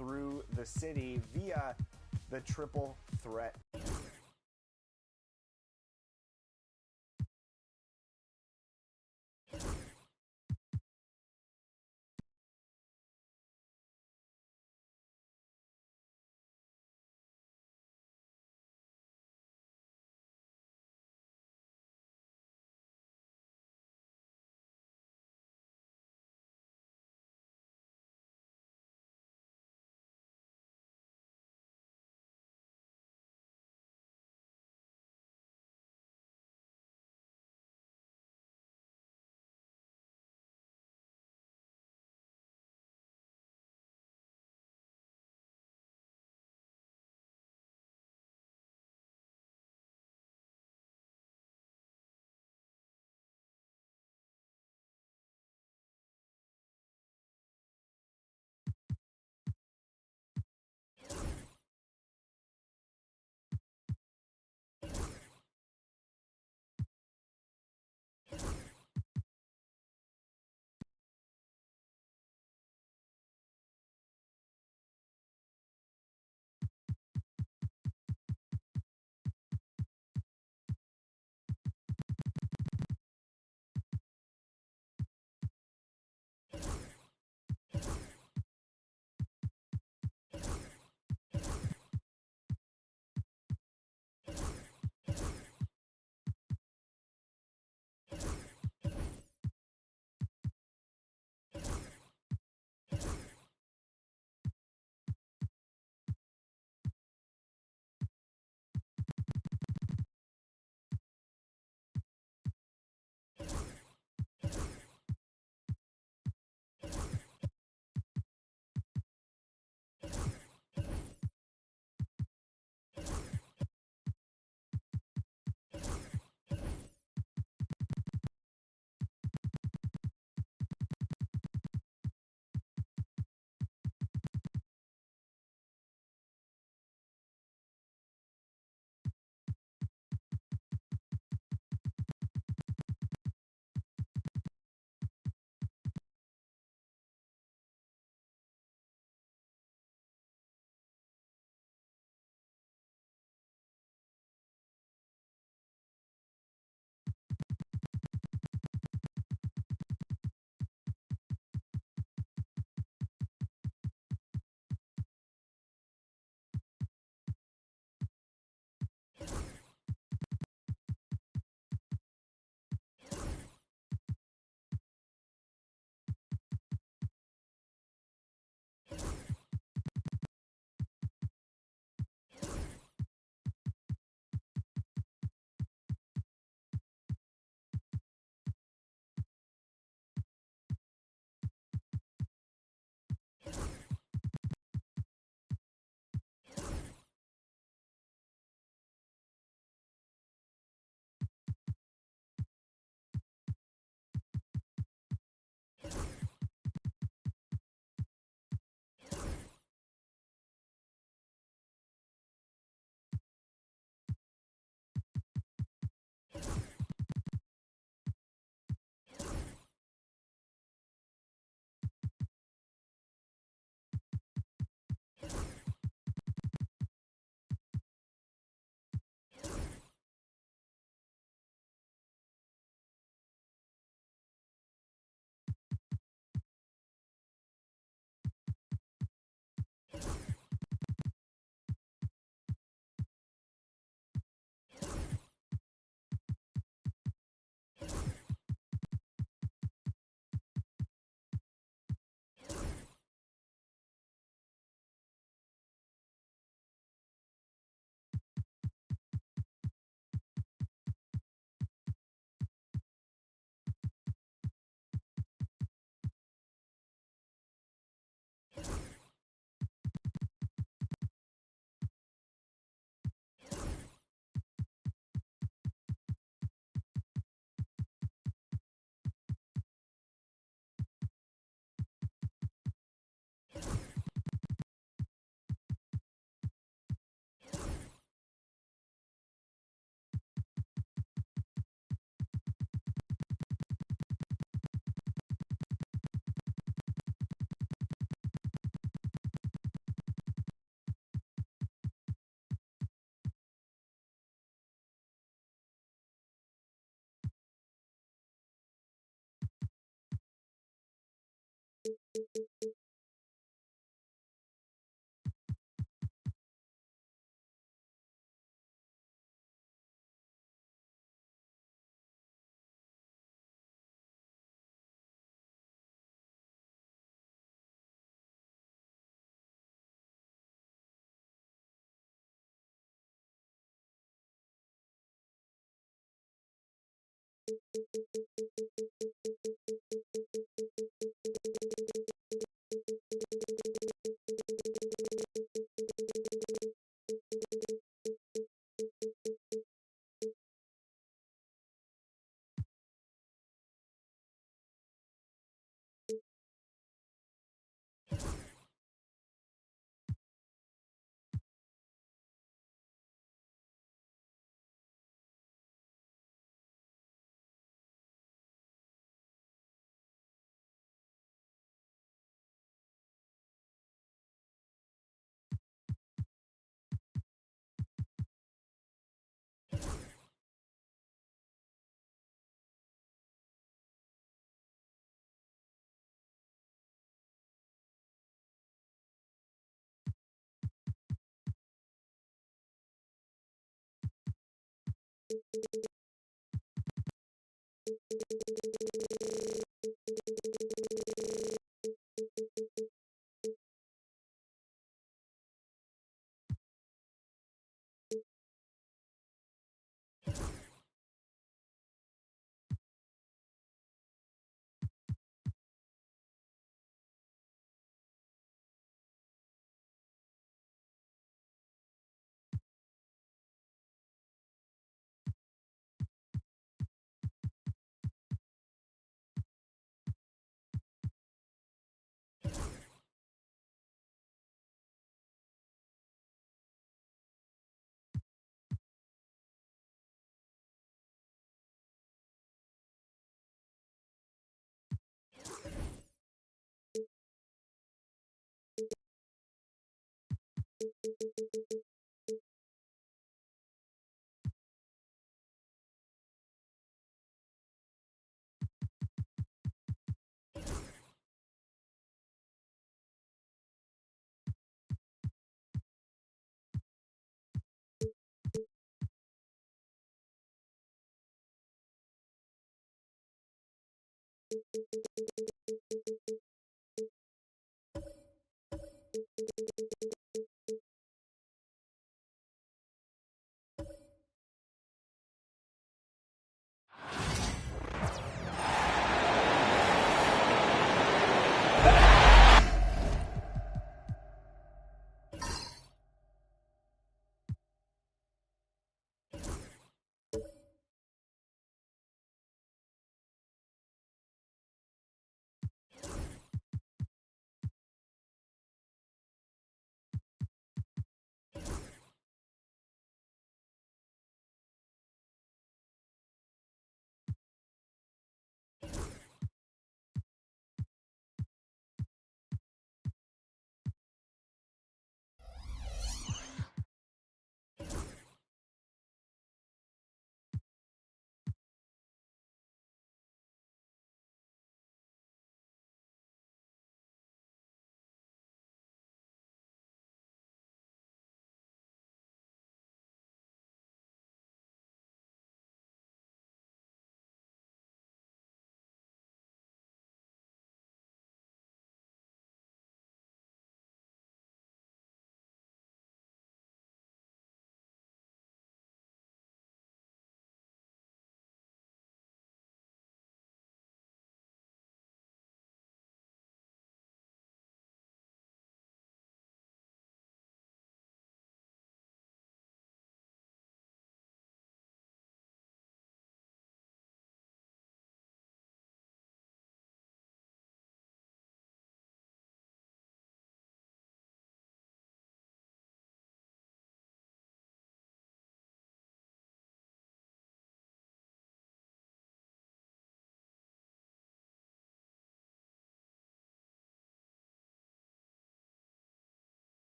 through the city via the triple threat.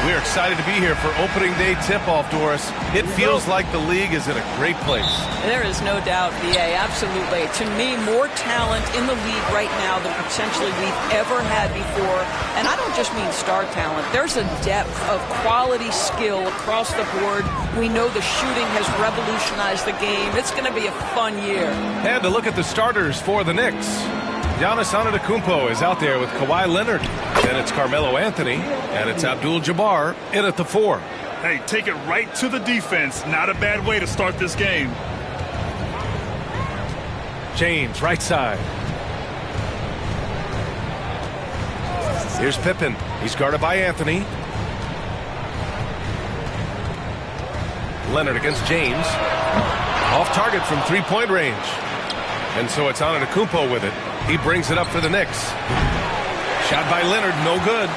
We're excited to be here for opening day tip-off, Doris. It feels like the league is in a great place. There is no doubt, VA, absolutely. To me, more talent in the league right now than potentially we've ever had before. And I don't just mean star talent. There's a depth of quality skill across the board. We know the shooting has revolutionized the game. It's going to be a fun year. And to look at the starters for the Knicks. Giannis Antetokounmpo is out there with Kawhi Leonard. Then it's Carmelo Anthony, and it's Abdul-Jabbar in at the 4. Hey, take it right to the defense. Not a bad way to start this game. James, right side. Here's Pippen. He's guarded by Anthony. Leonard against James. Off target from three-point range. And so it's Antetokounmpo with it. He brings it up for the Knicks. Shot by Leonard, no good.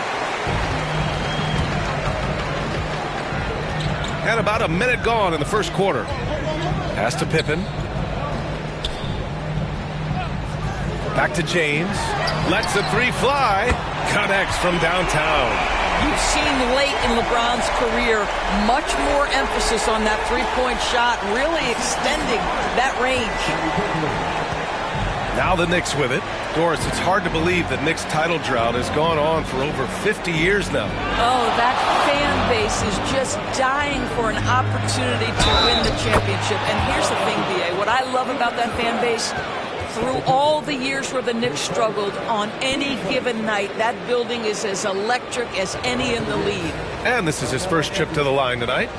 And about a minute gone in the first quarter. Pass to Pippen. Back to James. Lets the three fly. Connects from downtown. You've seen late in LeBron's career much more emphasis on that three-point shot, really extending that range. Now the Knicks with it. Doris, it's hard to believe that Knicks' title drought has gone on for over 50 years now. Oh, that fan base is just dying for an opportunity to win the championship. And here's the thing, BA, what I love about that fan base, through all the years where the Knicks struggled, on any given night, that building is as electric as any in the league. And this is his first trip to the line tonight.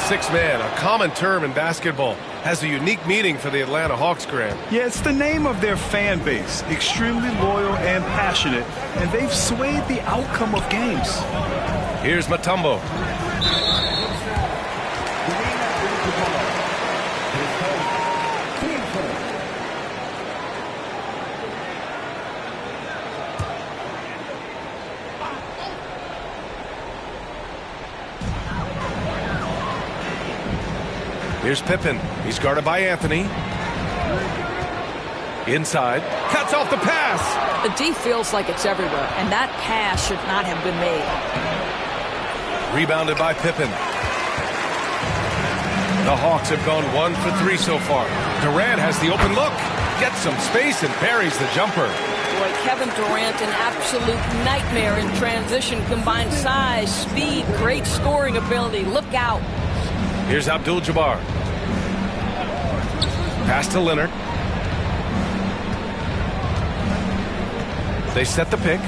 sixth man, a common term in basketball, has a unique meaning for the Atlanta Hawks, Graham. Yeah, it's the name of their fan base. Extremely loyal and passionate, and they've swayed the outcome of games. Here's Mutombo. Here's Pippen. He's guarded by Anthony. Inside. Cuts off the pass. The D feels like it's everywhere, and that pass should not have been made. Rebounded by Pippen. The Hawks have gone 1 for 3 so far. Durant has the open look. Gets some space and parries the jumper. Boy, Kevin Durant, an absolute nightmare in transition. Combined size, speed, great scoring ability. Look out. Here's Abdul-Jabbar. Pass to Leonard. They set the pick.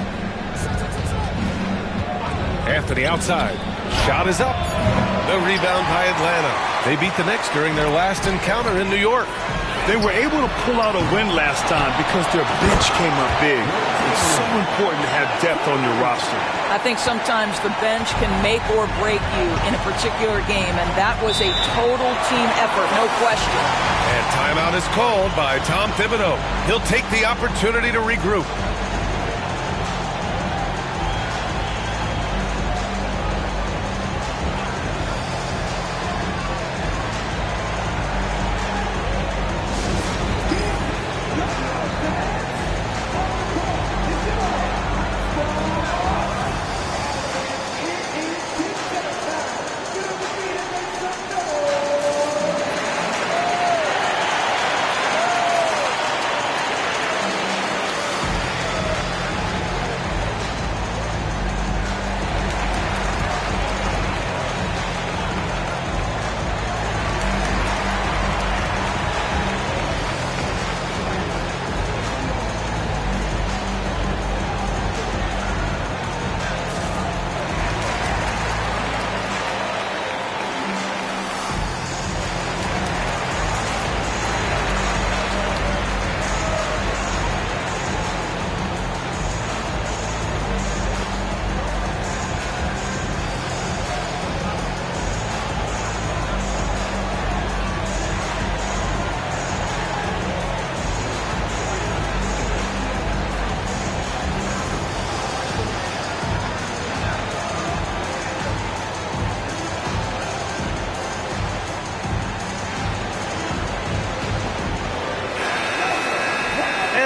Anthony outside. Shot is up. The rebound by Atlanta. They beat the Knicks during their last encounter in New York. They were able to pull out a win last time because their bench came up big. It's so important to have depth on your roster. I think sometimes the bench can make or break you in a particular game, and that was a total team effort, no question. And timeout is called by Tom Thibodeau. He'll take the opportunity to regroup.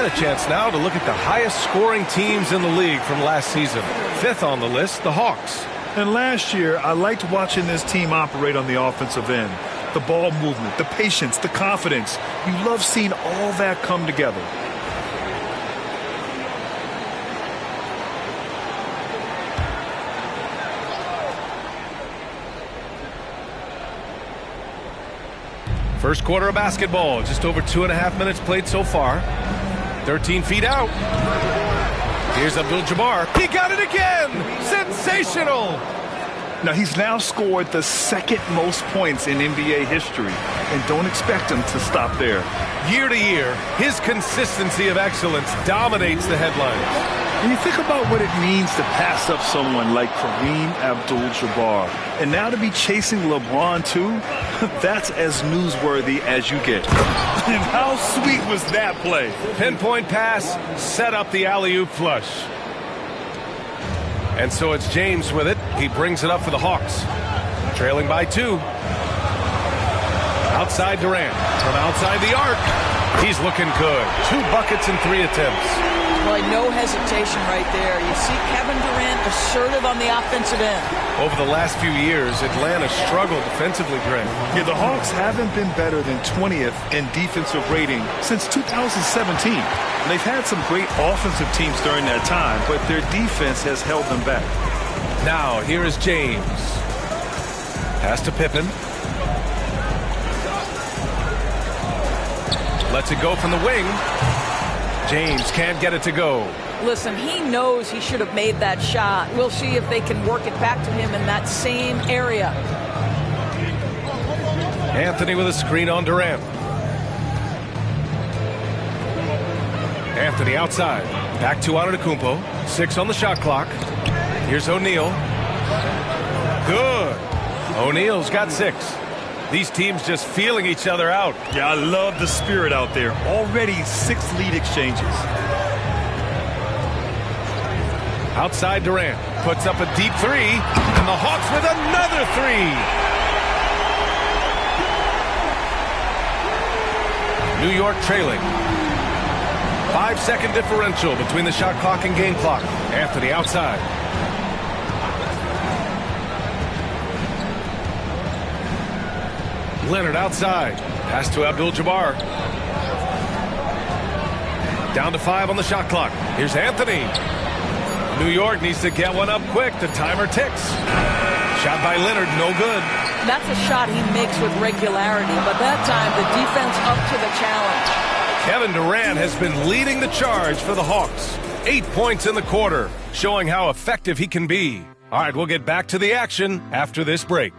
A chance now to look at the highest scoring teams in the league from last season. Fifth on the list, the Hawks. And last year, I liked watching this team operate on the offensive end. The ball movement, the patience, the confidence. You love seeing all that come together. First quarter of basketball, just over 2.5 minutes played so far. 13 feet out. Here's Abdul-Jabbar. He got it again! Sensational! Now, he's now scored the second most points in NBA history, and don't expect him to stop there. Year to year, his consistency of excellence dominates the headlines. When you think about what it means to pass up someone like Kareem Abdul-Jabbar, and now to be chasing LeBron too, that's as newsworthy as you get. And how sweet was that play? Pinpoint pass, set up the alley-oop flush. And so it's James with it. He brings it up for the Hawks. Trailing by 2. Outside Durant. From outside the arc. He's looking good. 2 buckets in 3 attempts. Well, no hesitation right there. You see Kevin Durant assertive on the offensive end. Over the last few years, Atlanta struggled defensively, Greg. Yeah, the Hawks haven't been better than 20th in defensive rating since 2017. They've had some great offensive teams during that time, but their defense has held them back. Now, here is James. Pass to Pippen. Lets it go from the wing. James can't get it to go. Listen, he knows he should have made that shot. We'll see if they can work it back to him in that same area. Anthony with a screen on Durant. Anthony outside. Back to Antetokounmpo. 6 on the shot clock. Here's O'Neal. Good. O'Neal's got 6. These teams just feeling each other out. Yeah, I love the spirit out there. Already 6 lead exchanges. Outside Durant. Puts up a deep 3. And the Hawks with another 3. New York trailing. 5-second differential between the shot clock and game clock. Anthony outside. Leonard outside. Pass to Abdul-Jabbar. Down to 5 on the shot clock. Here's Anthony. New York needs to get one up quick. The timer ticks. Shot by Leonard, no good. That's a shot he makes with regularity, but that time the defense up to the challenge. Kevin Durant has been leading the charge for the Hawks. 8 points in the quarter, showing how effective he can be. All right, we'll get back to the action after this break.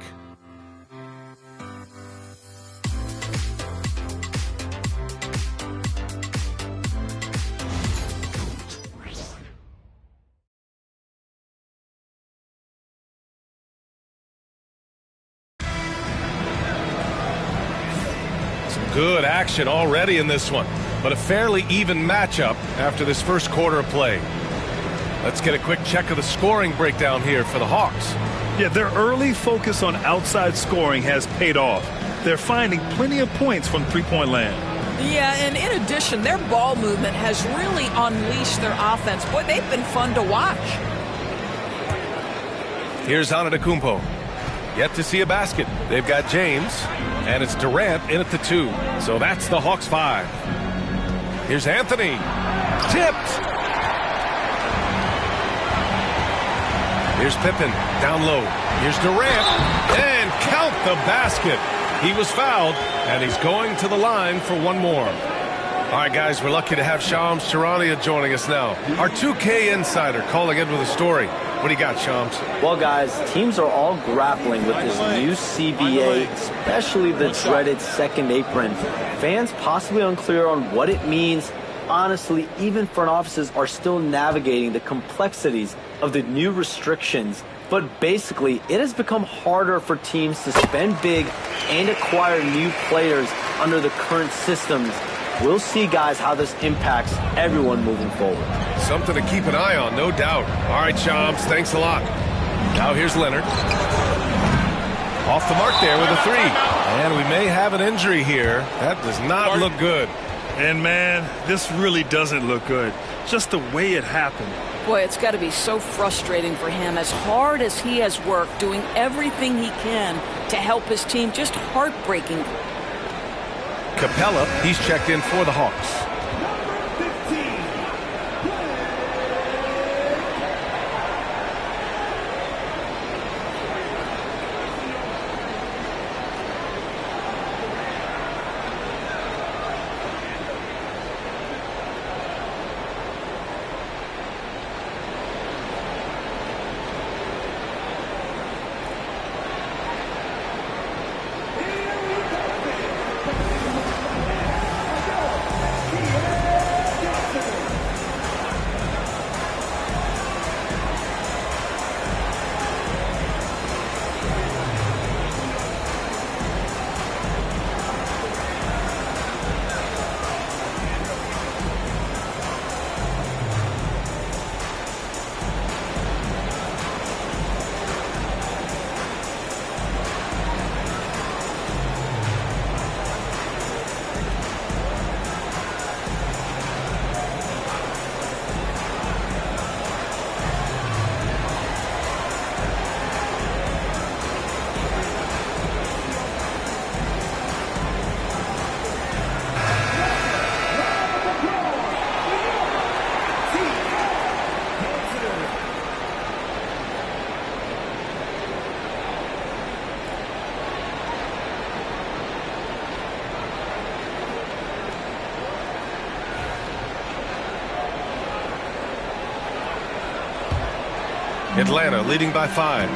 Good action already in this one, but a fairly even matchup after this first quarter of play. Let's get a quick check of the scoring breakdown here for the Hawks. Yeah, their early focus on outside scoring has paid off. They're finding plenty of points from three-point land. Yeah, and in addition, their ball movement has really unleashed their offense. Boy, they've been fun to watch. Here's Antetokounmpo. Yet to see a basket. They've got James, and it's Durant in at the 2. So that's the Hawks 5. Here's Anthony. Tipped. Here's Pippen down low. Here's Durant, and count the basket. He was fouled, and he's going to the line for one more. All right, guys, we're lucky to have Shams Charania joining us now. Our 2K insider calling in with a story. What do you got, Shams? Well, guys, teams are all grappling with this new CBA, especially the dreaded second apron. Fans possibly unclear on what it means. Honestly, even front offices are still navigating the complexities of the new restrictions. But basically, it has become harder for teams to spend big and acquire new players under the current systems. We'll see, guys, how this impacts everyone moving forward. Something to keep an eye on, no doubt. All right, Shams, thanks a lot. Now here's Leonard. Off the mark there with a 3. And we may have an injury here. That does not look good. And, man, this really doesn't look good. Just the way it happened. Boy, it's got to be so frustrating for him. As hard as he has worked, doing everything he can to help his team, just heartbreaking. Capella, he's checked in for the Hawks. Atlanta leading by 5.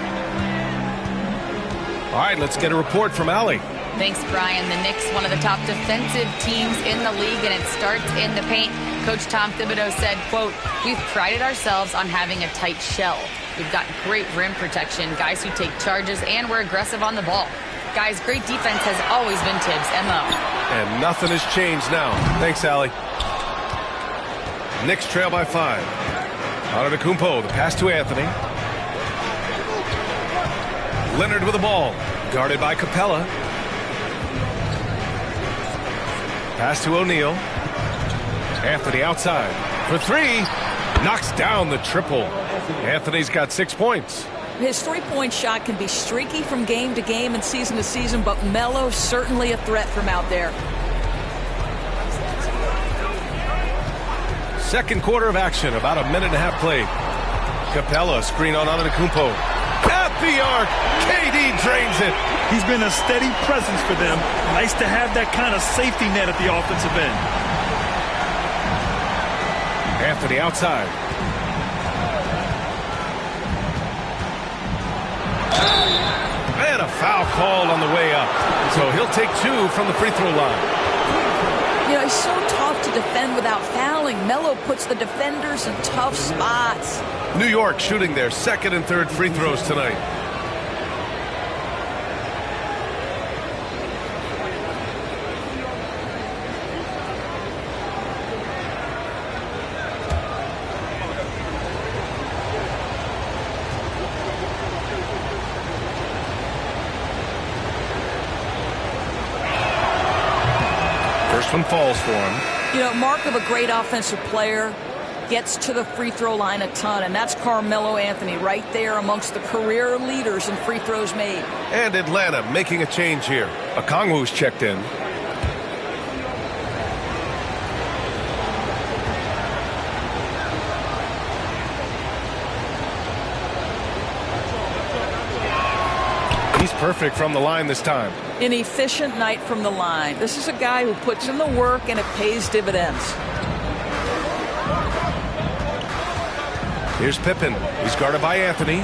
All right, let's get a report from Allie. Thanks, Brian. The Knicks, one of the top defensive teams in the league, and it starts in the paint. Coach Tom Thibodeau said, quote, "We've prided ourselves on having a tight shell. We've got great rim protection, guys who take charges, and we're aggressive on the ball. Guys, great defense has always been Tibbs' MO." And nothing has changed now. Thanks, Allie. Knicks trail by 5. Antetokounmpo, the pass to Anthony. Leonard with the ball, guarded by Capella. Pass to O'Neal. Anthony outside for 3. Knocks down the triple. Anthony's got 6 points. His three-point shot can be streaky from game to game and season to season, but Melo certainly a threat from out there. Second quarter of action, about a minute and a half played. Capella, screen on Antetokounmpo. At the arc, KD drains it. He's been a steady presence for them. Nice to have that kind of safety net at the offensive end. Anthony outside. And a foul called on the way up. So he'll take 2 from the free throw line. You know, he's so tough to defend without fouling. Melo puts the defenders in tough spots. New York shooting their second and third free throws tonight. First one falls for him. You know, mark of a great offensive player, gets to the free throw line a ton, and that's Carmelo Anthony right there amongst the career leaders in free throws made. And Atlanta making a change here. Okongwu's checked in. He's perfect from the line this time. An efficient night from the line. This is a guy who puts in the work and it pays dividends. Here's Pippen. He's guarded by Anthony.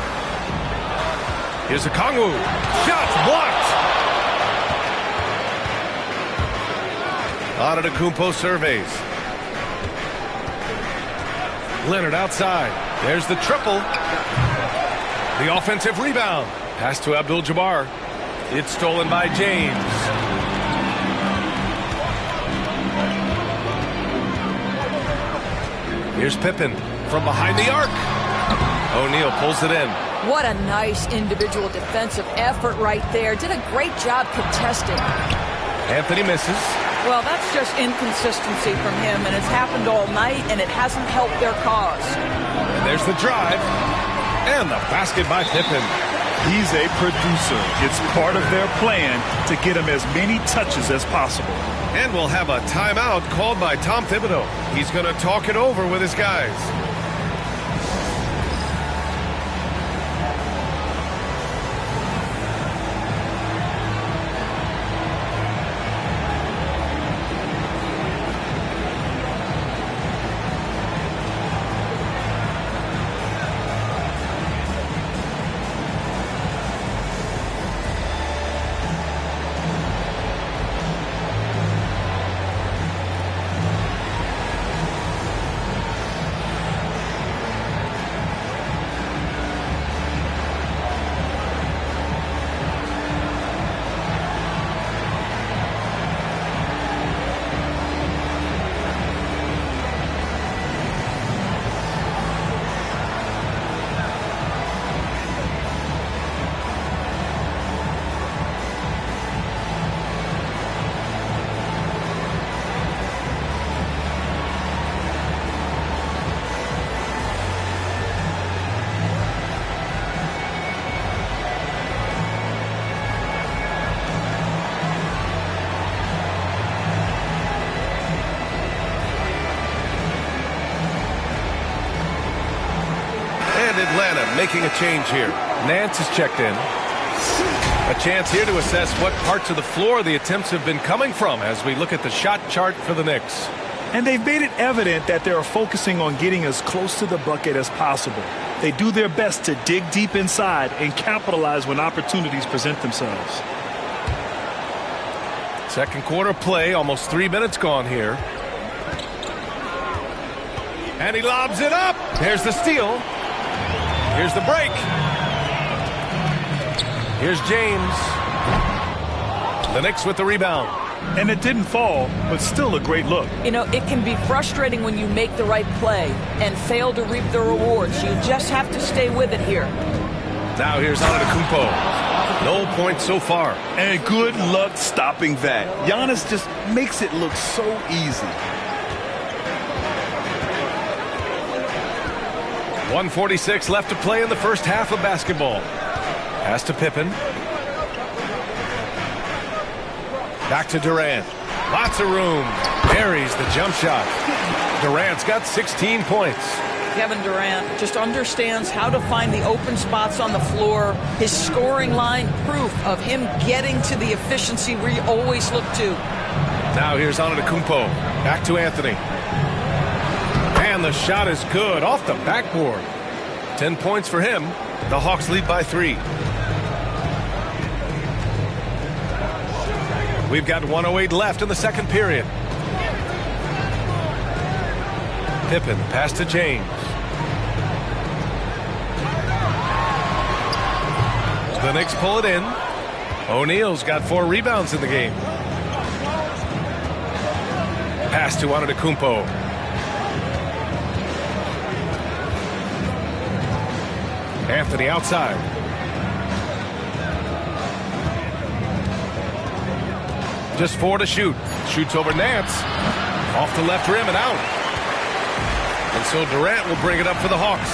Here's Okongwu. Shots blocked. Antetokounmpo surveys. Leonard outside. There's the triple. The offensive rebound. Pass to Abdul-Jabbar. It's stolen by James. Here's Pippen from behind the arc. O'Neal pulls it in. What a nice individual defensive effort right there. Did a great job contesting. Anthony misses. Well, that's just inconsistency from him, and it's happened all night, and it hasn't helped their cause. And there's the drive. And the basket by Pippen. He's a producer. It's part of their plan to get him as many touches as possible. And we'll have a timeout called by Tom Thibodeau. He's going to talk it over with his guys. Atlanta making a change here. Nance is checked in. A chance here to assess what parts of the floor the attempts have been coming from as we look at the shot chart for the Knicks. And they've made it evident that they're focusing on getting as close to the bucket as possible. They do their best to dig deep inside and capitalize when opportunities present themselves. Second quarter play, almost 3 minutes gone here. And he lobs it up. There's the steal. Here's the break. Here's James. The Knicks with the rebound. And it didn't fall, but still a great look. You know, it can be frustrating when you make the right play and fail to reap the rewards. You just have to stay with it here. Now here's Antetokounmpo. No points so far. And good luck stopping that. Giannis just makes it look so easy. 1:46 left to play in the first half of basketball. Pass to Pippen. Back to Durant. Lots of room. Buries the jump shot. Durant's got 16 points. Kevin Durant just understands how to find the open spots on the floor. His scoring line, proof of him getting to the efficiency we always look to. Now here's Antetokounmpo. Back to Anthony. And the shot is good off the backboard. 10 points for him. The Hawks lead by 3. We've got 1:08 left in the second period. Pippen, pass to James. The Knicks pull it in. O'Neal's got 4 rebounds in the game. Pass to Antetokounmpo. Anthony outside. Just 4 to shoot. Shoots over Nance. Off the left rim and out. And so Durant will bring it up for the Hawks.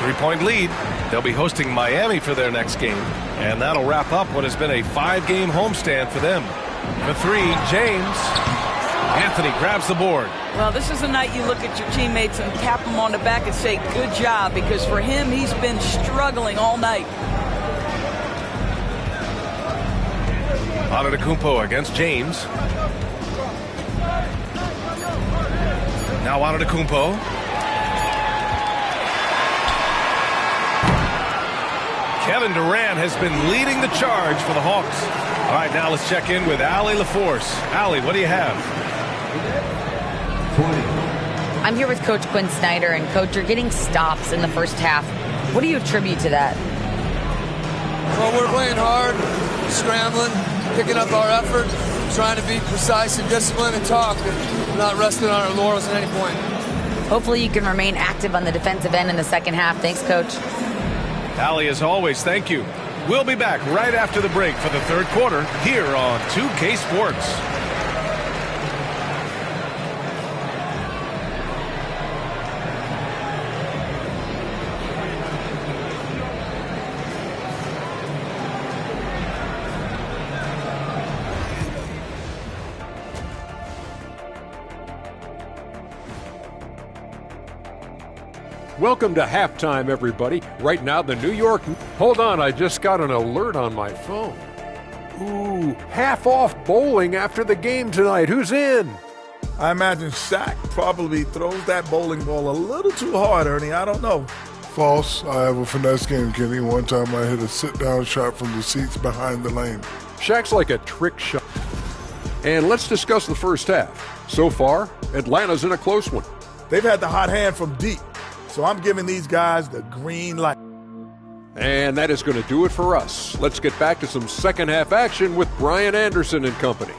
3-point lead. They'll be hosting Miami for their next game. And that'll wrap up what has been a 5-game homestand for them. For 3, James. Anthony grabs the board. Well, this is the night you look at your teammates and tap them on the back and say, good job, because for him, he's been struggling all night. Antetokounmpo against James. Now Antetokounmpo. Kevin Durant has been leading the charge for the Hawks. All right, now let's check in with Allie LaForce. Allie, what do you have? I'm here with Coach Quinn Snyder, and Coach, you're getting stops in the first half. What do you attribute to that? Well, we're playing hard, scrambling, picking up our effort, trying to be precise and disciplined and talk, and not resting on our laurels at any point. Hopefully you can remain active on the defensive end in the second half. Thanks, Coach. Allie, as always, thank you. We'll be back right after the break for the third quarter here on 2K Sports. Welcome to halftime, everybody. Right now, the New York... Hold on, I just got an alert on my phone. Ooh, half-off bowling after the game tonight. Who's in? I imagine Shaq probably throws that bowling ball a little too hard, Ernie. I don't know. False. I have a finesse game, Kenny. One time I hit a sit-down shot from the seats behind the lane. Shaq's like a trick shot. And let's discuss the first half. So far, Atlanta's in a close one. They've had the hot hand from deep. So I'm giving these guys the green light. And that is going to do it for us. Let's get back to some second half action with Brian Anderson and company.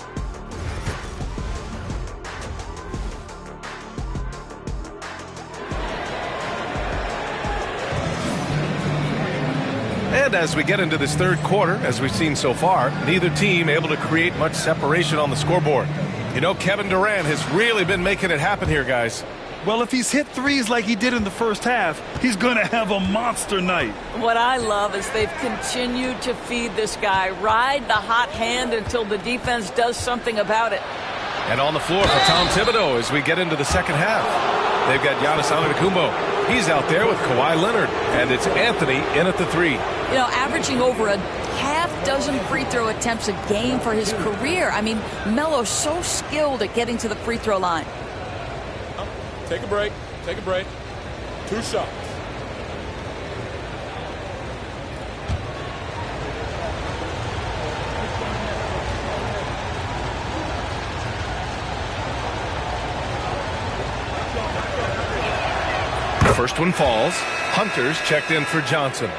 And as we get into this third quarter, as we've seen so far, neither team able to create much separation on the scoreboard. You know, Kevin Durant has really been making it happen here, guys. Well, if he's hit threes like he did in the first half, he's going to have a monster night. What I love is they've continued to feed this guy, ride the hot hand until the defense does something about it. And on the floor for Tom Thibodeau as we get into the second half. They've got Giannis Antetokounmpo. He's out there with Kawhi Leonard. And it's Anthony in at the 3. You know, averaging over a half-dozen free throw attempts a game for his career. I mean, Melo's so skilled at getting to the free throw line. Take a break. Take a break. 2 shots. First one falls. Hunter's checked in for Johnson.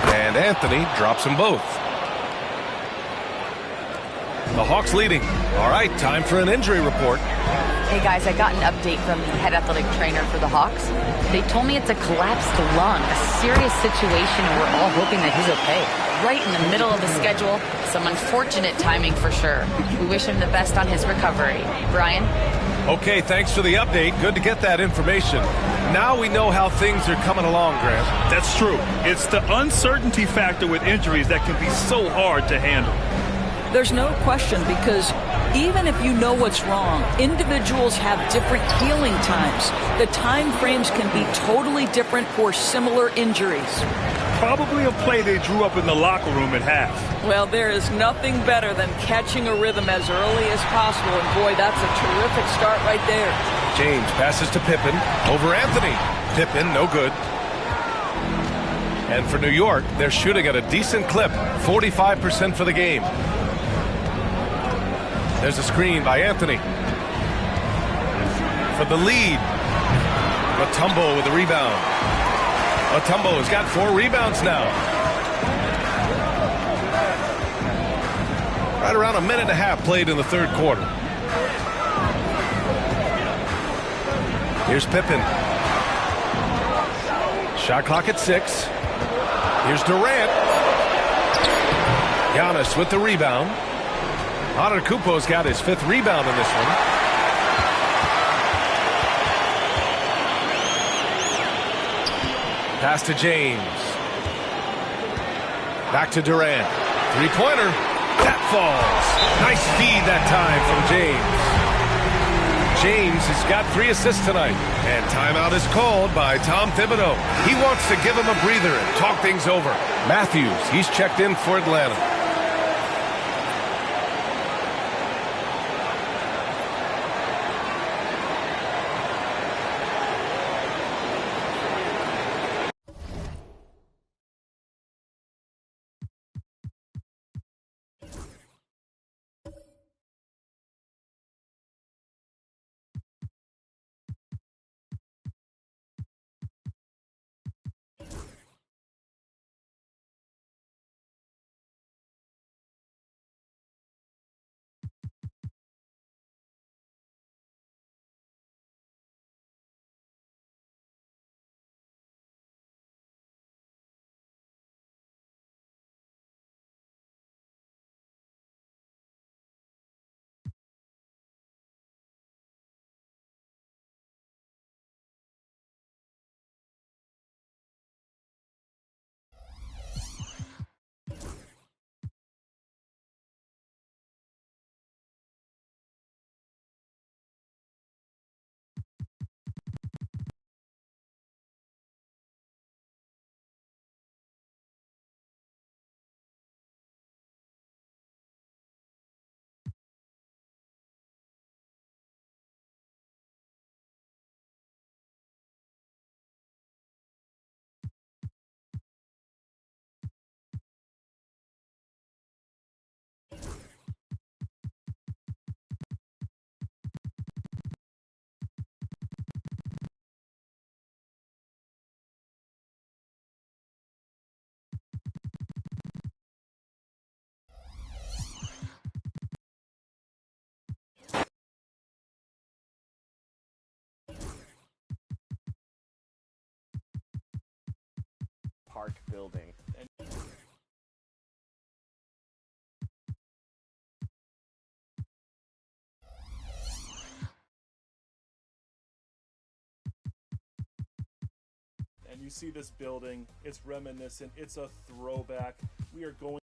And Anthony drops them both. The Hawks leading. All right, time for an injury report. Hey guys, I got an update from the head athletic trainer for the Hawks. They told me it's a collapsed lung, a serious situation, and we're all hoping that he's okay. Right in the middle of the schedule, some unfortunate timing for sure. We wish him the best on his recovery. Brian? Okay, thanks for the update. Good to get that information. Now we know how things are coming along, Grant. That's true. It's the uncertainty factor with injuries that can be so hard to handle. There's no question, because even if you know what's wrong, individuals have different healing times. The time frames can be totally different for similar injuries. Probably a play they drew up in the locker room at half. Well, there is nothing better than catching a rhythm as early as possible, and boy, that's a terrific start right there. James passes to Pippen over Anthony. Pippen, no good. And for New York, they're shooting at a decent clip, 45% for the game. There's a screen by Anthony. For the lead. Mutombo with the rebound. Mutombo has got 4 rebounds now. Right around a minute and a half played in the third quarter. Here's Pippen. Shot clock at 6. Here's Durant. Giannis with the rebound. Antetokounmpo's got his 5th rebound in this one. Pass to James. Back to Durant. 3-pointer. That falls. Nice feed that time from James. James has got 3 assists tonight. And timeout is called by Tom Thibodeau. He wants to give him a breather and talk things over. Matthews, he's checked in for Atlanta. Park building. And you see this building, it's reminiscent, it's a throwback. We are going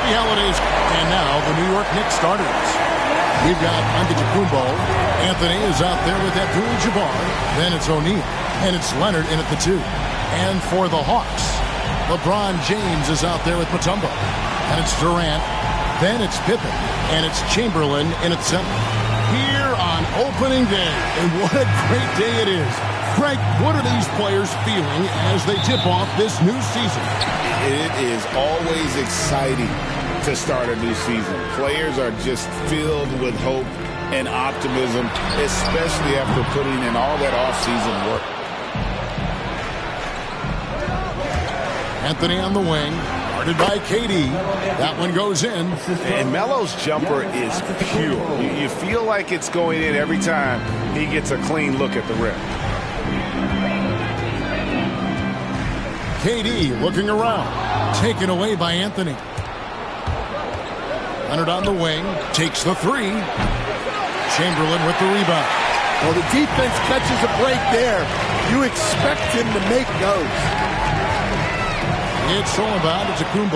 see how it is. And now the New York Knicks starters. We've got Nba2k25. Anthony is out there with Abdul-Jabbar. Then it's O'Neal. And it's Leonard in at the 2. And for the Hawks, LeBron James is out there with Mutombo. And it's Durant. Then it's Pippen. And it's Chamberlain in at 7. Here on opening day. And what a great day it is. Frank, what are these players feeling as they tip off this new season? It is always exciting to start a new season. Players are just filled with hope and optimism, especially after putting in all that off-season work. Anthony on the wing, guarded by KD. That one goes in. And Melo's jumper is pure. You feel like it's going in every time he gets a clean look at the rim. KD looking around, taken away by Anthony. Leonard on the wing, takes the 3. Chamberlain with the rebound. Well, the defense catches a break there. You expect him to make those. It's all about Nba2k25.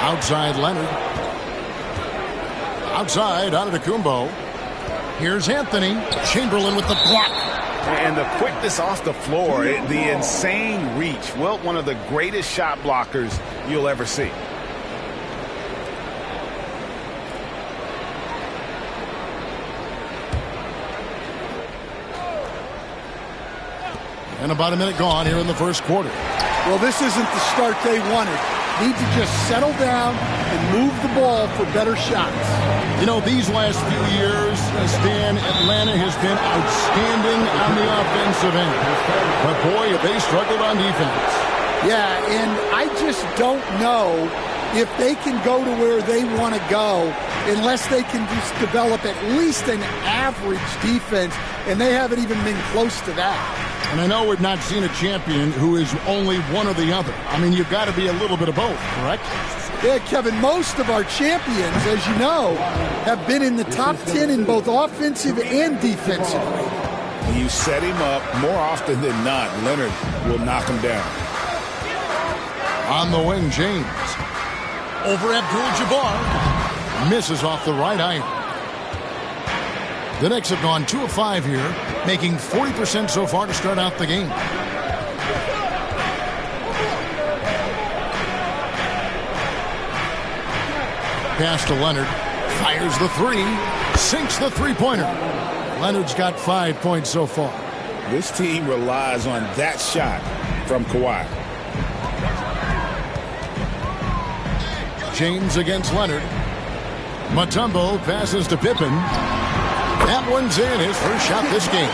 Outside Leonard. Outside Nba2k25. Here's Anthony. Chamberlain with the block. And the quickness off the floor, the insane reach. Well, one of the greatest shot blockers you'll ever see. And about a minute gone here in the first quarter. Well, this isn't the start they wanted. Need to just settle down and move the ball for better shots. You know, these last few years, Stan, Atlanta has been outstanding on the offensive end. But boy, have they struggled on defense. Yeah, and I just don't know if they can go to where they want to go unless they can just develop at least an average defense, and they haven't even been close to that. And I know we've not seen a champion who is only one or the other. I mean, you've got to be a little bit of both, correct? Yeah, Kevin, most of our champions, as you know, have been in the top 10 in both offensive and defensive. You set him up more often than not, Leonard will knock him down. On the wing, James. Over Abdul-Jabbar. Misses off the right iron. The Knicks have gone 2 of 5 here, making 40% so far to start out the game. Pass to Leonard. Fires the 3. Sinks the three-pointer. Leonard's got 5 points so far. This team relies on that shot from Kawhi. James against Leonard. Mutombo passes to Pippen. That one's in, his first shot this game.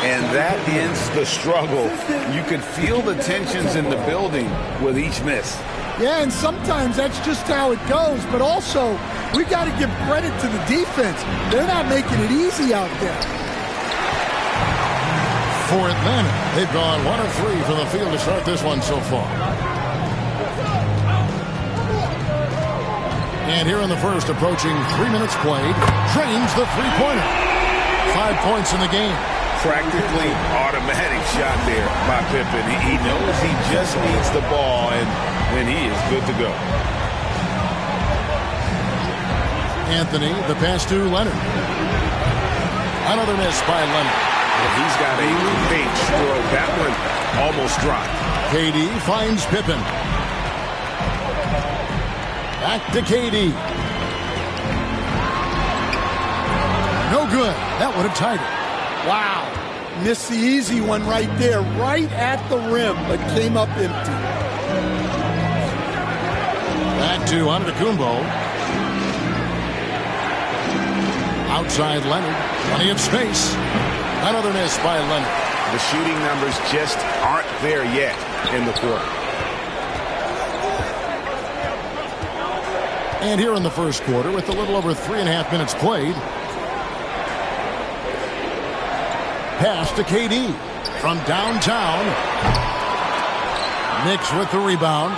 And that ends the struggle. You can feel the tensions in the building with each miss. Yeah, and sometimes that's just how it goes. But also, we got to give credit to the defense. They're not making it easy out there. For Atlanta, they've gone 1 of 3 from the field to start this one so far. And here in the first, approaching 3 minutes played, drains the three-pointer. 5 points in the game. Practically automatic shot there by Pippen. He knows he just needs the ball, and then he is good to go. Anthony, the pass to Leonard. Another miss by Leonard. Well, he's got a big stroke. That one almost dropped. KD finds Pippen. Back to KD. No good. That would have tied it. Wow. Missed the easy one right there, right at the rim, but came up empty. Back to Nba2k25. Outside Leonard. Plenty of space. Another miss by Leonard. The shooting numbers just aren't there yet in the quarter. And here in the first quarter, with a little over 3.5 minutes played, pass to KD from downtown. Knicks with the rebound.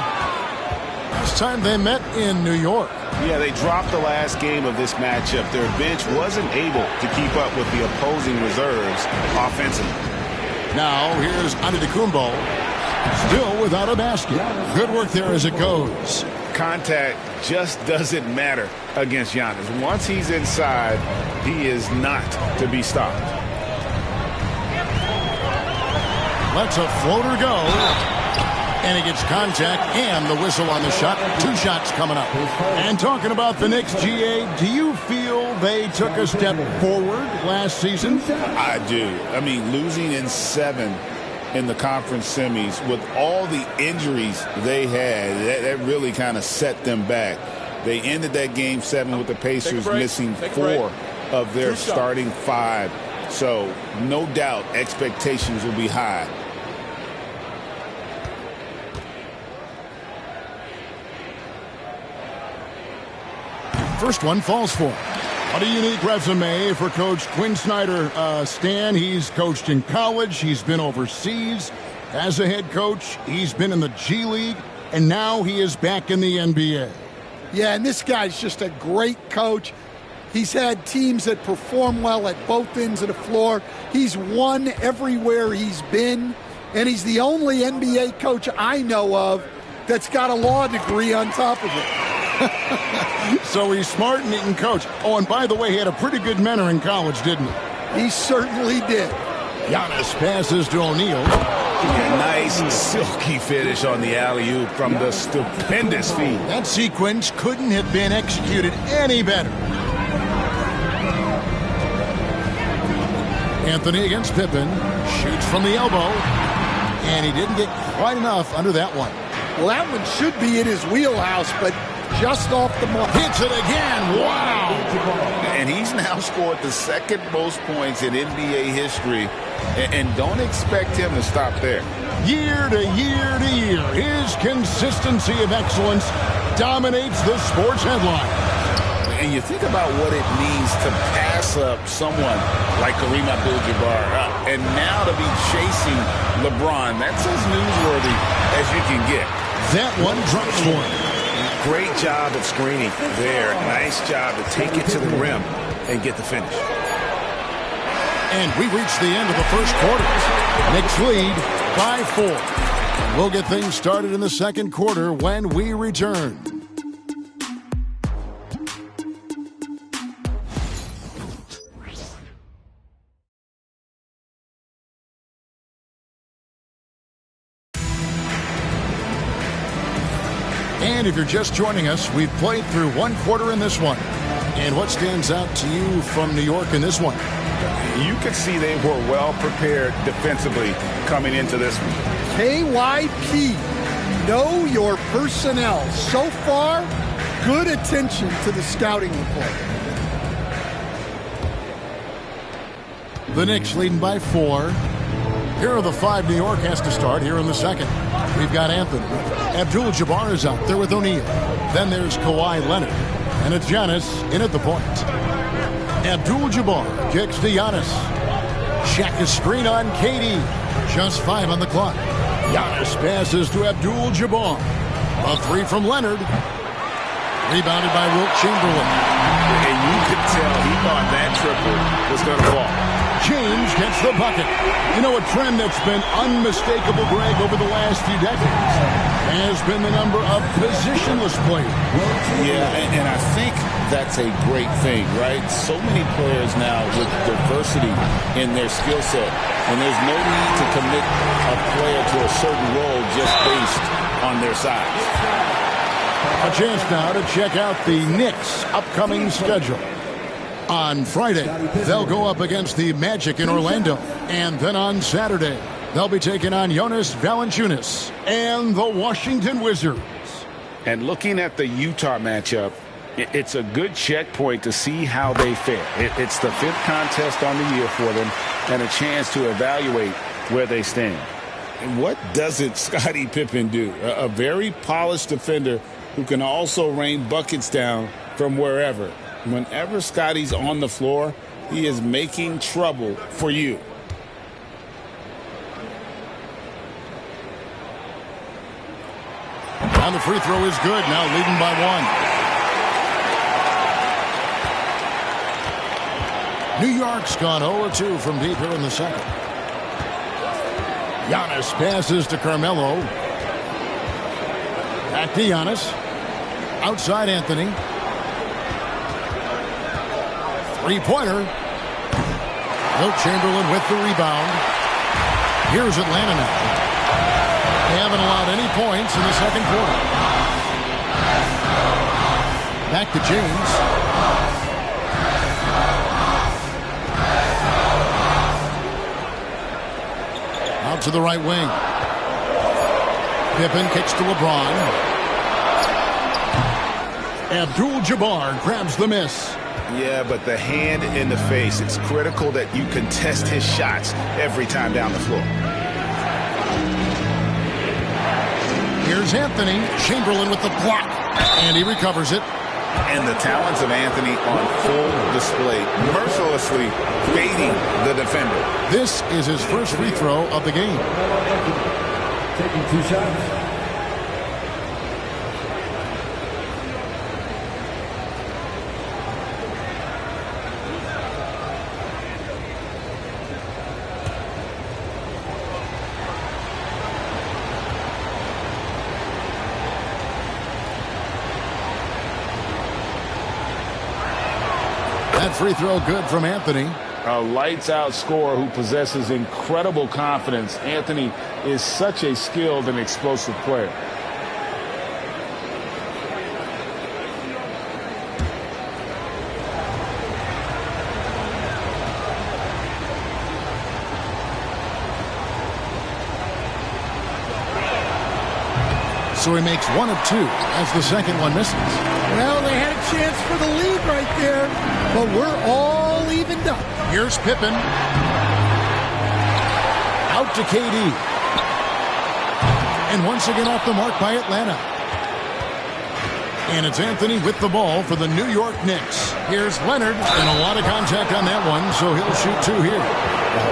Last time they met in New York. Yeah, they dropped the last game of this matchup. Their bench wasn't able to keep up with the opposing reserves offensively. Now here's Nba2k25. Still without a basket. Good work there as it goes. Contact just doesn't matter against Giannis. Once he's inside, he is not to be stopped. Lets a floater go. And he gets contact and the whistle on the shot. 2 shots coming up. And talking about the Knicks, GA, do you feel they took a step forward last season? I do. I mean, losing in 7 in the conference semis with all the injuries they had, that really kind of set them back. They ended that game 7 with the Pacers missing 4 of their starting 5. So no doubt expectations will be high. First one falls for. What a unique resume for Coach Quinn Snyder. Stan, he's coached in college. He's been overseas as a head coach. He's been in the G League, and now he is back in the NBA. Yeah, and this guy's just a great coach. He's had teams that perform well at both ends of the floor. He's won everywhere he's been, and he's the only NBA coach I know of that's got a law degree on top of it. So he's smart and he can coach. Oh, and by the way, he had a pretty good mentor in college, didn't he? He certainly did. Giannis passes to O'Neal. A nice silky finish on the alley-oop from the stupendous feed. That sequence couldn't have been executed any better. Anthony against Pippen. Shoots from the elbow. And he didn't get quite enough under that one. Well, that one should be in his wheelhouse, but just off the mark. Hits it again. Wow. And he's now scored the 2nd most points in NBA history. And don't expect him to stop there. Year to year to year, his consistency of excellence dominates the sports headline. And you think about what it means to pass up someone like Kareem Abdul-Jabbar and now to be chasing LeBron. That's as newsworthy as you can get. That one drops for him. Great job of screening there. Nice job to take it to the rim and get the finish. And we reach the end of the first quarter. Knicks lead by 4. We'll get things started in the second quarter when we return. And if you're just joining us, we've played through 1 quarter in this one. And what stands out to you from New York in this one? You could see they were well prepared defensively coming into this one. KYP, know your personnel. So far, good attention to the scouting report. The Knicks leading by 4. Here are the 5 New York has to start here in the second. We've got Anthony. Abdul-Jabbar is out there with O'Neal. Then there's Kawhi Leonard. And it's Giannis in at the point. Abdul-Jabbar kicks to Giannis. Shaq is screen on KD. Just 5 on the clock. Giannis passes to Abdul-Jabbar. A 3 from Leonard. Rebounded by Wilt Chamberlain. And you could tell he thought that triple was going to fall. James gets the bucket. You know, a trend that's been unmistakable, Greg, over the last few decades has been the number of positionless players. Yeah, and I think that's a great thing, right? So many players now with diversity in their skill set, and there's no need to commit a player to a certain role just based on their size. A chance now to check out the Knicks' upcoming schedule. On Friday, they'll go up against the Magic in Orlando. And then on Saturday, they'll be taking on Jonas Valanciunas and the Washington Wizards. And looking at the Utah matchup, it's a good checkpoint to see how they fare. It's the 5th contest on the year for them and a chance to evaluate where they stand. And what doesn't Scottie Pippen do? A very polished defender who can also rain buckets down from wherever. Whenever Scottie's on the floor, he is making trouble for you. And the free throw is good, now leading by 1. New York's gone 0-2 from deep here in the second. Giannis passes to Carmelo. Back to Giannis. Outside Anthony. Three-pointer. Wilt Chamberlain with the rebound. Here's Atlanta now. They haven't allowed any points in the second quarter. Back to James. Out to the right wing. Pippen kicks to LeBron. Abdul-Jabbar grabs the miss. Yeah, but the hand in the face, it's critical that you contest his shots every time down the floor. Here's Anthony. Chamberlain with the block. And he recovers it. And the talents of Anthony on full display, mercilessly baiting the defender. This is his first free throw of the game. Taking 2 shots. That free throw good from Anthony. A lights-out scorer who possesses incredible confidence. Anthony is such a skilled and explosive player. So he makes 1 of 2 as the second one misses. Well, they had a chance for the lead right there, but we're all evened up. Here's Pippen. Out to KD. And once again off the mark by Atlanta. And it's Anthony with the ball for the New York Knicks. Here's Leonard, and a lot of contact on that one, so he'll shoot 2 here.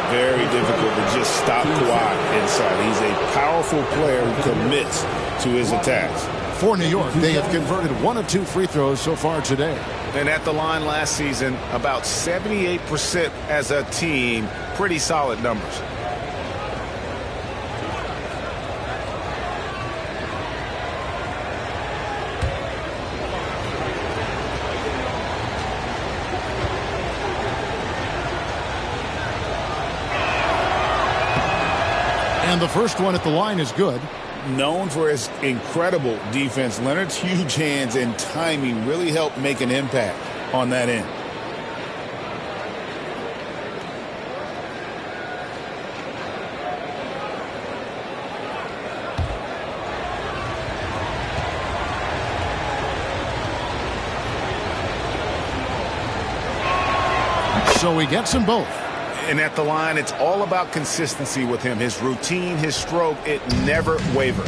Very difficult to just stop Kawhi inside. He's a powerful player who commits to his attacks. For New York, they have converted 1 of 2 free throws so far today. And at the line last season, about 78% as a team. Pretty solid numbers. And the first one at the line is good. Known for his incredible defense, Leonard's huge hands and timing really helped make an impact on that end. So he gets them both. And at the line, it's all about consistency with him. His routine, his stroke, it never wavers.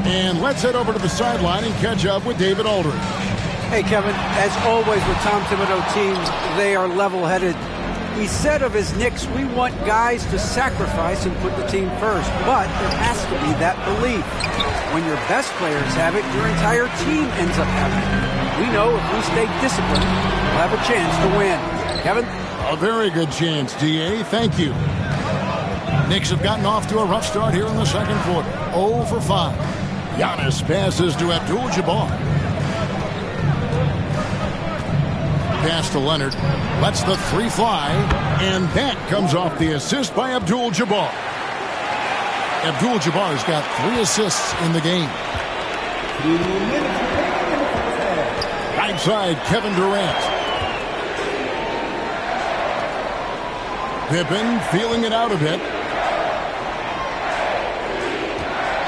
And let's head over to the sideline and catch up with David Aldridge. Hey, Kevin, as always with Tom Thibodeau teams, they are level-headed. He said of his Knicks, we want guys to sacrifice and put the team first. But there has to be that belief. When your best players have it, your entire team ends up having it. We know if we stay disciplined, we'll have a chance to win. Kevin? A very good chance, D.A. Thank you. Knicks have gotten off to a rough start here in the second quarter. 0 for 5. Giannis passes to Abdul-Jabbar. Pass to Leonard. Lets the 3 fly. And that comes off the assist by Abdul-Jabbar. Abdul-Jabbar's got 3 assists in the game. Right side, Kevin Durant. Pippen feeling it out a bit.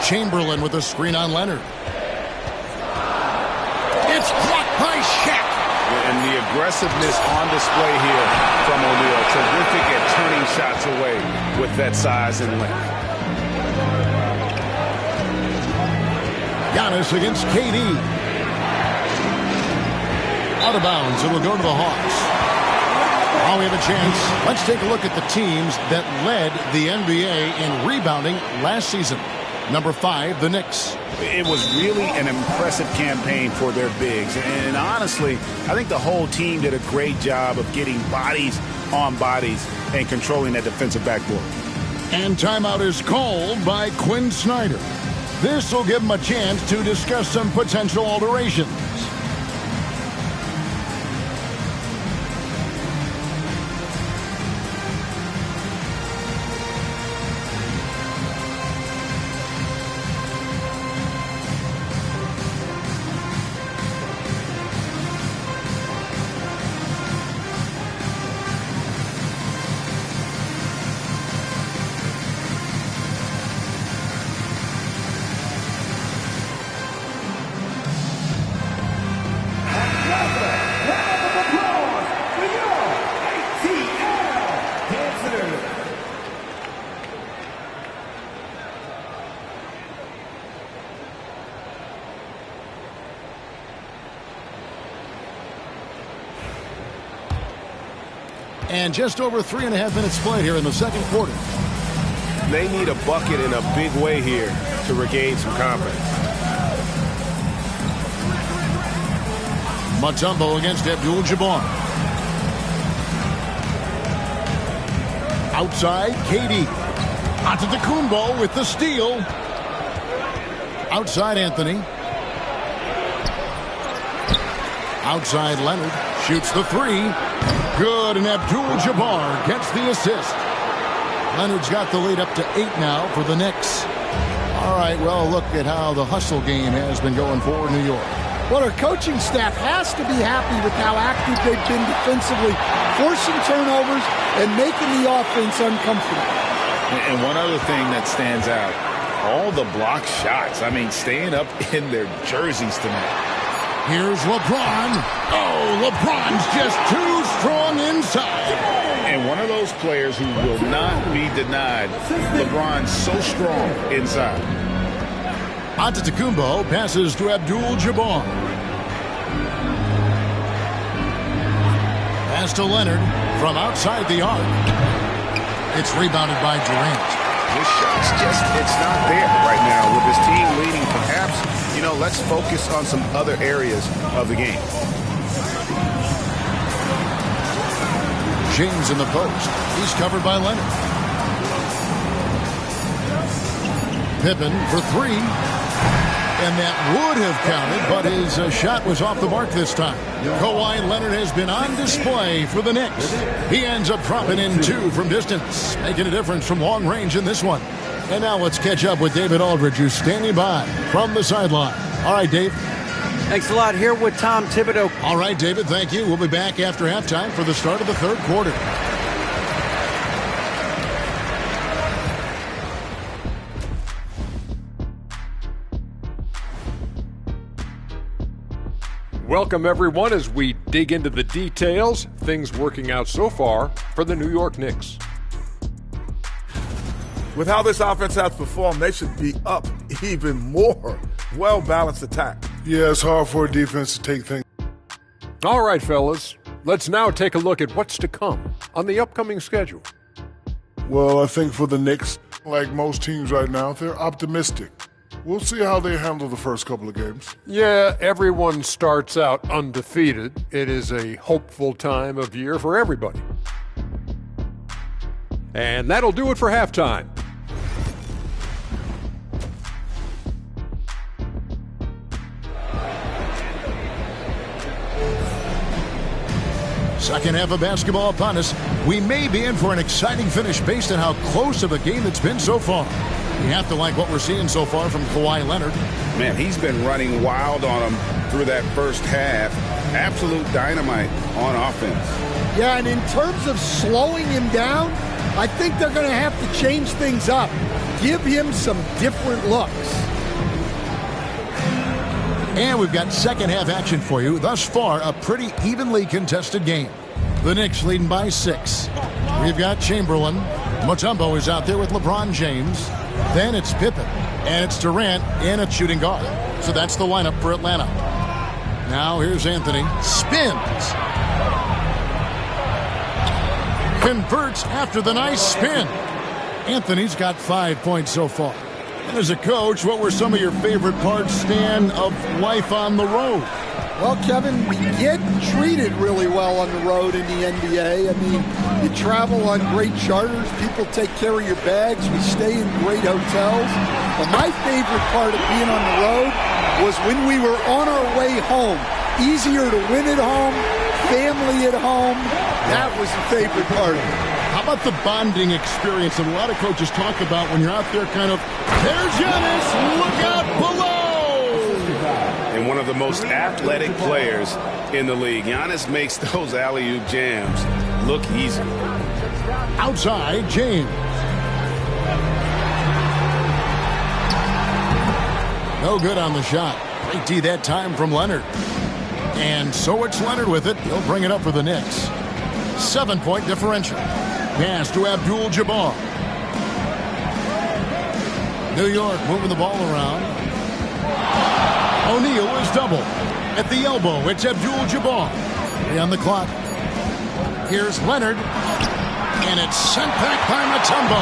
Chamberlain with a screen on Leonard. It's blocked by Shaq. And the aggressiveness on display here from O'Neal. Terrific at turning shots away with that size and length. Giannis against KD. Out of bounds. It'll go to the Hawks. While we have a chance, let's take a look at the teams that led the NBA in rebounding last season. Number 5, the Knicks. It was really an impressive campaign for their bigs. And honestly, I think the whole team did a great job of getting bodies on bodies and controlling that defensive backboard. And timeout is called by Quinn Snyder. This will give him a chance to discuss some potential alterations. And just over 3.5 minutes played here in the second quarter. They need a bucket in a big way here to regain some confidence. Mutombo against Abdul-Jabbar. Outside, KD. Antetokounmpo with the steal. Outside, Anthony. Outside, Leonard. Shoots the three. Good, and Abdul-Jabbar gets the assist. Leonard's got the lead up to 8 now for the Knicks. All right, well, look at how the hustle game has been going for New York. Well, our coaching staff has to be happy with how active they've been defensively, forcing turnovers and making the offense uncomfortable. And one other thing that stands out, all the block shots. I mean, staying up in their jerseys tonight. Here's LeBron. Oh, LeBron's just too strong inside. And one of those players who will not be denied. LeBron's so strong inside. Antetokounmpo passes to Abdul-Jabbar. Pass to Leonard from outside the arc. It's rebounded by Durant. His shot's just, it's not there right now. With his team leading, perhaps, let's focus on some other areas of the game. James in the post. He's covered by Leonard. Pippen for three. And that would have counted, but his shot was off the mark this time. Kawhi Leonard has been on display for the Knicks. He ends up dropping in 2 from distance, making a difference from long range in this one. And now let's catch up with David Aldridge, who's standing by from the sideline. All right, Dave. Thanks a lot. Here with Tom Thibodeau. All right, David, thank you. We'll be back after halftime for the start of the third quarter. Welcome, everyone, as we dig into the details. Things working out so far for the New York Knicks. With how this offense has performed, they should be up even more. Well-balanced attack. Yeah, it's hard for a defense to take things. All right, fellas, let's now take a look at what's to come on the upcoming schedule. Well, I think for the Knicks, like most teams right now, they're optimistic. We'll see how they handle the first couple of games. Yeah, everyone starts out undefeated. It is a hopeful time of year for everybody. And that'll do it for halftime. Second half of basketball upon us. We may be in for an exciting finish based on how close of a game it's been so far. We have to like what we're seeing so far from Kawhi Leonard. Man, he's been running wild on him through that first half. Absolute dynamite on offense. Yeah, and in terms of slowing him down, I think they're going to have to change things up. Give him some different looks. And we've got second half action for you. Thus far, a pretty evenly contested game. The Knicks leading by 6. We've got Chamberlain. Mutombo is out there with LeBron James. Then it's Pippen. And it's Durant in at shooting guard. So that's the lineup for Atlanta. Now here's Anthony. Spins. Converts after the nice spin. Anthony's got 5 points so far. And as a coach, what were some of your favorite parts, Stan, of life on the road? Well, Kevin, we get treated really well on the road in the NBA. I mean, you travel on great charters. People take care of your bags. We stay in great hotels. But my favorite part of being on the road was when we were on our way home. Easier to win at home, family at home. That was the favorite part of it. How about the bonding experience that a lot of coaches talk about when you're out there kind of, there's Giannis, look out below! And one of the most athletic players in the league. Giannis makes those alley-oop jams look easy. Outside, James. No good on the shot. Great D that time from Leonard. And so it's Leonard with it. He'll bring it up for the Knicks. 7-point differential. Pass to Abdul-Jabbar. New York moving the ball around. O'Neal is double. At the elbow, it's Abdul-Jabbar. 3 on the clock. Here's Leonard. And it's sent back by Mutombo.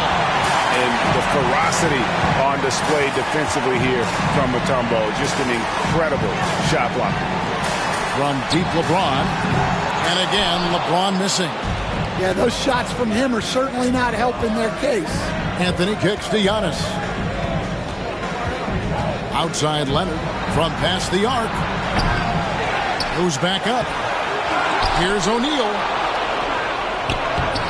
And the ferocity on display defensively here from Mutombo. Just an incredible shot blocker. From deep LeBron. And again, LeBron missing. Yeah, those shots from him are certainly not helping their case. Anthony kicks to Giannis. Outside Leonard. From past the arc. Goes back up. Here's O'Neal.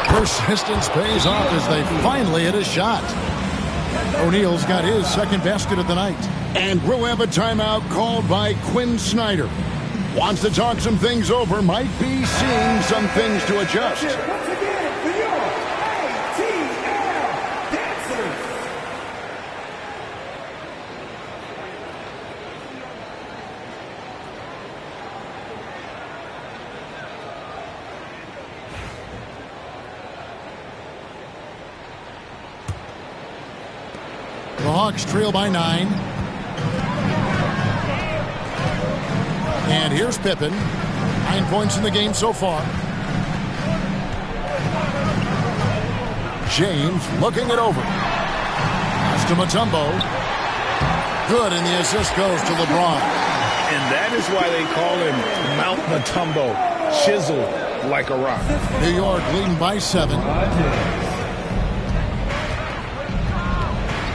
Persistence pays off as they finally hit a shot. O'Neal's got his second basket of the night. And we'll have a timeout called by Quinn Snyder. Wants to talk some things over. Might be seeing some things to adjust. Once again, for your ATL Dancers. The Hawks trail by 9. And here's Pippen. 9 points in the game so far. James looking it over. Pass to Mutombo. Good, and the assist goes to LeBron. And that is why they call him Mount Mutombo. Chiseled like a rock. New York leading by 7.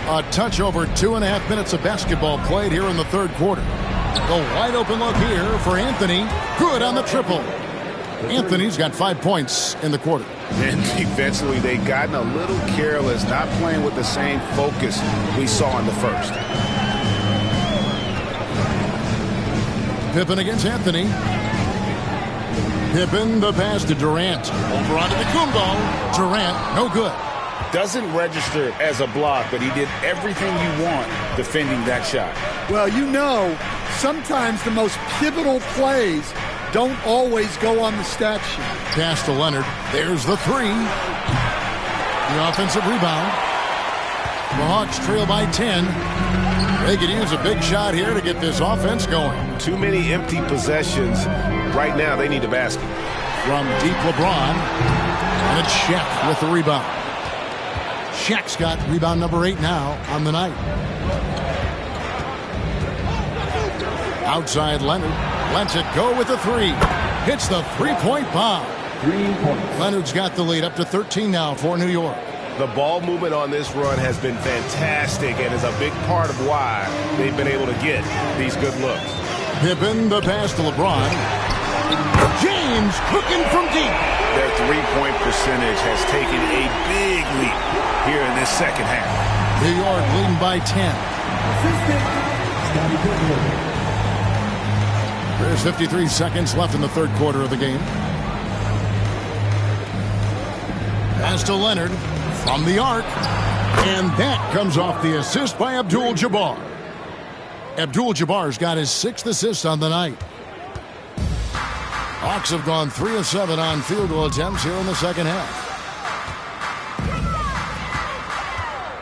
A touch over 2.5 minutes of basketball played here in the third quarter. The wide open look here for Anthony. Good on the triple. Anthony's got 5 points in the quarter. And defensively, they've gotten a little careless, not playing with the same focus we saw in the first. Pippen against Anthony. Pippen, the pass to Durant. Over onto the Kumbo. Durant, no good. Doesn't register as a block, but he did everything you want defending that shot. Well, you know, sometimes the most pivotal plays don't always go on the stat sheet. Pass to Leonard. There's the 3. The offensive rebound. The Hawks trail by 10. They could use a big shot here to get this offense going. Too many empty possessions. Right now, they need a basket. From deep LeBron. And it's Shaq with the rebound. Shaq's got rebound number 8 now on the night. Outside Leonard. Lets it go with the 3. Hits the 3-point bomb. 3 points. Leonard's got the lead up to 13 now for New York. The ball movement on this run has been fantastic and is a big part of why they've been able to get these good looks. Pippen, the pass to LeBron. James cooking from deep. Their three-point percentage has taken a big leap here in this second half. New York leading by 10. There's 53 seconds left in the third quarter of the game. Pass to Leonard from the arc. And that comes off the assist by Abdul-Jabbar. Abdul-Jabbar's got his 6th assist on the night. Hawks have gone 3 of 7 on field goal attempts here in the second half.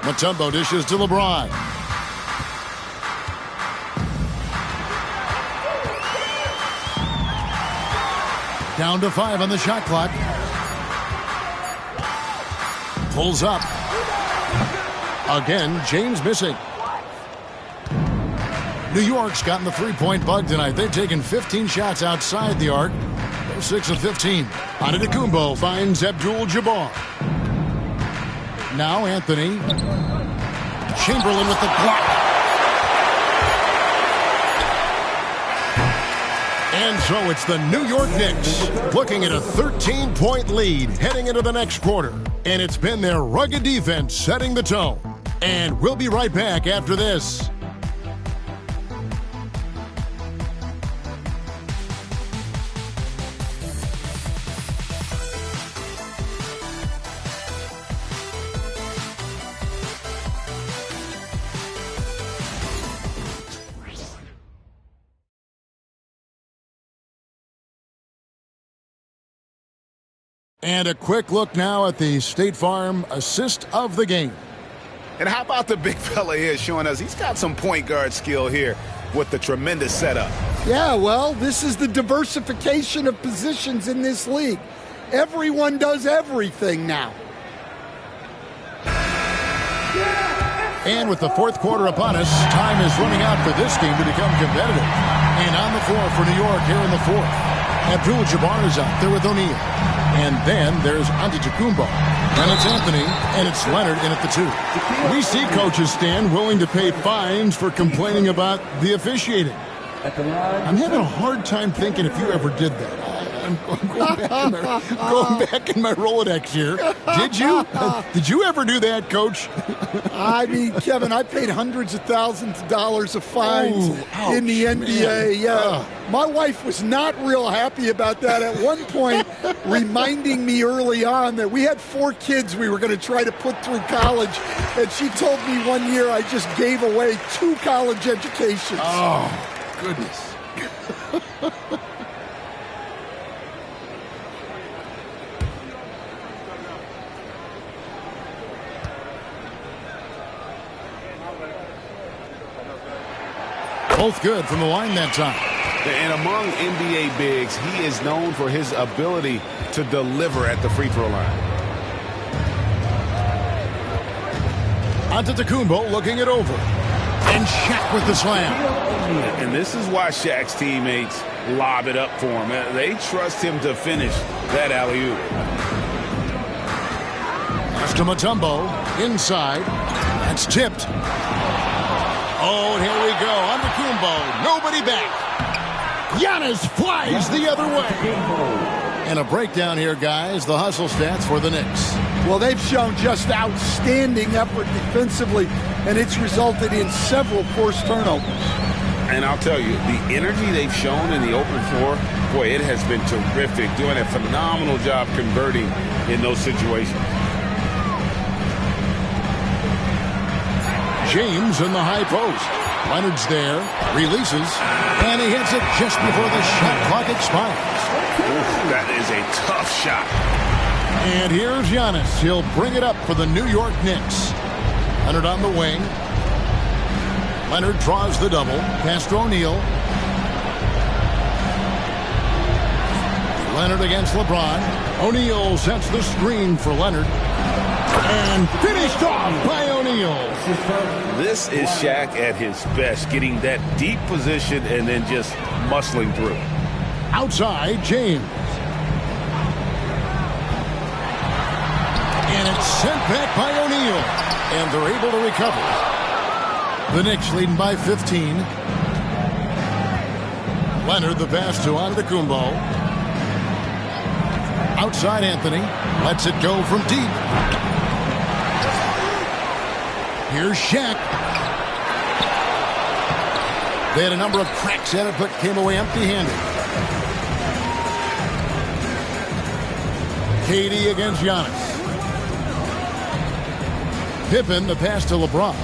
Mutombo dishes to LeBron. Down to 5 on the shot clock. Pulls up. Again, James missing. New York's gotten the three-point bug tonight. They've taken 15 shots outside the arc. They're 6 of 15. Antetokounmpo finds Abdul-Jabbar. Now Anthony. Chamberlain with the block. And so it's the New York Knicks looking at a 13-point lead heading into the next quarter. And it's been their rugged defense setting the tone. And we'll be right back after this. And a quick look now at the State Farm assist of the game. And how about the big fella here showing us he's got some point guard skill here with the tremendous setup. Yeah, well, this is the diversification of positions in this league. Everyone does everything now. And with the fourth quarter upon us, time is running out for this game to become competitive. And on the floor for New York here in the fourth, Abdul-Jabbar is out there with O'Neal. And then there's Antetokounmpo. And it's Anthony, and it's Leonard in at the 2. We see coaches stand willing to pay fines for complaining about the officiating. I'm having a hard time thinking if you ever did that. I'm going back in my Rolodex here. Did you? Did you ever do that, Coach? I mean, Kevin, I paid hundreds of thousands of dollars of fines in the NBA. Man. Yeah, my wife was not real happy about that at one point, reminding me early on that we had 4 kids we were going to try to put through college, and she told me one year I just gave away 2 college educations. Oh, goodness. Both good from the line that time. And among NBA bigs, he is known for his ability to deliver at the free throw line. Antetokounmpo looking it over. And Shaq with the slam. And this is why Shaq's teammates lob it up for him. They trust him to finish that alley-oop. To Mutombo, inside. That's tipped. Oh, and here we go. Antetokounmpo, nobody back. Giannis flies the other way. And a breakdown here, guys. The hustle stats for the Knicks. Well, they've shown just outstanding effort defensively, and it's resulted in several forced turnovers. And I'll tell you, the energy they've shown in the open floor, boy, it has been terrific. Doing a phenomenal job converting in those situations. James in the high post. Leonard's there, releases, and he hits it just before the shot clock expires. Ooh, that is a tough shot. And here's Giannis. He'll bring it up for the New York Knicks. Leonard on the wing. Leonard draws the double. Pass to O'Neal. Leonard against LeBron. O'Neal sets the screen for Leonard. And finished off by O'Neal. This is Shaq at his best, getting that deep position and then just muscling through. Outside, James. And it's sent back by O'Neal. And they're able to recover. The Knicks leading by 15. Leonard the pass to Antetokounmpo. Outside Anthony. Lets it go from deep. Here's Shaq. They had a number of cracks at it, but came away empty-handed. KD against Giannis. Pippen, the pass to LeBron.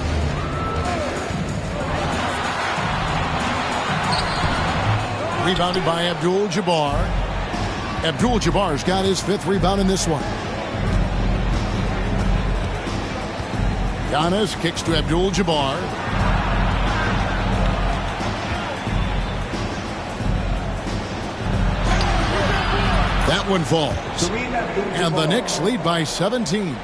Rebounded by Abdul-Jabbar. Abdul-Jabbar's got his 5th rebound in this one. Giannis kicks to Abdul-Jabbar. That one falls. And the Knicks lead by 17.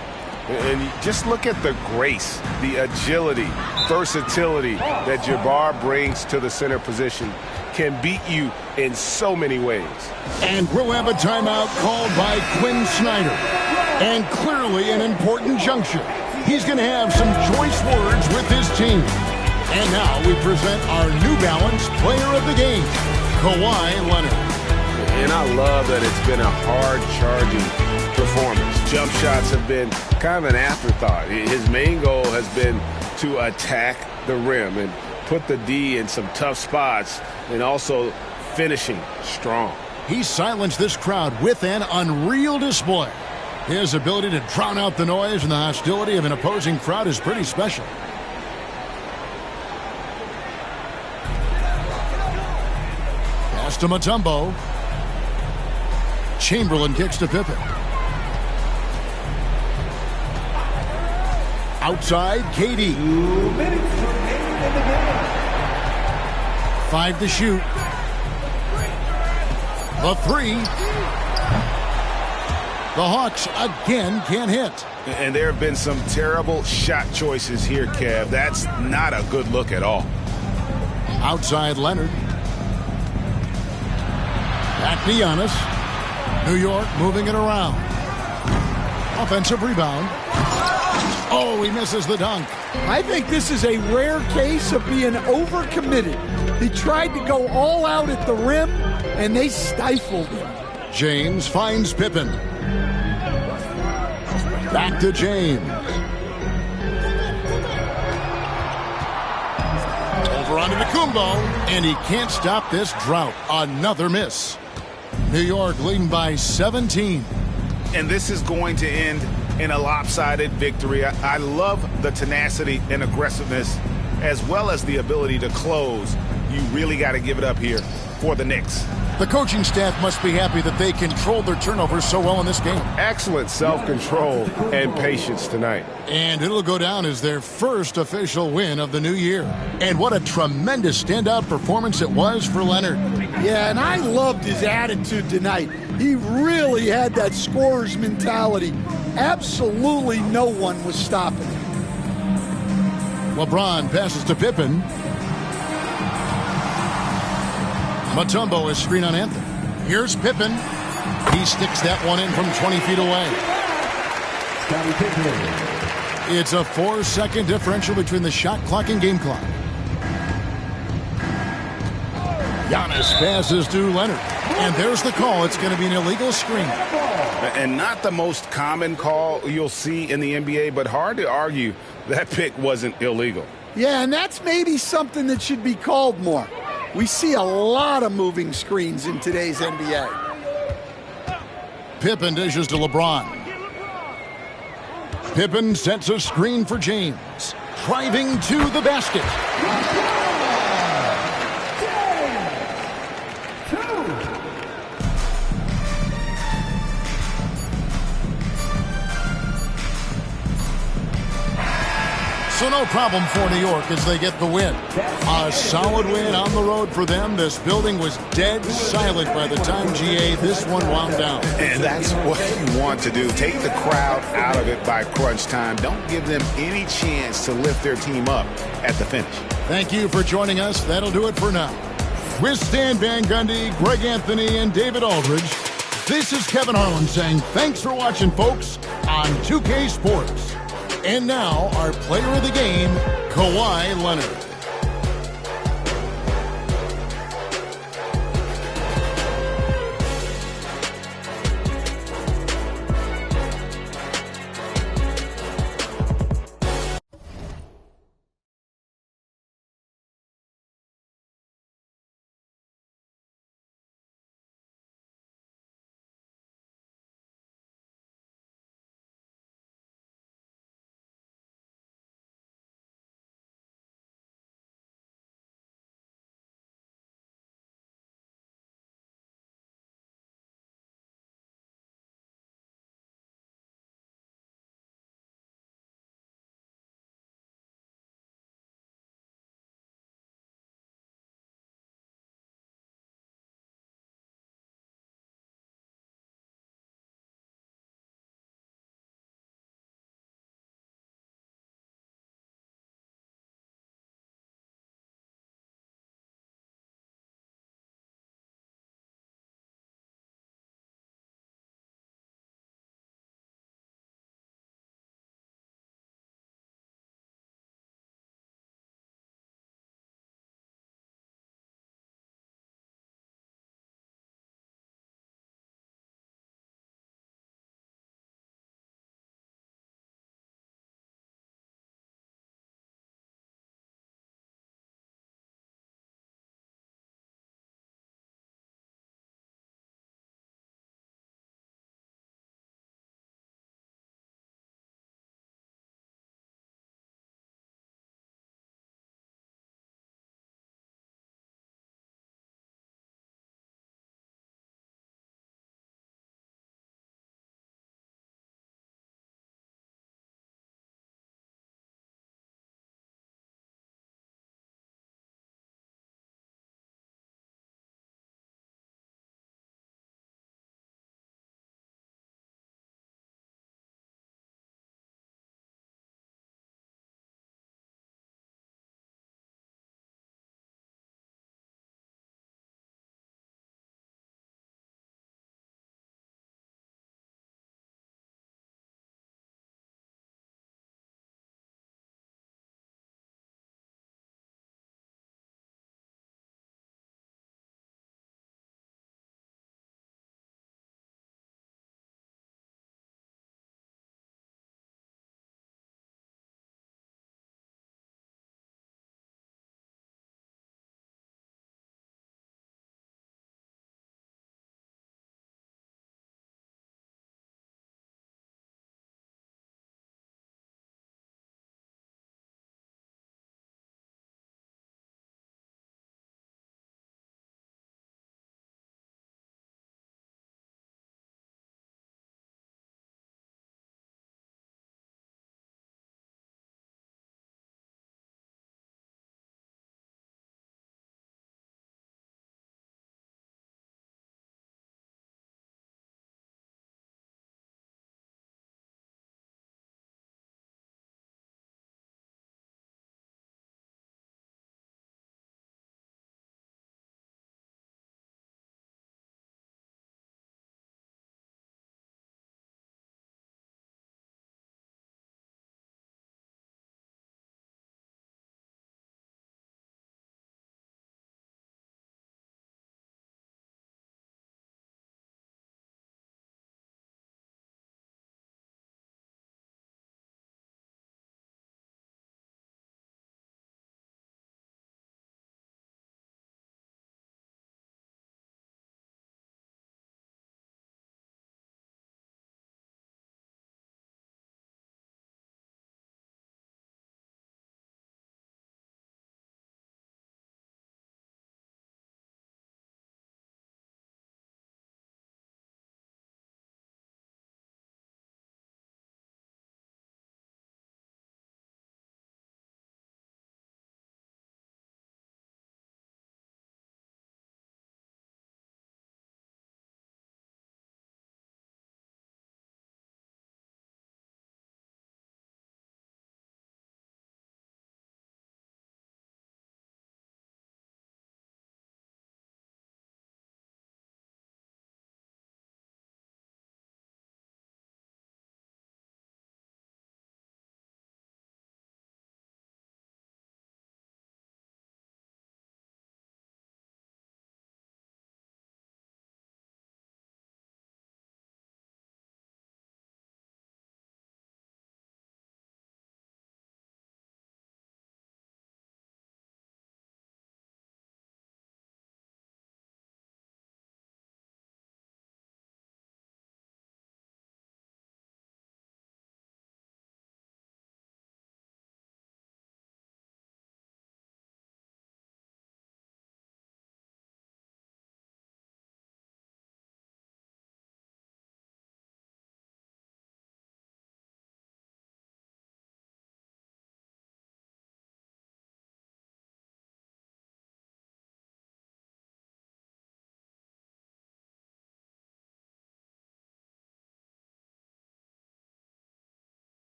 And just look at the grace, the agility, versatility that Jabbar brings to the center position. Can beat you in so many ways. And we'll have a timeout called by Quinn Snyder. And clearly an important juncture. He's going to have some choice words with his team. And now we present our New Balance Player of the Game, Kawhi Leonard. And I love that it's been a hard-charging performance. Jump shots have been kind of an afterthought. His main goal has been to attack the rim and put the D in some tough spots and also finishing strong. He silenced this crowd with an unreal display. His ability to drown out the noise and the hostility of an opposing crowd is pretty special. Pass to Mutombo. Chamberlain kicks to Pippen. Outside, KD. 5 to shoot. The 3. The Hawks again can't hit. And there have been some terrible shot choices here, Kev. That's not a good look at all. Outside Leonard. Back to Giannis. New York moving it around. Offensive rebound. Oh, he misses the dunk. I think this is a rare case of being overcommitted. He tried to go all out at the rim, and they stifled him. James finds Pippen. Back to James. Over onto Kumbo, and he can't stop this drought. Another miss. New York leading by 17. And this is going to end in a lopsided victory. I love the tenacity and aggressiveness as well as the ability to close. You really got to give it up here for the Knicks. The coaching staff must be happy that they controlled their turnovers so well in this game. Excellent self-control and patience tonight. And it'll go down as their first official win of the new year. And what a tremendous standout performance it was for Leonard. Yeah, and I loved his attitude tonight. He really had that scorer's mentality. Absolutely no one was stopping him. LeBron passes to Pippen. Mutombo is screen on Anthony. Here's Pippen. He sticks that one in from 20 feet away. It's a 4-second differential between the shot clock and game clock. Giannis passes to Leonard. And there's the call. It's going to be an illegal screen. And not the most common call you'll see in the NBA, but hard to argue that pick wasn't illegal. Yeah, and that's maybe something that should be called more. We see a lot of moving screens in today's NBA. Pippen dishes to LeBron. Pippen sets a screen for James. Driving to the basket. So no problem for New York as they get the win. A solid win on the road for them. This building was dead silent by the time, GA, this one wound down. And that's what you want to do. Take the crowd out of it by crunch time. Don't give them any chance to lift their team up at the finish. Thank you for joining us. That'll do it for now. With Stan Van Gundy, Greg Anthony, and David Aldridge, this is Kevin Harlan saying thanks for watching, folks, on 2K Sports. And now, our player of the game, Kawhi Leonard.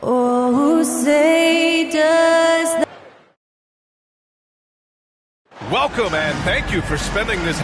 Oh, say does the Welcome and thank you for spending this.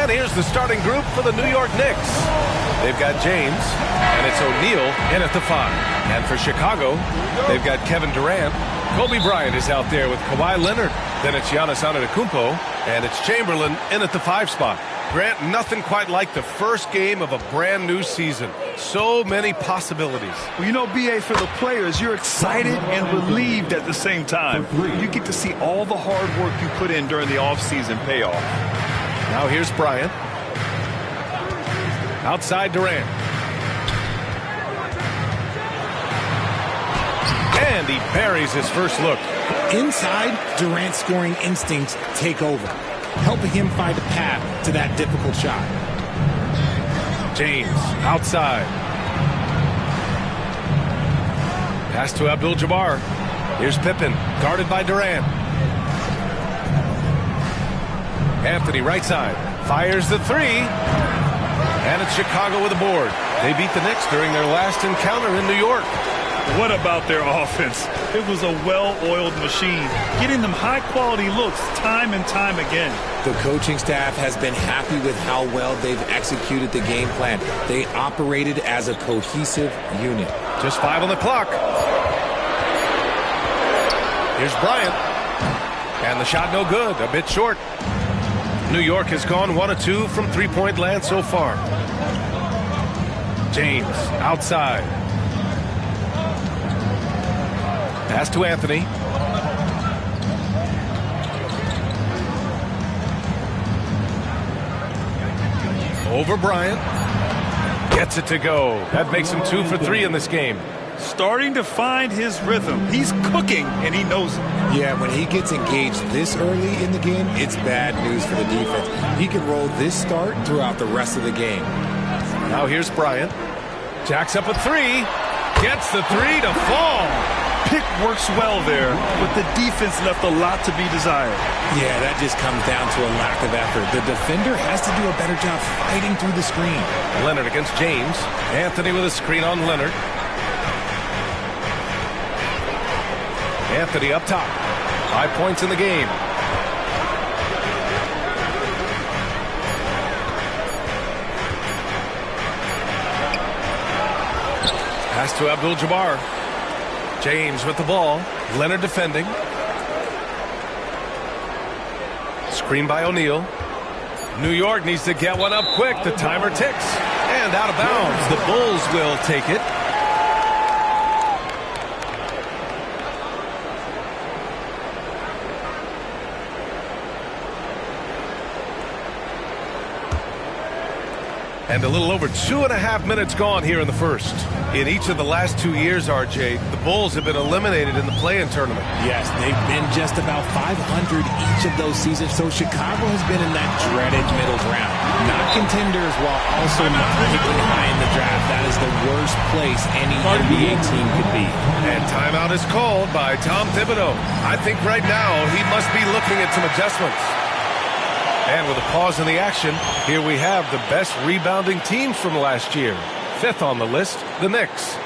And here's the starting group for the New York Knicks. They've got James, and it's O'Neal in at the 5. And for Chicago, they've got Kevin Durant. Kobe Bryant is out there with Kawhi Leonard. Then it's Giannis Antetokounmpo, and it's Chamberlain in at the 5 spot. Grant, nothing quite like the first game of a brand new season. So many possibilities. Well, you know, B.A., for the players, you're excited and relieved at the same time. You get to see all the hard work you put in during the offseason pay off. Now here's Bryant. Outside Durant. And he buries his first look. Inside, Durant's scoring instincts take over, helping him find a path to that difficult shot. James outside. Pass to Abdul-Jabbar. Here's Pippen, guarded by Durant. Anthony right side. Fires the 3. And it's Chicago with a board. They beat the Knicks during their last encounter in New York. What about their offense? It was a well-oiled machine, getting them high-quality looks time and time again. The coaching staff has been happy with how well they've executed the game plan. They operated as a cohesive unit. Just 5 on the clock. Here's Bryant. And the shot no good, a bit short. New York has gone 1 of 2 from three-point land so far. James outside. Pass to Anthony. Over Bryant. Gets it to go. That makes him 2 for 3 in this game. Starting to find his rhythm. He's cooking, and he knows it. Yeah, when he gets engaged this early in the game, it's bad news for the defense. He can roll this start throughout the rest of the game. Now here's Bryant. Jacks up a 3. Gets the 3 to fall. Pick works well there, but the defense left a lot to be desired. Yeah, that just comes down to a lack of effort. The defender has to do a better job fighting through the screen. Leonard against James. Anthony with a screen on Leonard. Anthony up top. 5 points in the game. Pass to Abdul-Jabbar. James with the ball. Leonard defending. Screen by O'Neal. New York needs to get one up quick. The timer ticks. And out of bounds. The Bulls will take it. And a little over 2.5 minutes gone here in the first. In each of the last 2 years, RJ, the Bulls have been eliminated in the play-in tournament. Yes, they've been just about 500 each of those seasons, so Chicago has been in that dreaded middle ground. Not contenders while also not picking high in the draft. That is the worst place any NBA team could be. And timeout is called by Tom Thibodeau. I think right now he must be looking at some adjustments. And with a pause in the action, here we have the best rebounding teams from last year. 5th on the list, the Knicks.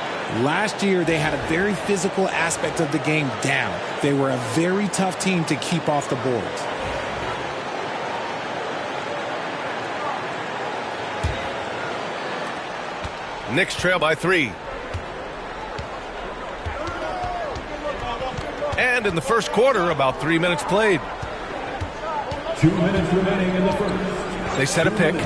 Last year, they had a very physical aspect of the game down. They were a very tough team to keep off the boards. Knicks trail by 3. And in the first quarter, about 3 minutes played. 2 minutes remaining in the first. They set a pick.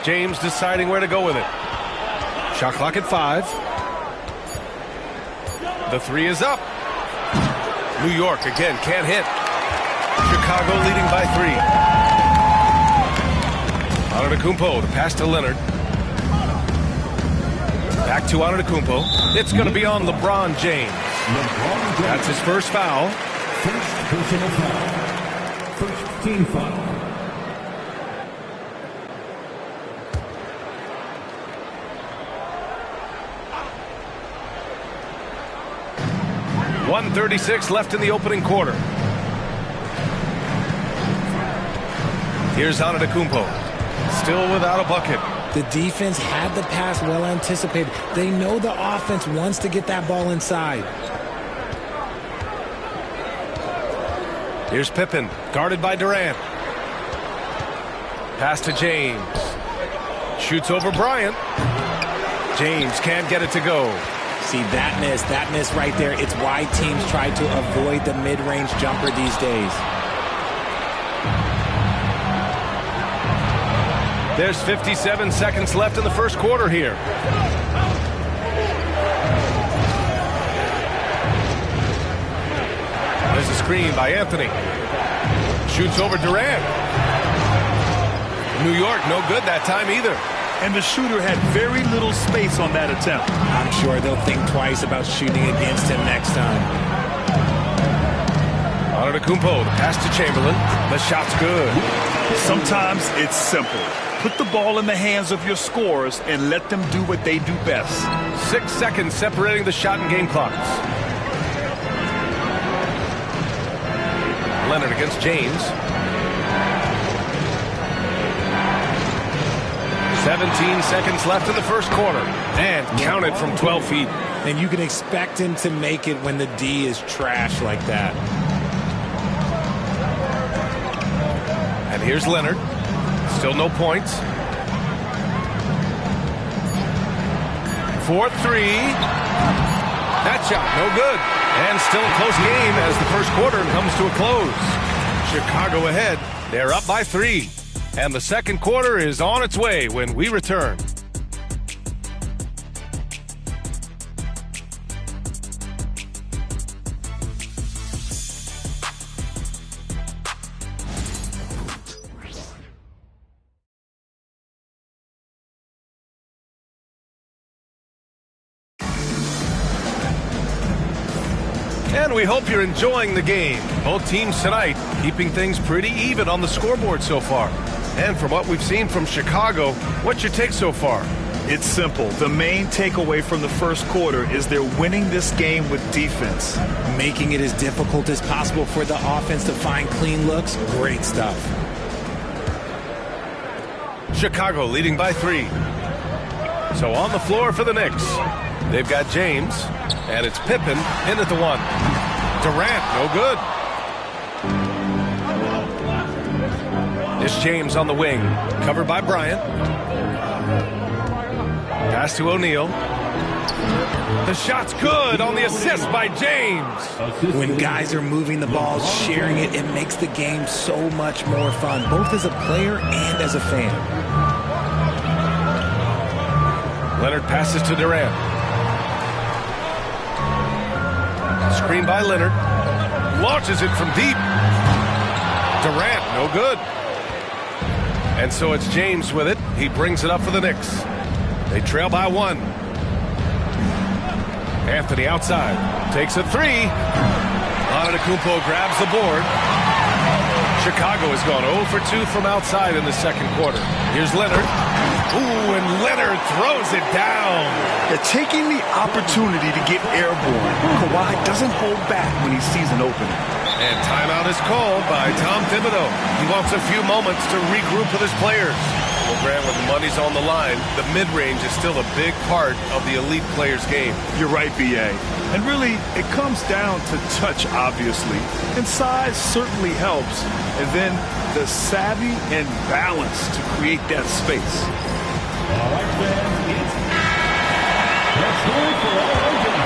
James deciding where to go with it. Shot clock at 5. The 3 is up. New York again can't hit. Chicago leading by 3. Antetokounmpo, the pass to Leonard. Back to Antetokounmpo. It's going to be on LeBron James. That's his first foul. First personal foul. First team foul. .136 left in the opening quarter. Here's Antetokounmpo. Still without a bucket. The defense had the pass well anticipated. They know the offense wants to get that ball inside. Here's Pippen, guarded by Durant. Pass to James. Shoots over Bryant. James can't get it to go. See, that miss right there, it's why teams try to avoid the mid-range jumper these days. There's 57 seconds left in the first quarter here. There's a screen by Anthony. Shoots over Durant. New York, no good that time either. And the shooter had very little space on that attempt. I'm sure they'll think twice about shooting against him next time. Antetokounmpo, the pass to Chamberlain. The shot's good. Sometimes it's simple. Put the ball in the hands of your scorers and let them do what they do best. 6 seconds separating the shot and game clocks. Leonard against James. 17 seconds left in the first quarter. And counted from 12 feet. And you can expect him to make it when the D is trash like that. And here's Leonard. Still no points. 4-3. That shot, no good. And still a close game as the first quarter comes to a close. Chicago ahead. They're up by 3. And the second quarter is on its way when we return. And we hope you're enjoying the game. Both teams tonight keeping things pretty even on the scoreboard so far. And from what we've seen from Chicago, what's your take so far? It's simple. The main takeaway from the first quarter is they're winning this game with defense. Making it as difficult as possible for the offense to find clean looks. Great stuff. Chicago leading by 3. So on the floor for the Knicks. They've got James, and it's Pippen in at the 1. Durant, no good. It's James on the wing, covered by Bryant. Pass to O'Neal. The shot's good on the assist by James. When guys are moving the ball, sharing it, it makes the game so much more fun, both as a player and as a fan. Leonard passes to Durant. Screen by Leonard. Launches it from deep. Durant, no good. And so it's James with it. He brings it up for the Knicks. They trail by 1. Anthony outside. Takes a 3. Antetokounmpo grabs the board. Chicago has gone 0 for 2 from outside in the second quarter. Here's Leonard. Ooh, and Leonard throws it down. They're taking the opportunity to get airborne. Kawhi doesn't hold back when he sees an opening. And timeout is called by Tom Thibodeau. He wants a few moments to regroup with his players. Well, Grant, when the money's on the line, the mid-range is still a big part of the elite player's game. You're right, B.A. And really, it comes down to touch, obviously. And size certainly helps. And then the savvy and balance to create that space. All right, fans, let's go for all game.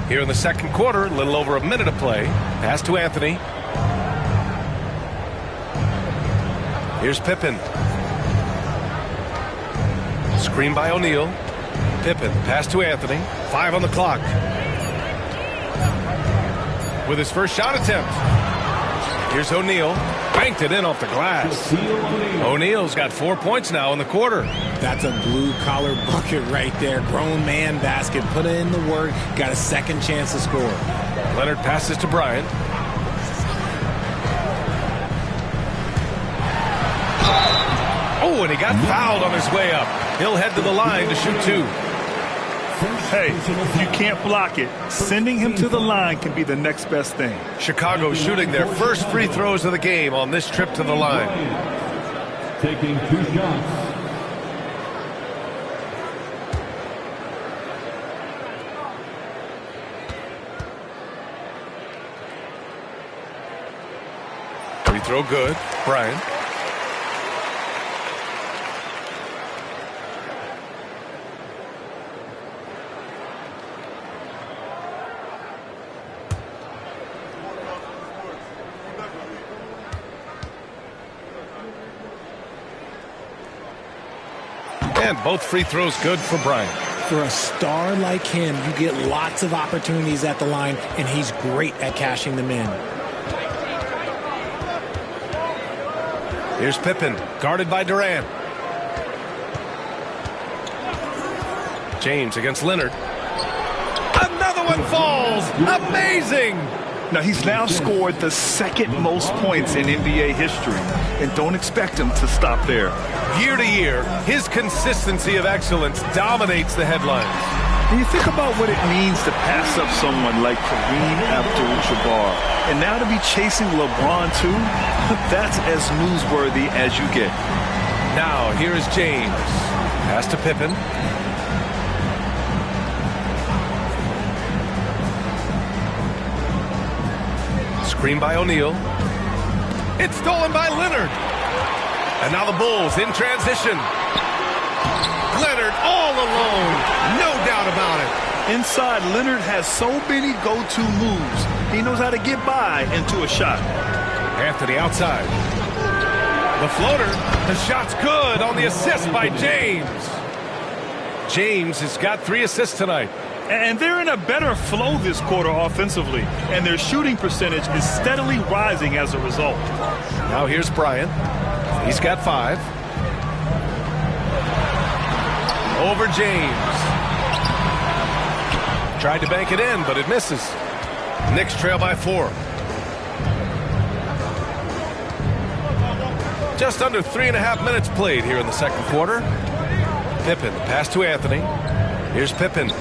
Here in the second quarter, a little over a minute of play. Pass to Anthony. Here's Pippen. Screen by O'Neal. Pippen, pass to Anthony. 5 on the clock. With his first shot attempt. Here's O'Neal. Banked it in off the glass. O'Neal's got 4 points now in the quarter. That's a blue-collar bucket right there. Grown man basket. Put in the work. Got a second chance to score. Leonard passes to Bryant. Oh, and he got fouled on his way up. He'll head to the line to shoot 2. Hey, if you can't block it, sending him to the line can be the next best thing. Chicago shooting their first free throws of the game on this trip to the line. Taking 2 shots. Free throw good. Bryant. And both free throws good for Bryant. For a star like him, you get lots of opportunities at the line, and he's great at cashing them in. Here's Pippen, guarded by Durant. James against Leonard. Another one falls! Amazing! Now, he's now scored the second most points in NBA history, and don't expect him to stop there. Year to year, his consistency of excellence dominates the headlines. And you think about what it means to pass up someone like Kareem Abdul-Jabbar, and now to be chasing LeBron too, that's as newsworthy as you get. Now, here is James. Pass to Pippen. Screen by O'Neal. It's stolen by Leonard. And now the Bulls in transition. Leonard all alone. No doubt about it. Inside, Leonard has so many go-to moves. He knows how to get by into a shot. Anthony outside. The floater. The shot's good on the assist by James. James has got 3 assists tonight. And they're in a better flow this quarter offensively, and their shooting percentage is steadily rising as a result. Now here's Bryant. He's got 5. Over James. Tried to bank it in, but it misses. Knicks trail by 4. Just under 3.5 minutes played here in the second quarter. Pippen, pass to Anthony. Here's Pippen.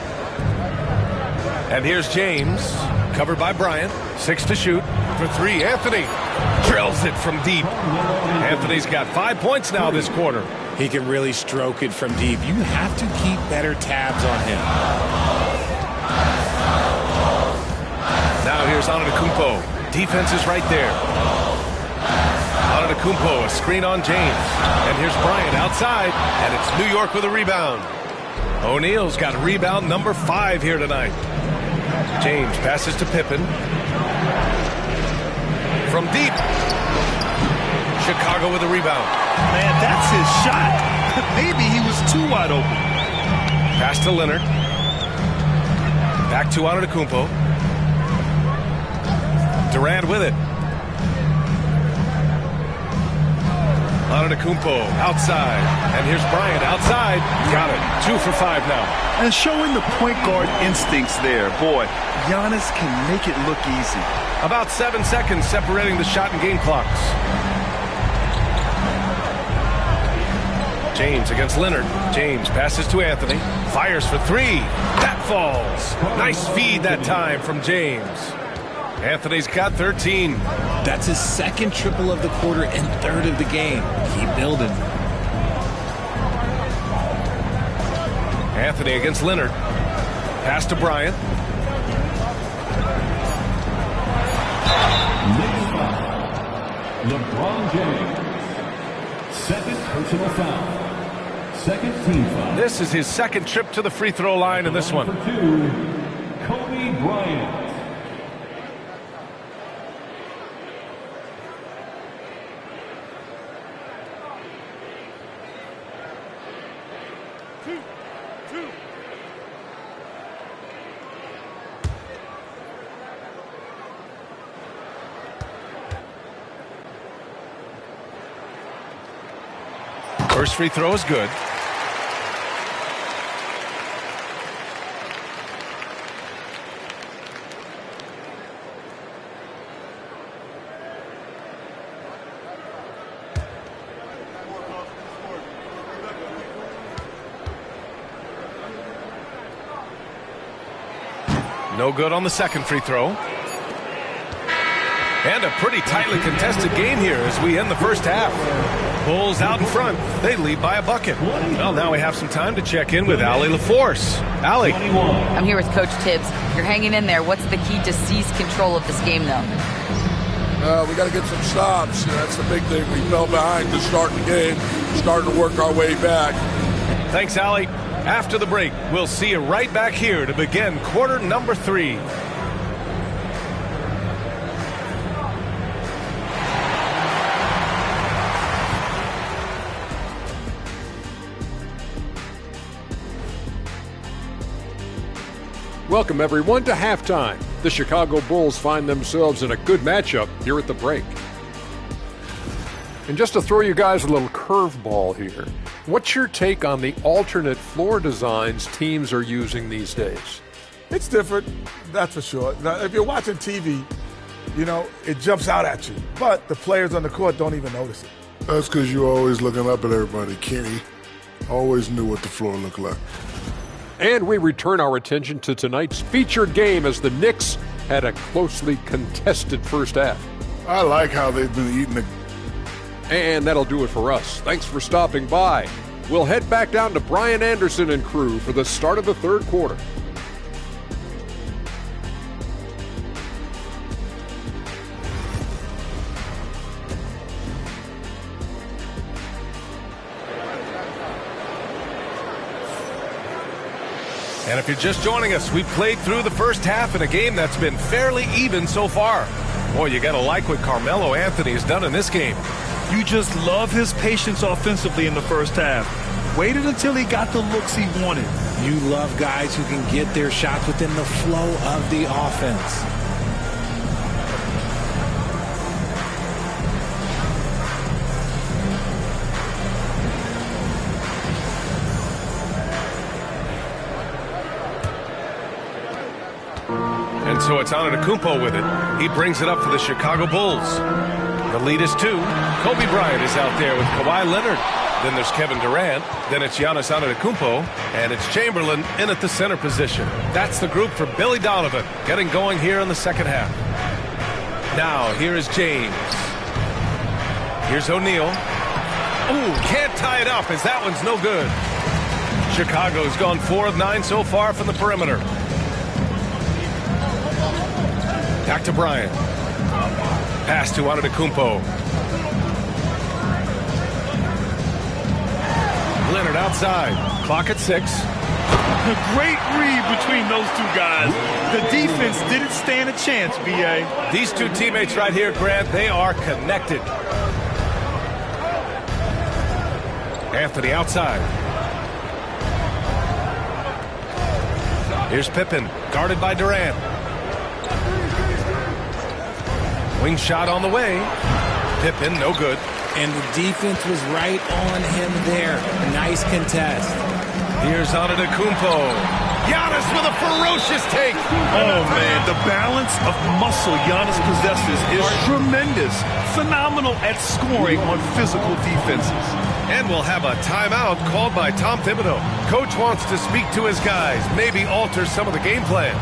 And here's James, covered by Bryant. 6 to shoot for 3. Anthony drills it from deep. Anthony's got 5 points now this quarter. He can really stroke it from deep. You have to keep better tabs on him. Now here's Antetokounmpo. Defense is right there. Antetokounmpo, a screen on James. And here's Bryant outside. And it's New York with a rebound. O'Neal's got rebound number 5 here tonight. James passes to Pippen. From deep. Chicago with a rebound. Man, that's his shot. Maybe he was too wide open. Pass to Leonard. Back to Antetokounmpo. Durant with it. Antetokounmpo outside. And here's Bryant outside. Got it. 2 for 5 now. And showing the point guard instincts there. Boy, Giannis can make it look easy. About 7 seconds separating the shot and game clocks. James against Leonard. James passes to Anthony. Fires for 3. That falls. Nice feed that time from James. Anthony's got 13. That's his second triple of the quarter and 3rd of the game. Keep building. Anthony against Leonard. Pass to Bryant. LeBron James. Second personal foul. Second team foul. This is his second trip to the free throw line in this one. Number 2, Kobe Bryant. First free throw is good. No good on the second free throw. And a pretty tightly contested game here as we end the first half. Bulls out in front. They lead by a bucket. Well, now we have some time to check in with Allie LaForce. Allie. I'm here with Coach Tibbs. You're hanging in there. What's the key to seize control of this game, though? We got to get some stops. That's the big thing. We fell behind to start the game, starting to work our way back. Thanks, Allie. After the break, we'll see you right back here to begin quarter number 3. Welcome, everyone, to halftime. The Chicago Bulls find themselves in a good matchup here at the break. And just to throw you guys a little curveball here, what's your take on the alternate floor designs teams are using these days? It's different, that's for sure. Now, if you're watching TV, you know, it jumps out at you. But the players on the court don't even notice it. That's because you're always looking up at everybody, Kenny. Always knew what the floor looked like. And we return our attention to tonight's featured game as the Knicks had a closely contested first half. I like how they've been eating the... And that'll do it for us. Thanks for stopping by. We'll head back down to Brian Anderson and crew for the start of the third quarter. And if you're just joining us, we played through the first half in a game that's been fairly even so far. Boy, you gotta like what Carmelo Anthony has done in this game. You just love his patience offensively in the first half. Waited until he got the looks he wanted. You love guys who can get their shots within the flow of the offense. And so it's Antetokounmpo with it. He brings it up for the Chicago Bulls. The lead is 2. Kobe Bryant is out there with Kawhi Leonard. Then there's Kevin Durant. Then it's Giannis Antetokounmpo. And it's Chamberlain in at the center position. That's the group for Billy Donovan getting going here in the second half. Now, here is James. Here's O'Neal. Ooh, can't tie it up as that one's no good. Chicago's gone 4 of 9 so far from the perimeter. Back to Bryant. Pass to Antetokounmpo. Leonard outside. Clock at 6. A great read between those two guys. The defense didn't stand a chance, B.A. These two teammates right here, Grant, they are connected. Anthony outside. Here's Pippen, guarded by Durant. Wing shot on the way. Pippen, no good. And the defense was right on him there. A nice contest. Here's Antetokounmpo. Giannis with a ferocious take. Oh, man, the balance of muscle Giannis possesses is tremendous. Phenomenal at scoring on physical defenses. And we'll have a timeout called by Tom Thibodeau. Coach wants to speak to his guys, maybe alter some of the game plan.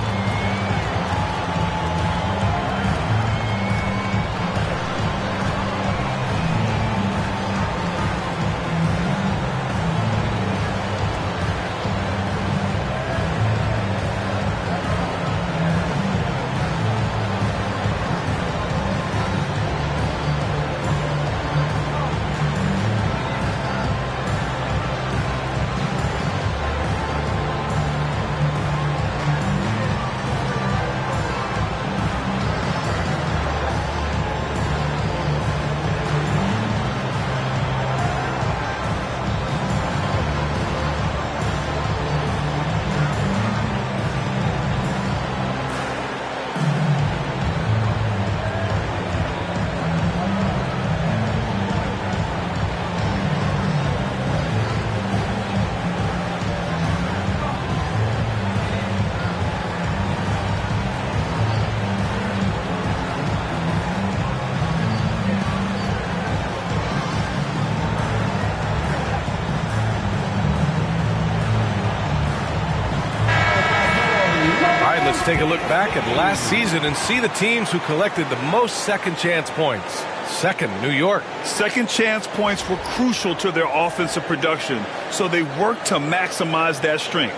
Let's take a look back at last season and see the teams who collected the most second chance points. Second, New York. Second chance points were crucial to their offensive production, so they worked to maximize that strength.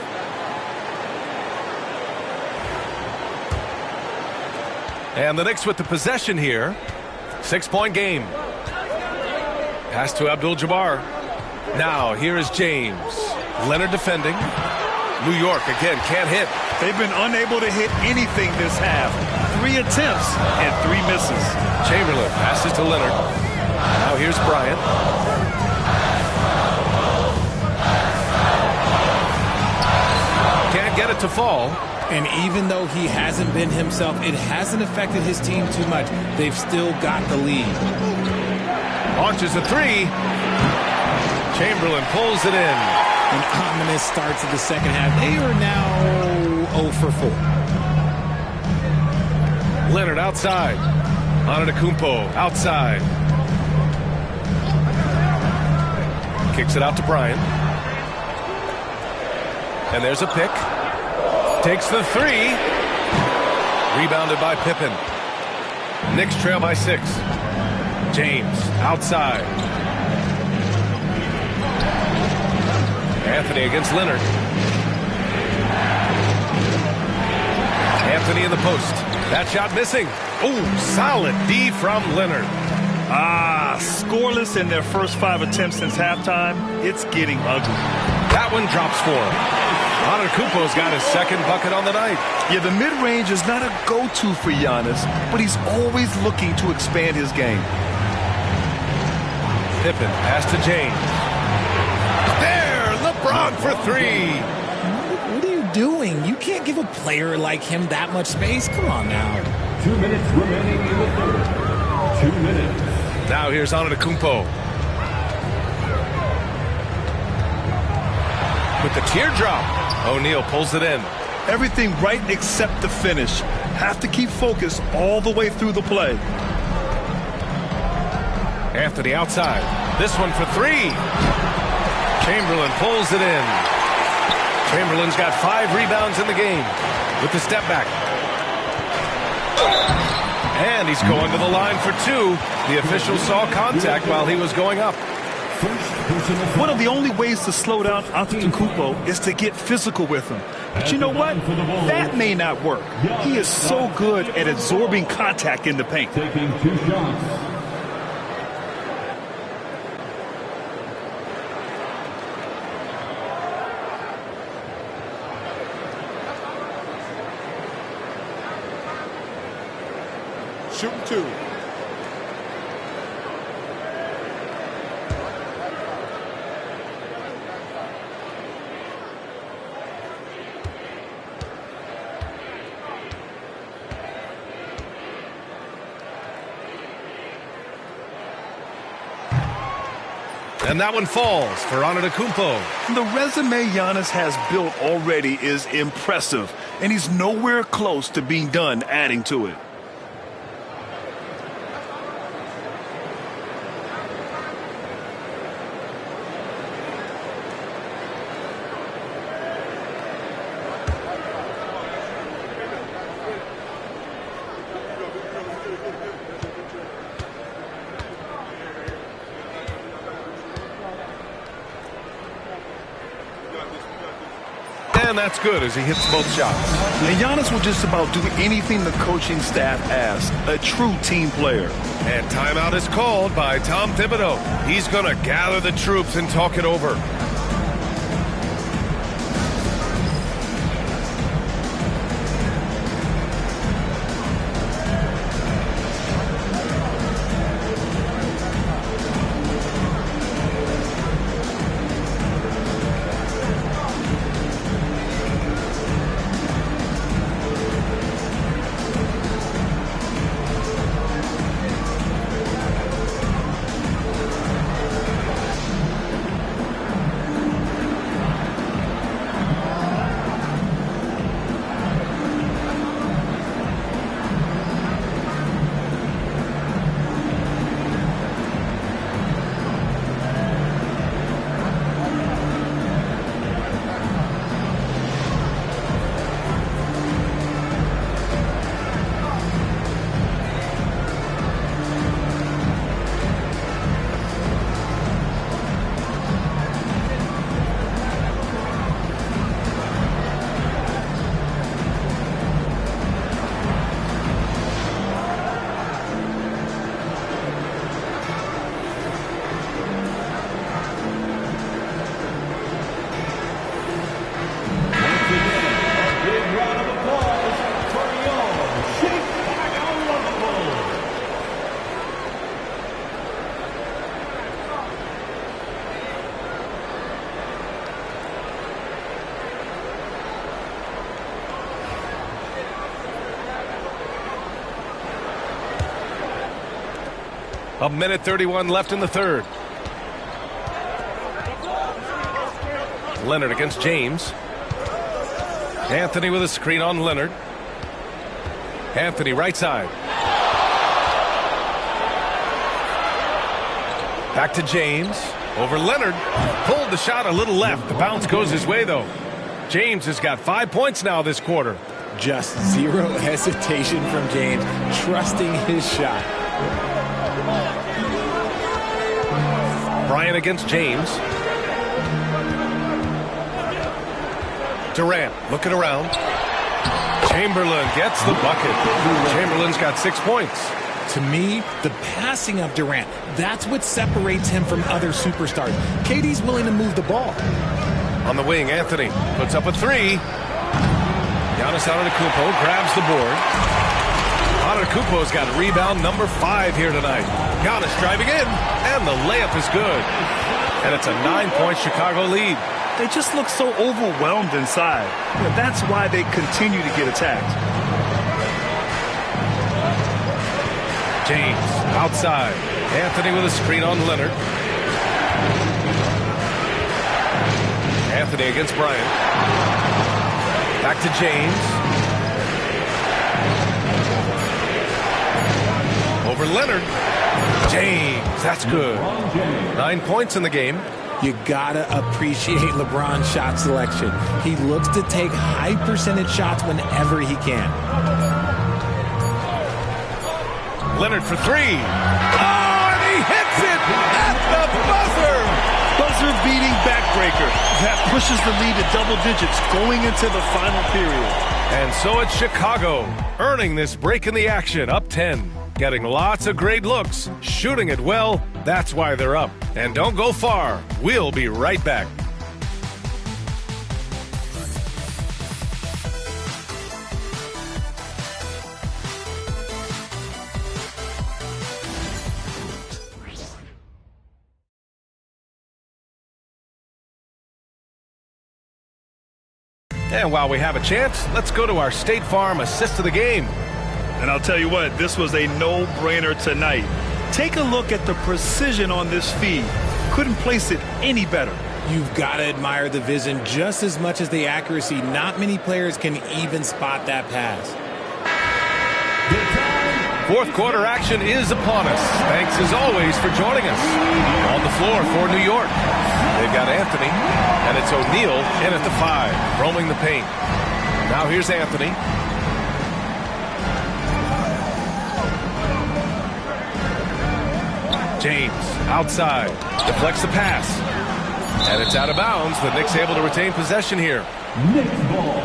And the Knicks with the possession here. 6-point game. Pass to Abdul-Jabbar. Now here is James. Leonard defending. New York again can't hit. They've been unable to hit anything this half. 3 attempts and 3 misses. Chamberlain passes to Leonard. Now here's Bryant. Can't get it to fall. And even though he hasn't been himself, it hasn't affected his team too much. They've still got the lead. Launches a 3. Chamberlain pulls it in. An ominous start to the second half. They are now 0 for 4. Leonard outside. Antetokounmpo outside. Kicks it out to Bryant. And there's a pick. Takes the 3. Rebounded by Pippen. Knicks trail by 6. James outside. Anthony against Leonard. Anthony in the post. That shot missing. Ooh, solid D from Leonard. Scoreless in their first 5 attempts since halftime. It's getting ugly. That one drops for him. Antetokounmpo's got his second bucket on the night. Yeah, the mid-range is not a go-to for Giannis, but he's always looking to expand his game. Pippen pass to James. There, LeBron for 3. What are you doing? You can't give a player like him that much space. Come on now. 2 minutes remaining in the third. 2 minutes. Now here's Antetokounmpo. With the teardrop. O'Neal pulls it in. Everything right except the finish. Have to keep focused all the way through the play. Anthony outside. This one for 3. Chamberlain pulls it in. Chamberlain's got 5 rebounds in the game with the step back. And he's going to the line for 2. The official saw contact while he was going up. One of the only ways to slow down Antetokounmpo is to get physical with him. But you know what? That may not work. He is so good at absorbing contact in the paint. Taking 2 shots. Shooting 2. And that one falls for Antetokounmpo. The resume Giannis has built already is impressive, and he's nowhere close to being done adding to it. And that's good as he hits both shots. And Giannis will just about do anything the coaching staff asks. A true team player. And timeout is called by Tom Thibodeau. He's going to gather the troops and talk it over. A minute 31 left in the third. Leonard against James. Anthony with a screen on Leonard. Anthony right side. Back to James. Over Leonard. Pulled the shot a little left. The bounce goes his way, though. James has got 5 points now this quarter. Just zero hesitation from James, trusting his shot. Bryant against James. Durant looking around. Chamberlain gets the bucket. Chamberlain's got 6 points. To me, the passing of Durant, that's what separates him from other superstars. KD's willing to move the ball. On the wing, Anthony puts up a three. Giannis Antetokounmpo grabs the board. Antetokounmpo's got rebound number 5 here tonight. Giannis driving in, and the layup is good. And it's a 9-point Chicago lead. They just look so overwhelmed inside. That's why they continue to get attacked. James outside. Anthony with a screen on Leonard. Anthony against Bryant. Back to James. Over Leonard. James, that's good. 9 points in the game. You gotta appreciate LeBron's shot selection. He looks to take high percentage shots whenever he can. Leonard for three. Oh, and he hits it at the buzzer. Buzzer-beating backbreaker. That pushes the lead to double digits going into the final period. And so it's Chicago earning this break in the action, up 10. Getting lots of great looks, shooting it well. That's why they're up. And don't go far. We'll be right back. And while we have a chance, let's go to our State Farm assist of the game. And I'll tell you what, this was a no-brainer tonight. Take a look at the precision on this feed. Couldn't place it any better. You've got to admire the vision just as much as the accuracy. Not many players can even spot that pass. Fourth quarter action is upon us. Thanks as always for joining us. On the floor for New York, they've got Anthony, and it's O'Neal in at the 5, roaming the paint. Now here's Anthony. James outside, deflects the pass, and it's out of bounds. The Knicks able to retain possession here. Knicks ball.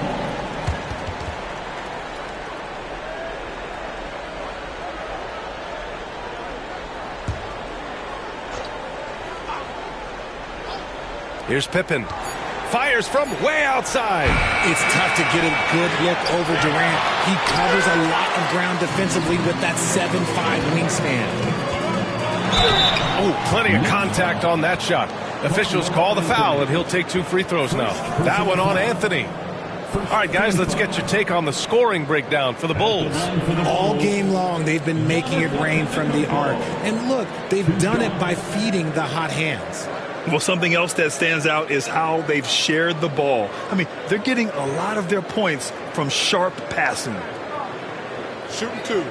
Here's Pippen. Fires from way outside. It's tough to get a good look over Durant. He covers a lot of ground defensively with that 7'5" wingspan. Oh, plenty of contact on that shot. Officials call the foul, and he'll take 2 free throws now. That one on Anthony. All right, guys, let's get your take on the scoring breakdown for the Bulls. All game long, they've been making it rain from the arc. And look, they've done it by feeding the hot hands. Well, something else that stands out is how they've shared the ball. I mean, they're getting a lot of their points from sharp passing. Shooting 2.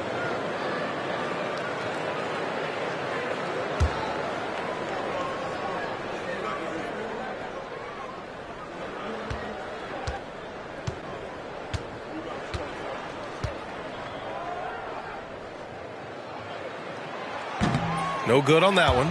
No good on that one.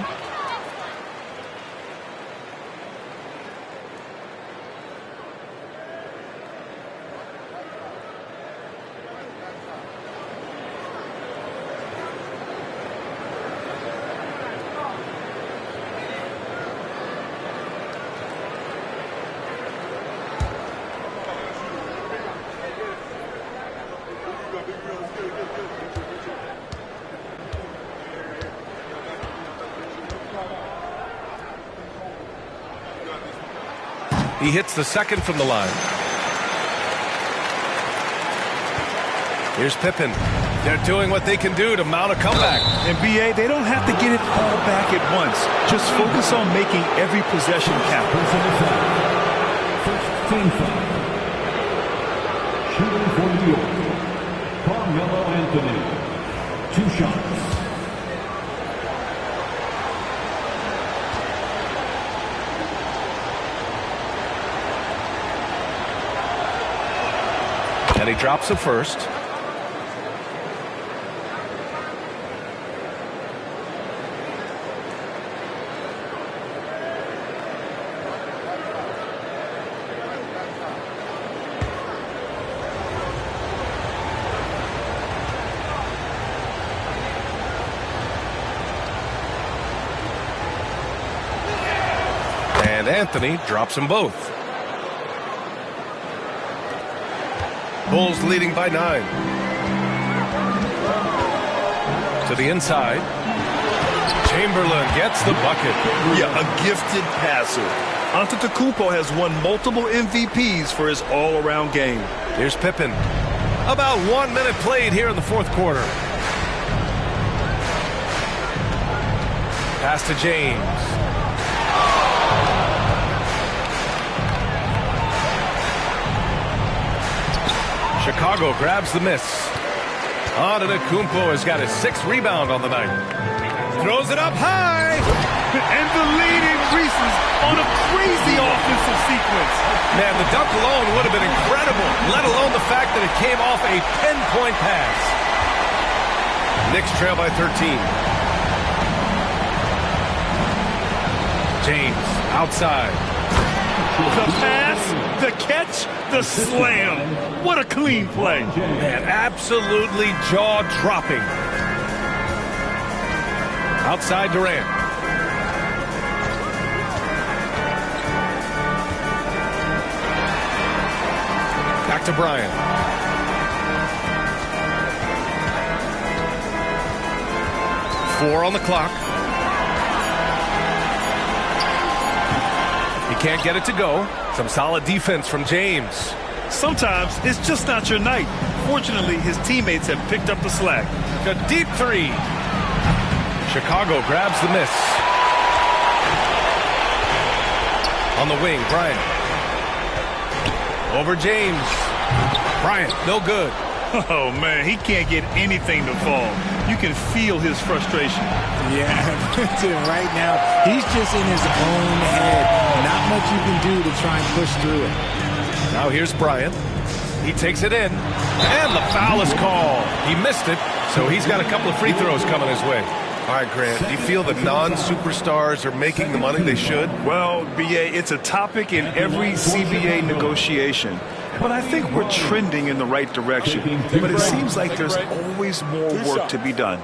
He hits the second from the line. Here's Pippen. They're doing what they can do to mount a comeback. And BA, they don't have to get it all back at once. Just focus on making every possession count. First team foul. Shooting for New York, Carmelo Anthony. 2 shots. And he drops it first. And Anthony drops them both. Bulls leading by 9. To the inside. Chamberlain gets the bucket. Yeah, a gifted passer. Antetokounmpo has won multiple MVPs for his all-around game. Here's Pippen. About 1 minute played here in the fourth quarter. Pass to James. Chicago grabs the miss. Antetokounmpo has got his 6th rebound on the night. Throws it up high. And the lead increases on a crazy offensive sequence. Man, the dunk alone would have been incredible, let alone the fact that it came off a 10-point pass. Knicks trail by 13. James outside. The pass, the catch, the slam. What a clean play. Man, absolutely jaw-dropping. Outside Durant. Back to Bryant. Four on the clock. He can't get it to go. Some solid defense from James. Sometimes it's just not your night. Fortunately, his teammates have picked up the slack. A deep 3. Chicago grabs the miss. On the wing, Bryant. Over James. Bryant, no good. Oh, man, he can't get anything to fall. You can feel his frustration. Yeah, right now, he's just in his own head. Not much you can do to try and push through it. Now here's Bryant. He takes it in. And the foul is called. He missed it, so he's got a couple of free throws coming his way. All right, Grant, do you feel that non-superstars are making the money they should? Well, BA, it's a topic in every CBA negotiation. But I think we're trending in the right direction. But it seems like there's always more work to be done.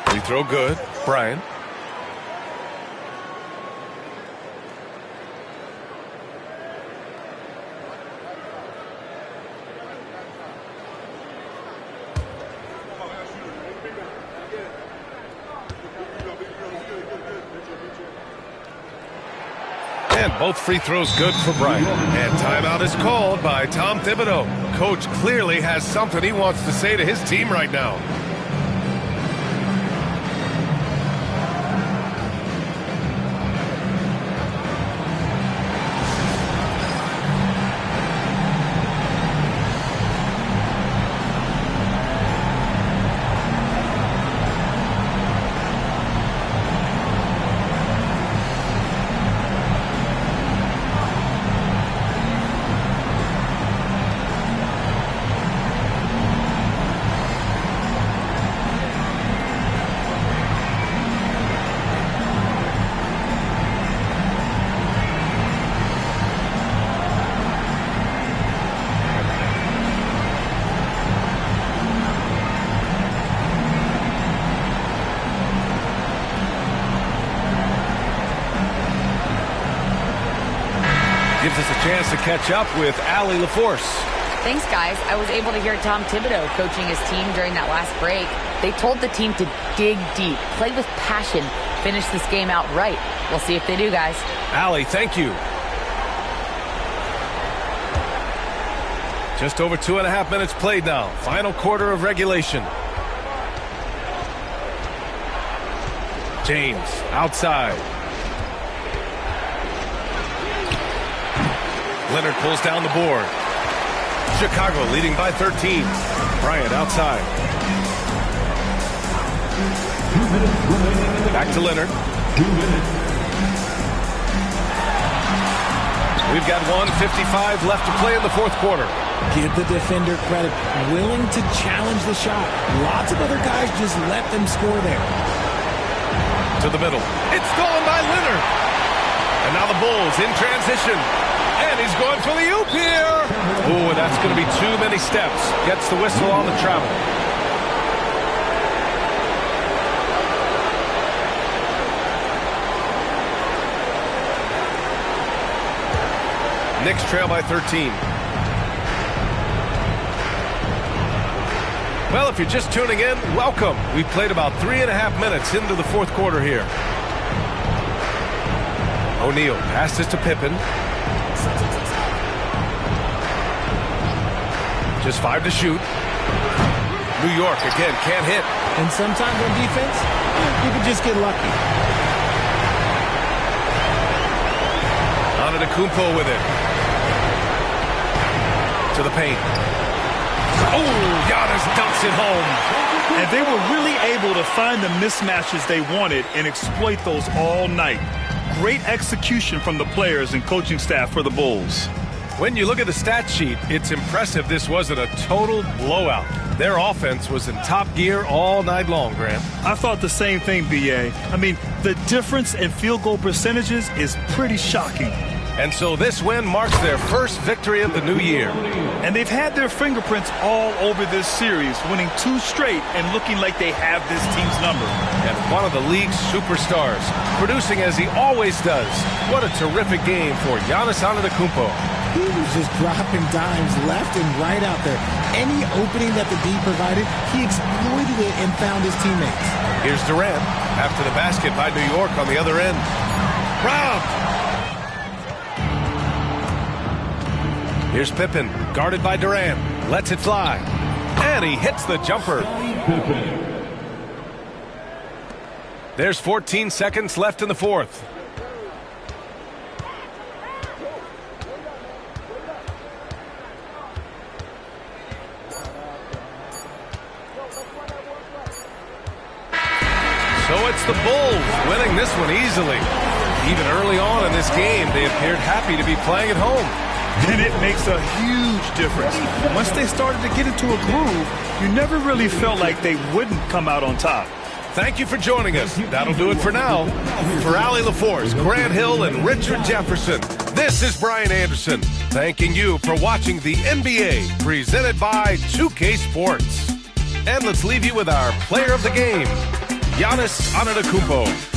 Free throw good. Bryant. And both free throws good for Bryant. And timeout is called by Tom Thibodeau. Coach clearly has something he wants to say to his team right now. Gives us a chance to catch up with Allie LaForce. Thanks, guys. I was able to hear Tom Thibodeau coaching his team during that last break. They told the team to dig deep, play with passion, finish this game out right. We'll see if they do, guys. Allie, thank you. Just over 2.5 minutes played now. Final quarter of regulation. James outside. Leonard pulls down the board. Chicago leading by 13. Bryant outside. Back to Leonard. 2 minutes. We've got 1:55 left to play in the fourth quarter. Give the defender credit. Willing to challenge the shot. Lots of other guys just let them score there. To the middle. It's stolen by Leonard. And now the Bulls in transition. And he's going for the oop here. Ooh, that's going to be too many steps. Gets the whistle on the travel. Knicks trail by 13. Well, if you're just tuning in, welcome. We played about 3.5 minutes into the fourth quarter here. O'Neal passes to Pippen. Just 5 to shoot. New York again can't hit. And sometimes on defense, you can just get lucky. Antetokounmpo with it. To the paint. Oh, Giannis dunks it home. And they were really able to find the mismatches they wanted and exploit those all night. Great execution from the players and coaching staff for the Bulls. When you look at the stat sheet, it's impressive this wasn't a total blowout. Their offense was in top gear all night long, Graham. I thought the same thing, B.A. I mean, the difference in field goal percentages is pretty shocking. And so this win marks their first victory of the new year. And they've had their fingerprints all over this series, winning 2 straight and looking like they have this team's number. And one of the league's superstars, producing as he always does. What a terrific game for Giannis Antetokounmpo. He was just dropping dimes left and right out there. Any opening that the D provided, he exploited it and found his teammates. Here's Durant after the basket by New York on the other end. Robbed. Here's Pippen, guarded by Durant. Lets it fly. And he hits the jumper. There's 14 seconds left in the fourth. So it's the Bulls winning this one easily. Even early on in this game, they appeared happy to be playing at home. And it makes a huge difference. Once they started to get into a groove, you never really felt like they wouldn't come out on top. Thank you for joining us. That'll do it for now. For Allie LaForce, Grant Hill, and Richard Jefferson, this is Brian Anderson, thanking you for watching the NBA presented by 2K Sports. And let's leave you with our player of the game, Giannis Antetokounmpo.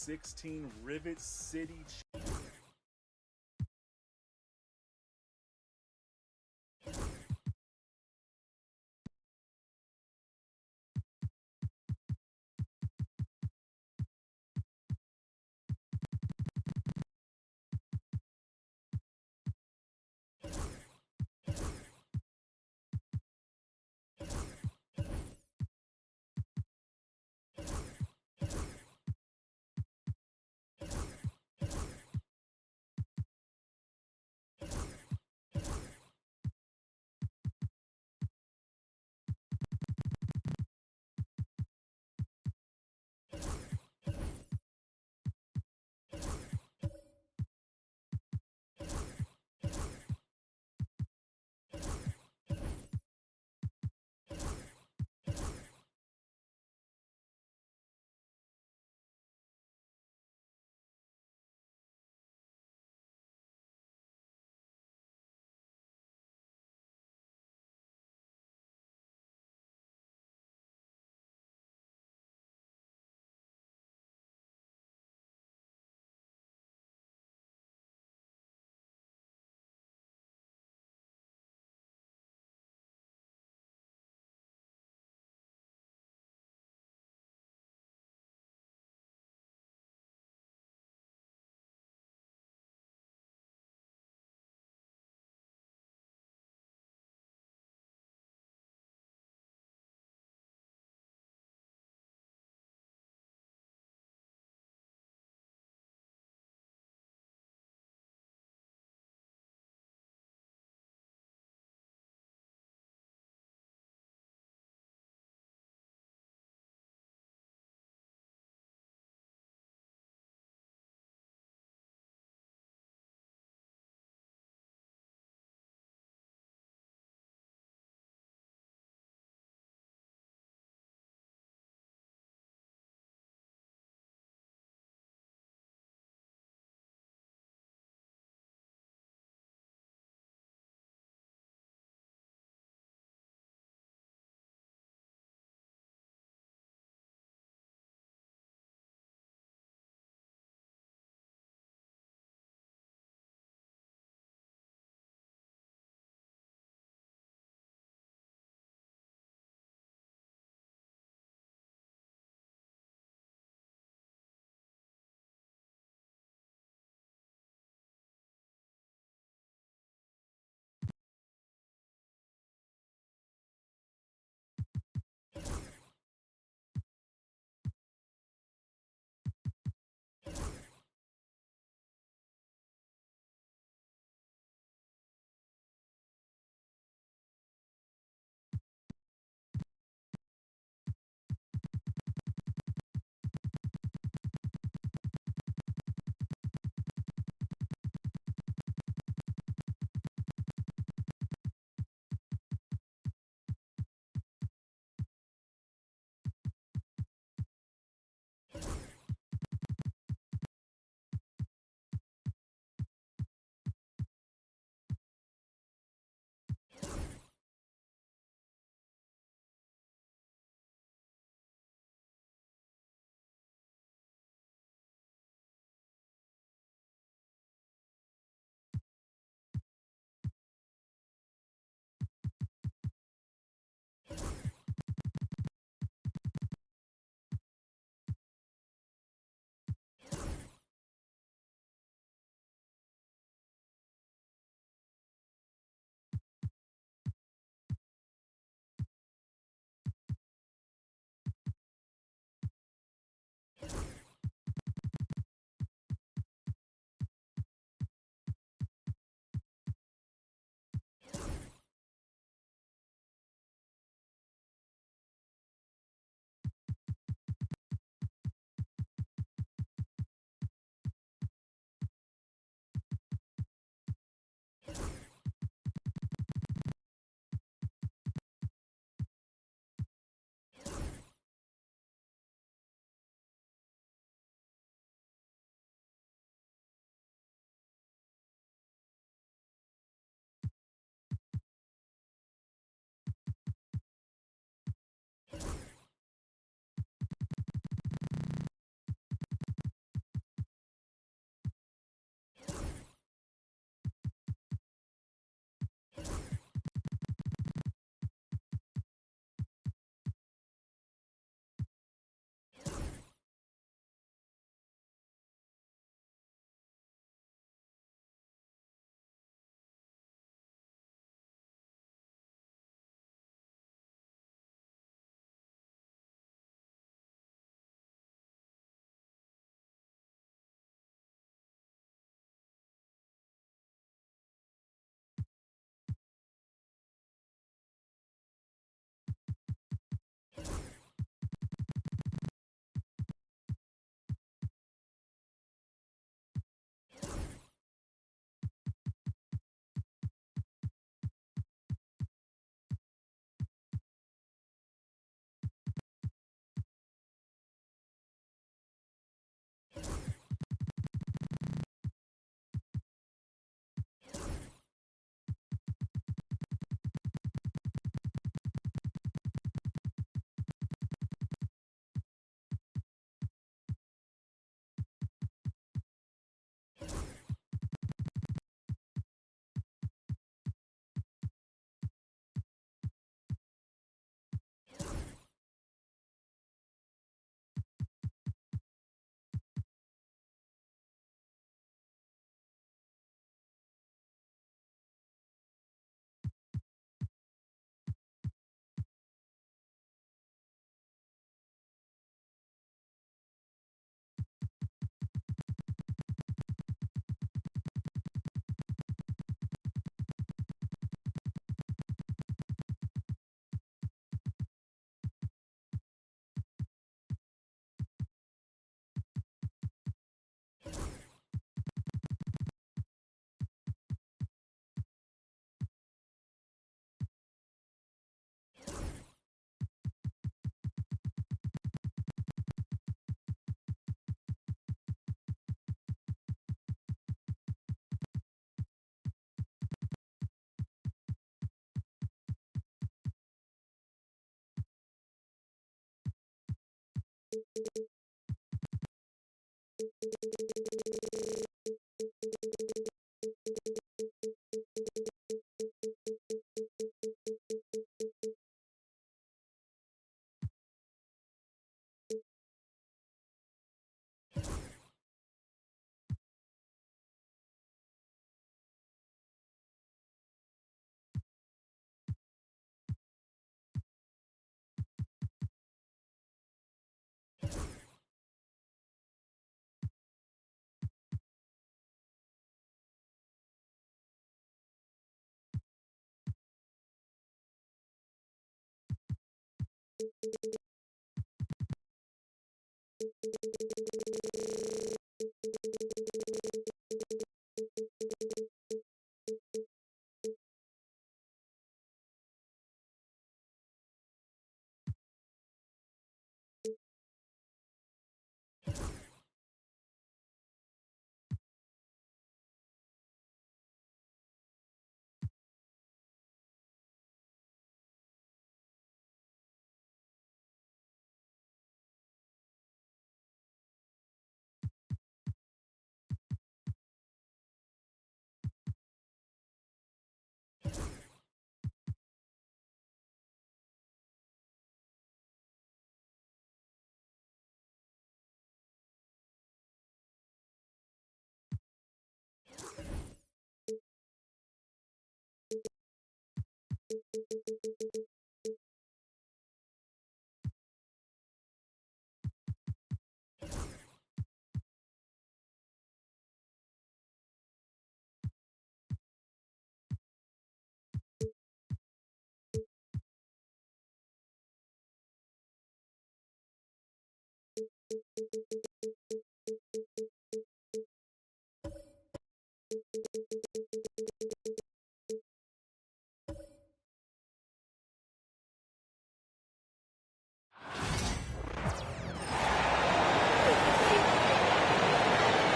16 Rivet City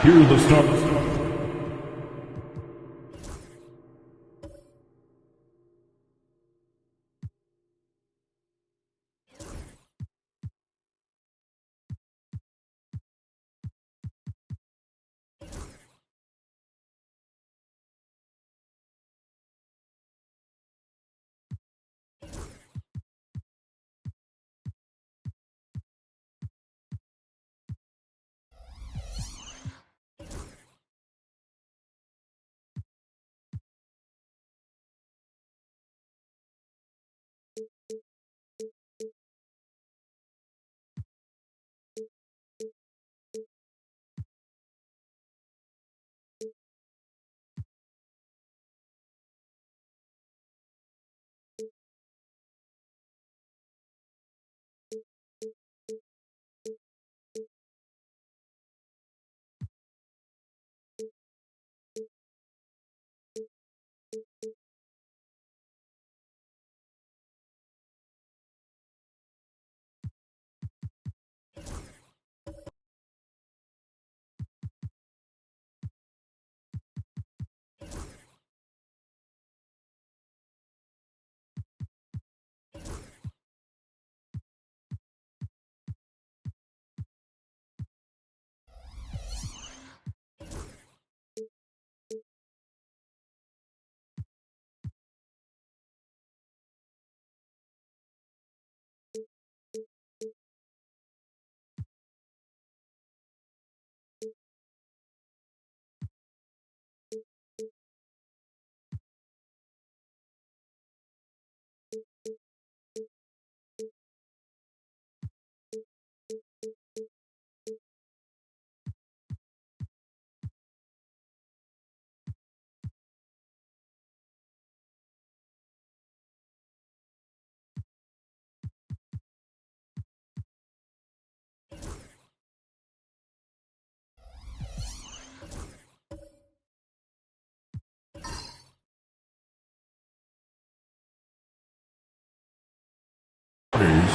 Here are the starters.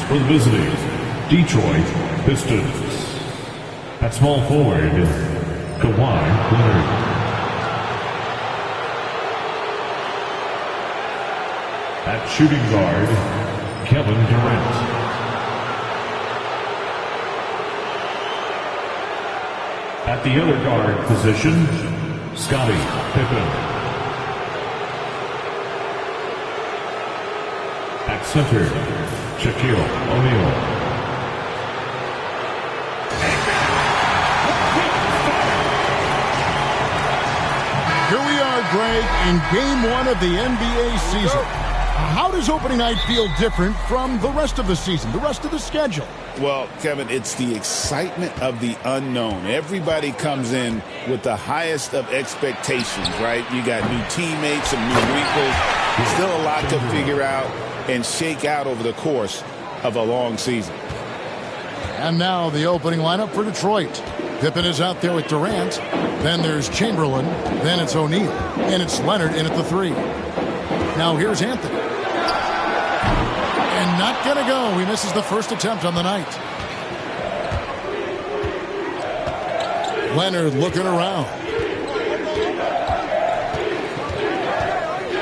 For the visiting Detroit Pistons. At small forward, Kawhi Leonard. At shooting guard, Kevin Durant. At the other guard position, Scottie Pippen. At center, Shaquille O'Neal. Here we are, Greg, in game 1 of the NBA season. How does opening night feel different from the rest of the season, the rest of the schedule? Well, Kevin, it's the excitement of the unknown. Everybody comes in with the highest of expectations, right? You got new teammates, some new wrinkles. There's still a lot to figure out and shake out over the course of a long season. And now the opening lineup for Detroit. Pippen is out there with Durant. Then there's Chamberlain. Then it's O'Neal. And it's Leonard in at the 3. Now here's Anthony. And not going to go. He misses the first attempt on the night. Leonard looking around.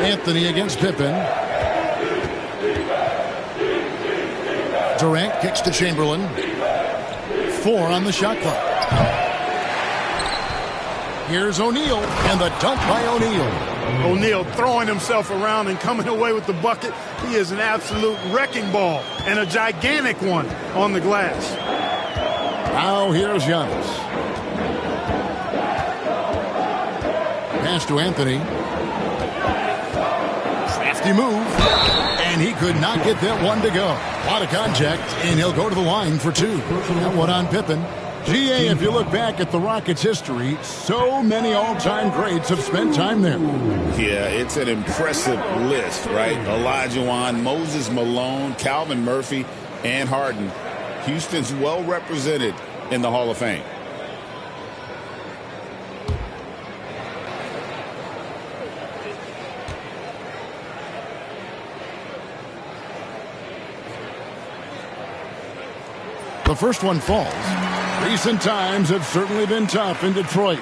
Anthony against Pippen. Durant kicks to Chamberlain. 4 on the shot clock. Here's O'Neal, and the dunk by O'Neal. O'Neal throwing himself around and coming away with the bucket. He is an absolute wrecking ball, and a gigantic one on the glass. Now here's Giannis. Pass to Anthony. Crafty move. And he could not get that one to go. A lot of contact, and he'll go to the line for 2. That one on Pippen. GA, if you look back at the Rockets' history, so many all-time greats have spent time there. Yeah, it's an impressive list, right? Olajuwon, Moses Malone, Calvin Murphy, and Harden. Houston's well represented in the Hall of Fame. The first one falls. Recent times have certainly been tough in Detroit.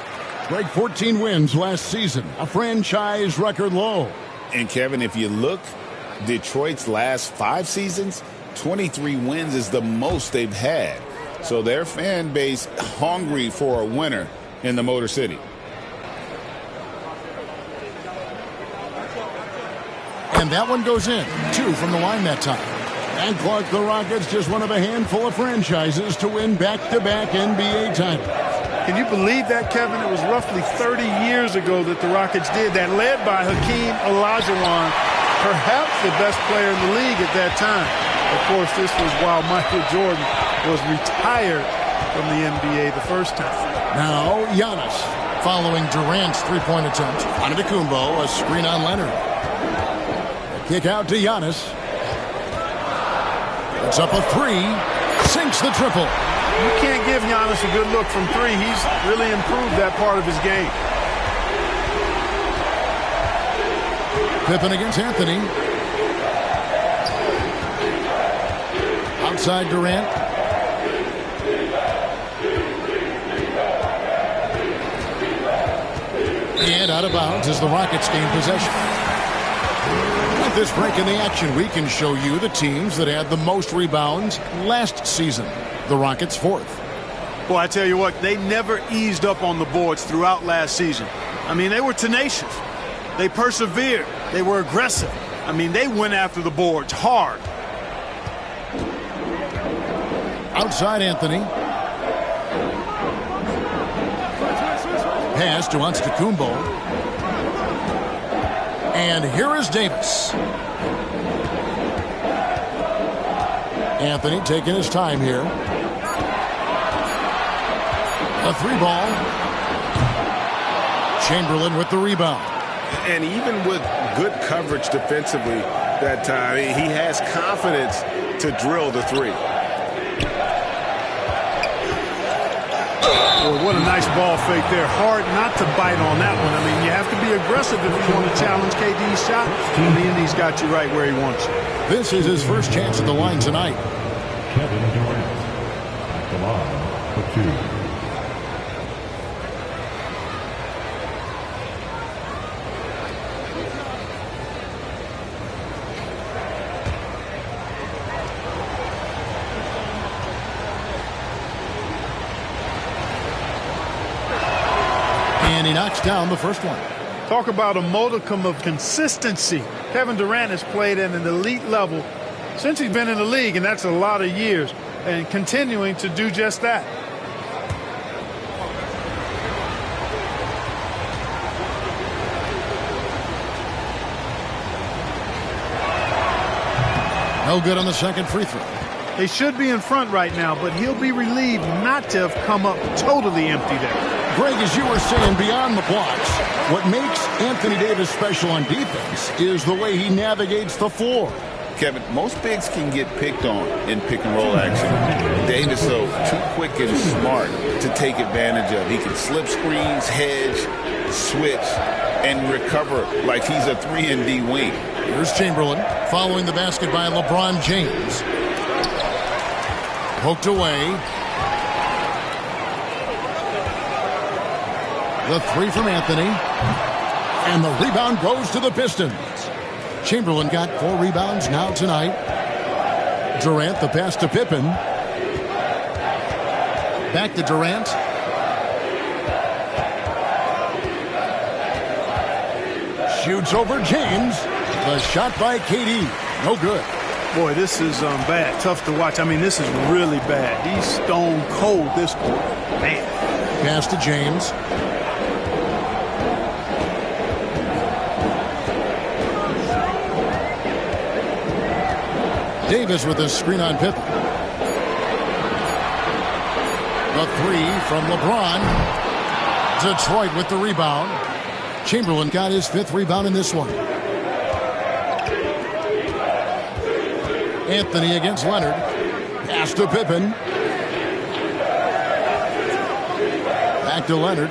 Break 14 wins last season, a franchise record low. And Kevin, if you look, Detroit's last 5 seasons, 23 wins is the most they've had. So their fan base hungry for a winner in the Motor City. And that one goes in. 2 from the line that time. And Clark, the Rockets, just one of a handful of franchises to win back-to-back NBA titles. Can you believe that, Kevin? It was roughly 30 years ago that the Rockets did that, led by Hakeem Olajuwon, perhaps the best player in the league at that time. Of course, this was while Michael Jordan was retired from the NBA the first time. Now, Giannis, following Durant's three-point attempt. Antetokounmpo, a screen on Leonard. A kick out to Giannis. It's up a 3, sinks the triple. You can't give Giannis a good look from 3. He's really improved that part of his game. Pippen against Anthony. Outside Durant. And out of bounds as the Rockets gain possession. At this break in the action, we can show you the teams that had the most rebounds last season. The Rockets 4th. Well, I tell you what, they never eased up on the boards throughout last season. I mean, they were tenacious. They persevered. They were aggressive. I mean, they went after the boards hard. Outside Anthony. Pass to Antetokounmpo. And here is Davis. Anthony taking his time here. A 3-ball. Chamberlain with the rebound. And even with good coverage defensively that time, he has confidence to drill the 3. Boy, what a nice ball fake there. Hard not to bite on that one. I mean, you have to be aggressive if you want to challenge KD's shot. And the Indies got you right where he wants you. This is his first chance at the line tonight. Kevin Durant at the line for 2. And he knocks down the first one. Talk about a modicum of consistency. Kevin Durant has played at an elite level since he's been in the league, and that's a lot of years, and continuing to do just that. No good on the second free throw. They should be in front right now, but he'll be relieved not to have come up totally empty there. Greg, as you were saying, beyond the blocks, what makes Anthony Davis special on defense is the way he navigates the floor. Kevin, most bigs can get picked on in pick-and-roll action. Davis, though, too quick and smart to take advantage of. He can slip screens, hedge, switch, and recover like he's a 3-and-D wing. Here's Chamberlain following the basket by LeBron James. Poked away. The three from Anthony. And the rebound goes to the Pistons. Chamberlain got 4 rebounds now tonight. Durant, the pass to Pippen. Back to Durant. Shoots over James. The shot by KD. No good. Boy, this is bad. Tough to watch. I mean, this is really bad. He's stone cold this quarter. Man. Pass to James. Davis with a screen on Pippen. The three from LeBron. Detroit with the rebound. Chamberlain got his 5th rebound in this one. Anthony against Leonard. Pass to Pippen. Back to Leonard.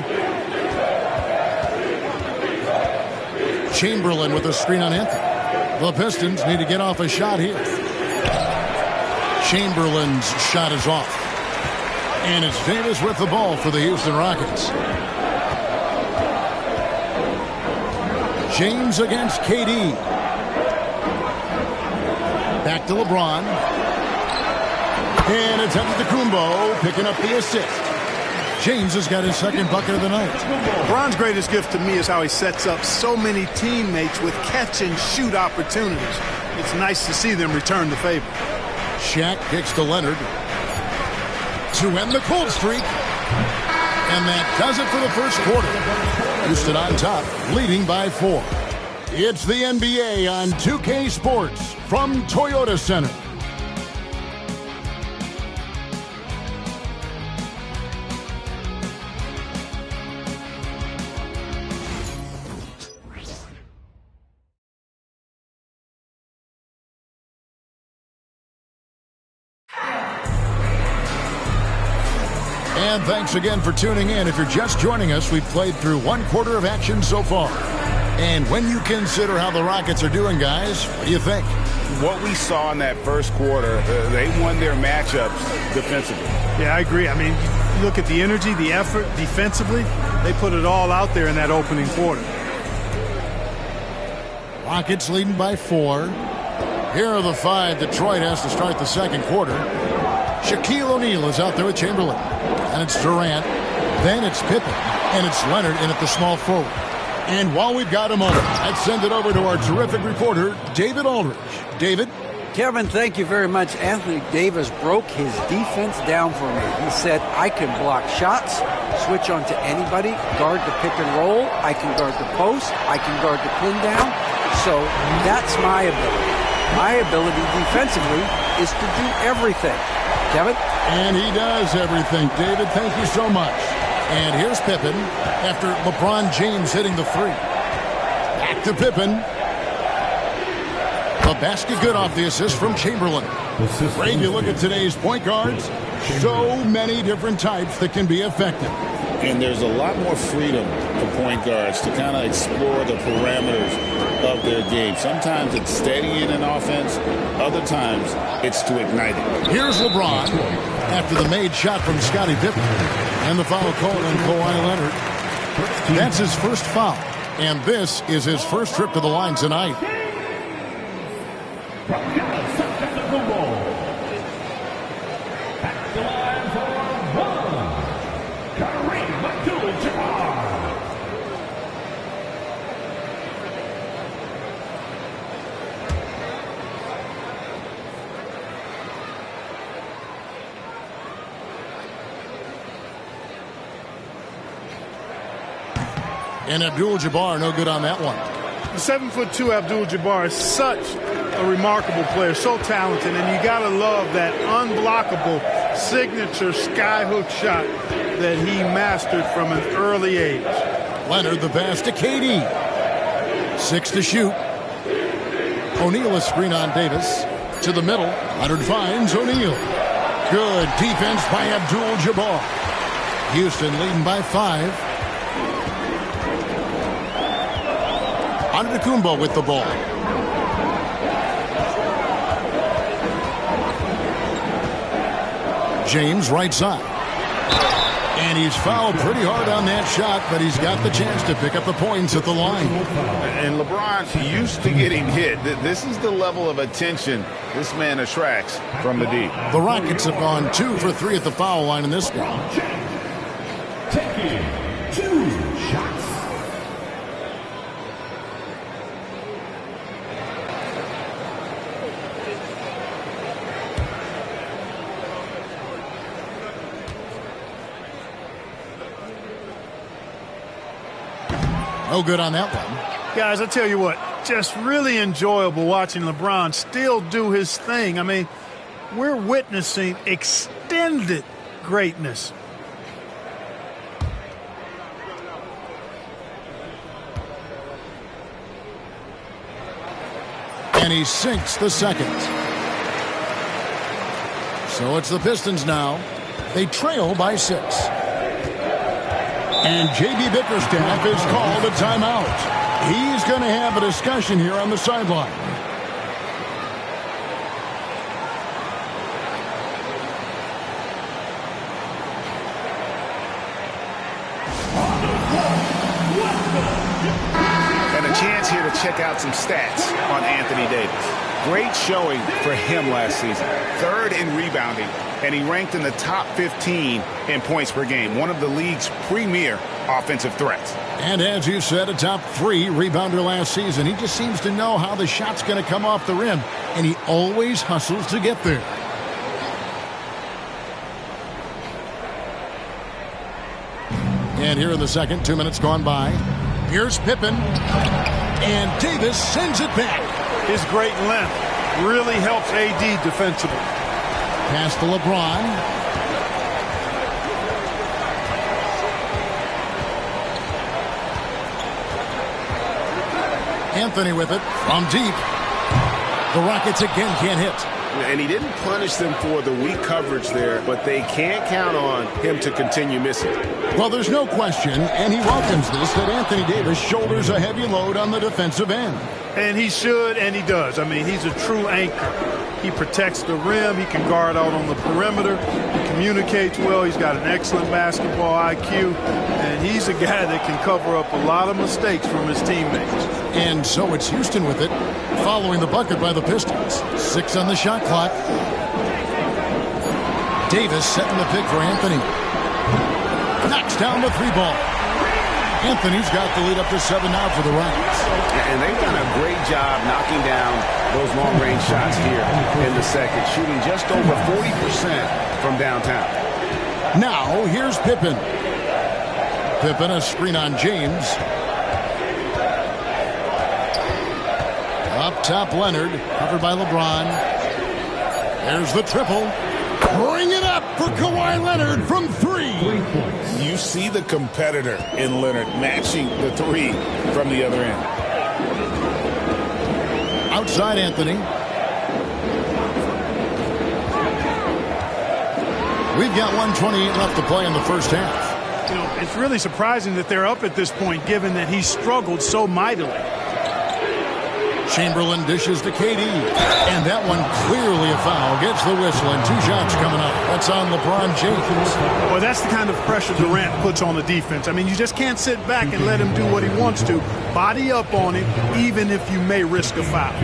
Chamberlain with a screen on Anthony. The Pistons need to get off a shot here. Chamberlain's shot is off. And it's Davis with the ball for the Houston Rockets. James against KD. Back to LeBron. And it's Antetokounmpo picking up the assist. James has got his 2nd bucket of the night. LeBron's greatest gift to me is how he sets up so many teammates with catch-and-shoot opportunities. It's nice to see them return the favor. Shaq kicks to Leonard to end the cold streak. And that does it for the first quarter. Houston on top, leading by 4. It's the NBA on 2K Sports from Toyota Center. And thanks again for tuning in. If you're just joining us, we've played through 1 quarter of action so far. And when you consider how the Rockets are doing, guys, what do you think? What we saw in that first quarter, they won their matchups defensively. Yeah, I agree. I mean, you look at the energy, the effort defensively, they put it all out there in that opening quarter. Rockets leading by 4. Here are the 5 Detroit has to start the second quarter. Shaquille O'Neal is out there with Chamberlain. And it's Durant. Then it's Pippen. And it's Leonard in at the small forward. And while we've got a moment, let's send it over to our terrific reporter, David Aldridge. David? Kevin, thank you very much. Anthony Davis broke his defense down for me. He said, I can block shots, switch on to anybody, guard the pick and roll, I can guard the post, I can guard the pin down. So that's my ability. My ability defensively is to do everything. Kevin? And he does everything. David, thank you so much. And here's Pippen after LeBron James hitting the 3. Back to Pippen. The basket good off the assist from Chamberlain. Great, you look at today's point guards, so many different types that can be effective. And there's a lot more freedom for point guards to kind of explore the parameters of their game. Sometimes it's steadying an offense. Other times it's to ignite it. Here's LeBron after the made shot from Scottie Pippen. And the foul called on Kawhi Leonard. That's his first foul. And this is his first trip to the line tonight. And Abdul-Jabbar, no good on that one. The 7'2" Abdul-Jabbar is such a remarkable player, so talented, and you gotta love that unblockable signature skyhook shot that he mastered from an early age. Leonard the pass to KD. 6 to shoot. O'Neal a screen on Davis. To the middle. Leonard finds O'Neal. Good defense by Abdul-Jabbar. Houston leading by 5. Antetokounmpo with the ball. James right side. And he's fouled pretty hard on that shot, but he's got the chance to pick up the points at the line. And LeBron's used to getting hit. This is the level of attention this man attracts from the deep. The Rockets have gone 2 for 3 at the foul line in this one. Taking 2 shots. No good on that one. Guys, I tell you what, just really enjoyable watching LeBron still do his thing. I mean, we're witnessing extended greatness. And he sinks the second. So it's the Pistons now. They trail by 6. And J.B. Bickerstaff is called a timeout. He's going to have a discussion here on the sideline. And a chance here to check out some stats on Anthony Davis. Great showing for him last season. 3rd in rebounding, and he ranked in the top 15 in points per game. One of the league's premier offensive threats. And as you said, a top 3 rebounder last season. He just seems to know how the shot's going to come off the rim, and he always hustles to get there. And here in the second, 2 minutes gone by. Here's Pippen. And Davis sends it back. His great length really helps AD defensively. Pass to LeBron. Anthony with it from deep. The Rockets again can't hit. And he didn't punish them for the weak coverage there, but they can't count on him to continue missing. Well, there's no question, and he welcomes this, that Anthony Davis shoulders a heavy load on the defensive end. And he should, and he does. I mean, he's a true anchor. He protects the rim. He can guard out on the perimeter. He communicates well. He's got an excellent basketball IQ. And he's a guy that can cover up a lot of mistakes from his teammates. And so it's Houston with it, following the bucket by the Pistons. 6 on the shot clock. Davis setting the pick for Anthony. Knocks down the 3 ball. Anthony's got the lead up to 7 now for the Rockets. And they've done a great job knocking down those long-range shots here in the second, shooting just over 40% from downtown. Now, here's Pippen. Pippen, a screen on James. Up top, Leonard, covered by LeBron. There's the triple. Bring it up for Kawhi Leonard from 3. You see the competitor in Leonard matching the 3 from the other end. Outside Anthony. We've got 1:28 left to play in the first half. You know, it's really surprising that they're up at this point, given that he struggled so mightily. Chamberlain dishes to KD. And that one clearly a foul. Gets the whistle, and 2 shots coming up. That's on LeBron James. Well, that's the kind of pressure Durant puts on the defense. I mean, you just can't sit back and let him do what he wants to. Body up on him, even if you may risk a foul.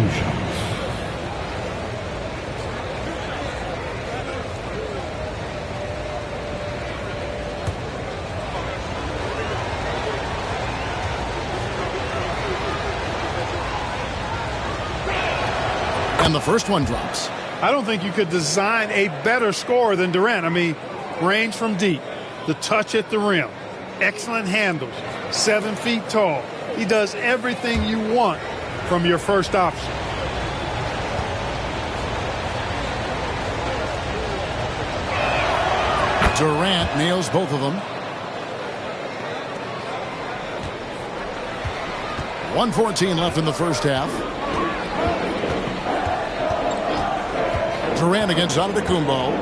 And the first one drops. I don't think you could design a better scorer than Durant. I mean, range from deep, the touch at the rim, excellent handles, 7 feet tall. He does everything you want from your first option. Durant nails both of them. 1:14 left in the first half. Durant against Antetokounmpo.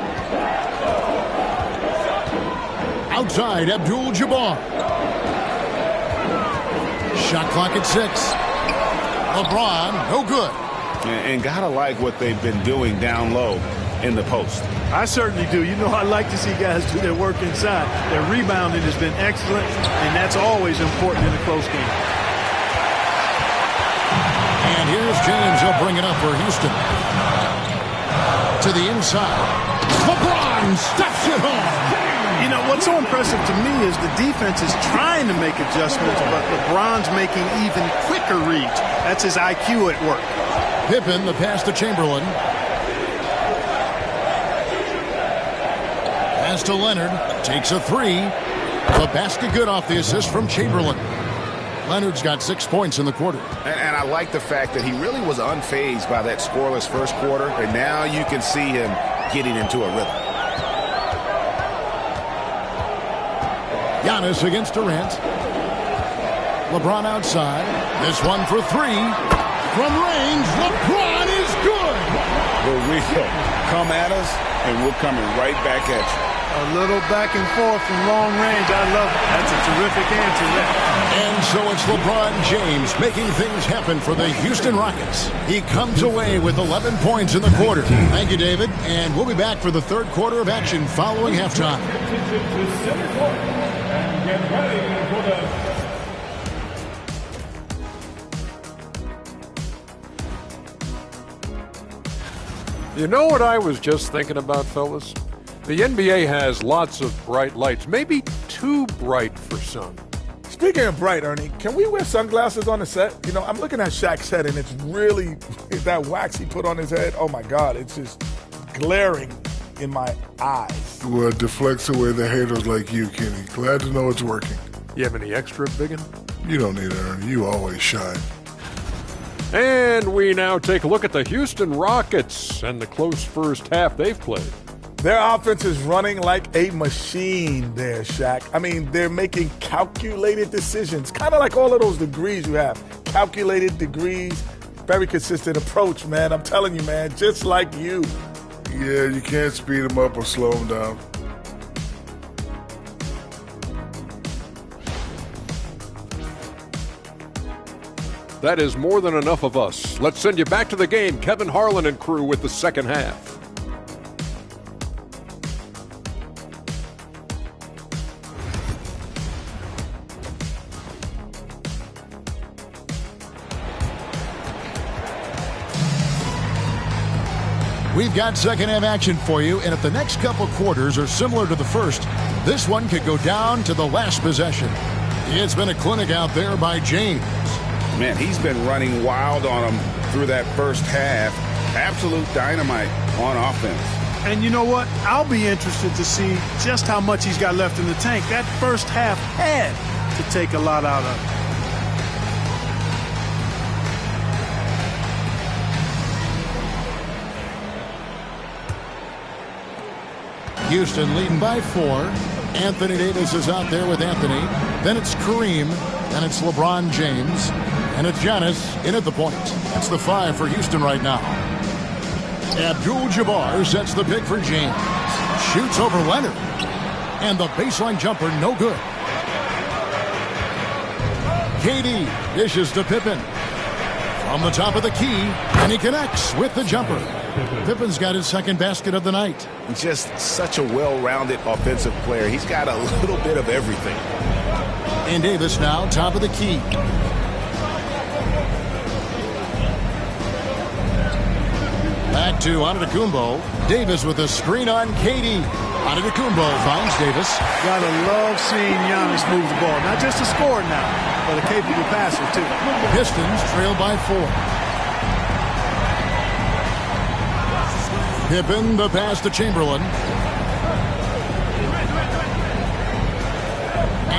Outside, Abdul-Jabbar. Shot clock at 6. LeBron, no good. And gotta like what they've been doing down low in the post. I certainly do. You know, I like to see guys do their work inside. Their rebounding has been excellent, and that's always important in a close game. And here's James. He'll bring it up for Houston. To the inside. LeBron steps it home. You know, what's so impressive to me is the defense is trying to make adjustments, but LeBron's making even quicker reads. That's his IQ at work. Pippen, the pass to Chamberlain. Pass to Leonard. Takes a 3. The basket good off the assist from Chamberlain. Leonard's got 6 points in the quarter. And I like the fact that he really was unfazed by that scoreless first quarter, and now you can see him getting into a rhythm. Giannis against Durant. LeBron outside. This one for 3. From range, LeBron is good. Well, we come at us, and we're coming right back at you. A little back and forth from long range. I love it. That's a terrific answer there. And so it's LeBron James making things happen for the Houston Rockets. He comes away with 11 points in the quarter. Thank you, David. And we'll be back for the third quarter of action following halftime. Get ready for the You know what I was just thinking about, fellas? The NBA has lots of bright lights, maybe too bright for some. Speaking of bright, Ernie, can we wear sunglasses on the set? You know, I'm looking at Shaq's head, and it's really, that wax he put on his head, oh my God, it's just glaring in my eyes. Well, it deflects away the haters like you, Kenny. Glad to know it's working. You have any extra, biggin? You don't need it, Ernie. You always shine. And we now take a look at the Houston Rockets and the close first half they've played. Their offense is running like a machine there, Shaq. I mean, they're making calculated decisions, kind of like all of those degrees you have. Calculated degrees, very consistent approach, man. I'm telling you, man, just like you. Yeah, you can't speed them up or slow them down. That is more than enough of us. Let's send you back to the game. Kevin Harlan and crew with the second half. We've got second half action for you, and if the next couple quarters are similar to the first, this one could go down to the last possession. It's been a clinic out there by James. Man, he's been running wild on them through that first half. Absolute dynamite on offense. And you know what? I'll be interested to see just how much he's got left in the tank. That first half had to take a lot out of it. Houston leading by 4. Anthony Davis is out there with Anthony. Then it's Kareem. Then it's LeBron James. And it's Giannis in at the point. That's the 5 for Houston right now. Abdul-Jabbar sets the pick for James. Shoots over Leonard. And the baseline jumper, no good. KD dishes to Pippen. From the top of the key, and he connects with the jumper. Pippen's got his second basket of the night. Just such a well-rounded offensive player. He's got a little bit of everything. And Davis now, top of the key. Back to Antetokounmpo. Davis with a screen on KD. Antetokounmpo finds Davis. Gotta love seeing Giannis move the ball. Not just a scorer now, but a capable passer, too. Pistons trail by 4. Pippen, the pass to Chamberlain.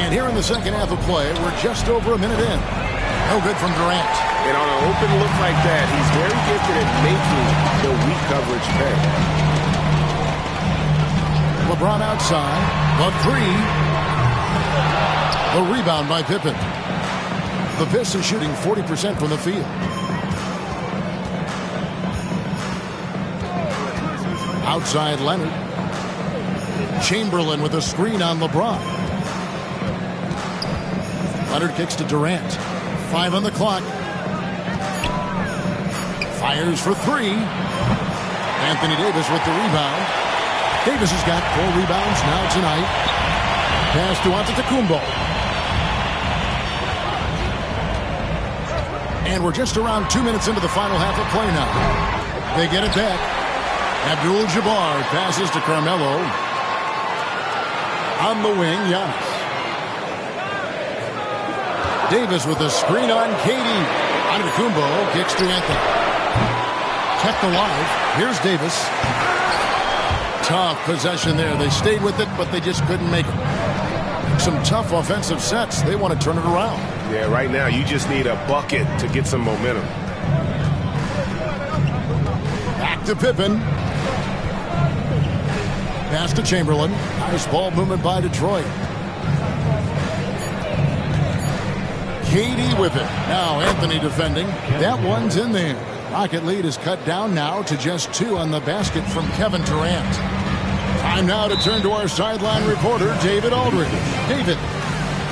And here in the second half of play, we're just over a minute in. No good from Durant. And on an open look like that, he's very gifted at making the weak coverage pay. LeBron outside. The three. The rebound by Pippen. The Pistons shooting 40% from the field. Outside Leonard. Chamberlain with a screen on LeBron. Leonard kicks to Durant. 5 on the clock. Fires for 3. Anthony Davis with the rebound. Davis has got 4 rebounds now tonight. Pass to Antetokounmpo. And we're just around 2 minutes into the final half of play now. They get it back. Abdul-Jabbar passes to Carmelo. On the wing, Giannis. Davis with a screen on Katie. Antetokounmpo kicks to Anthony. Kept alive. Here's Davis. Tough possession there. They stayed with it, but they just couldn't make it. Some tough offensive sets. They want to turn it around. Yeah, right now you just need a bucket to get some momentum. Back to Pippen. Pass to Chamberlain. Nice ball movement by Detroit. Katie with it. Now Anthony defending. That one's in there. Rocket lead is cut down now to just 2 on the basket from Kevin Durant. Time now to turn to our sideline reporter, David Aldridge. David.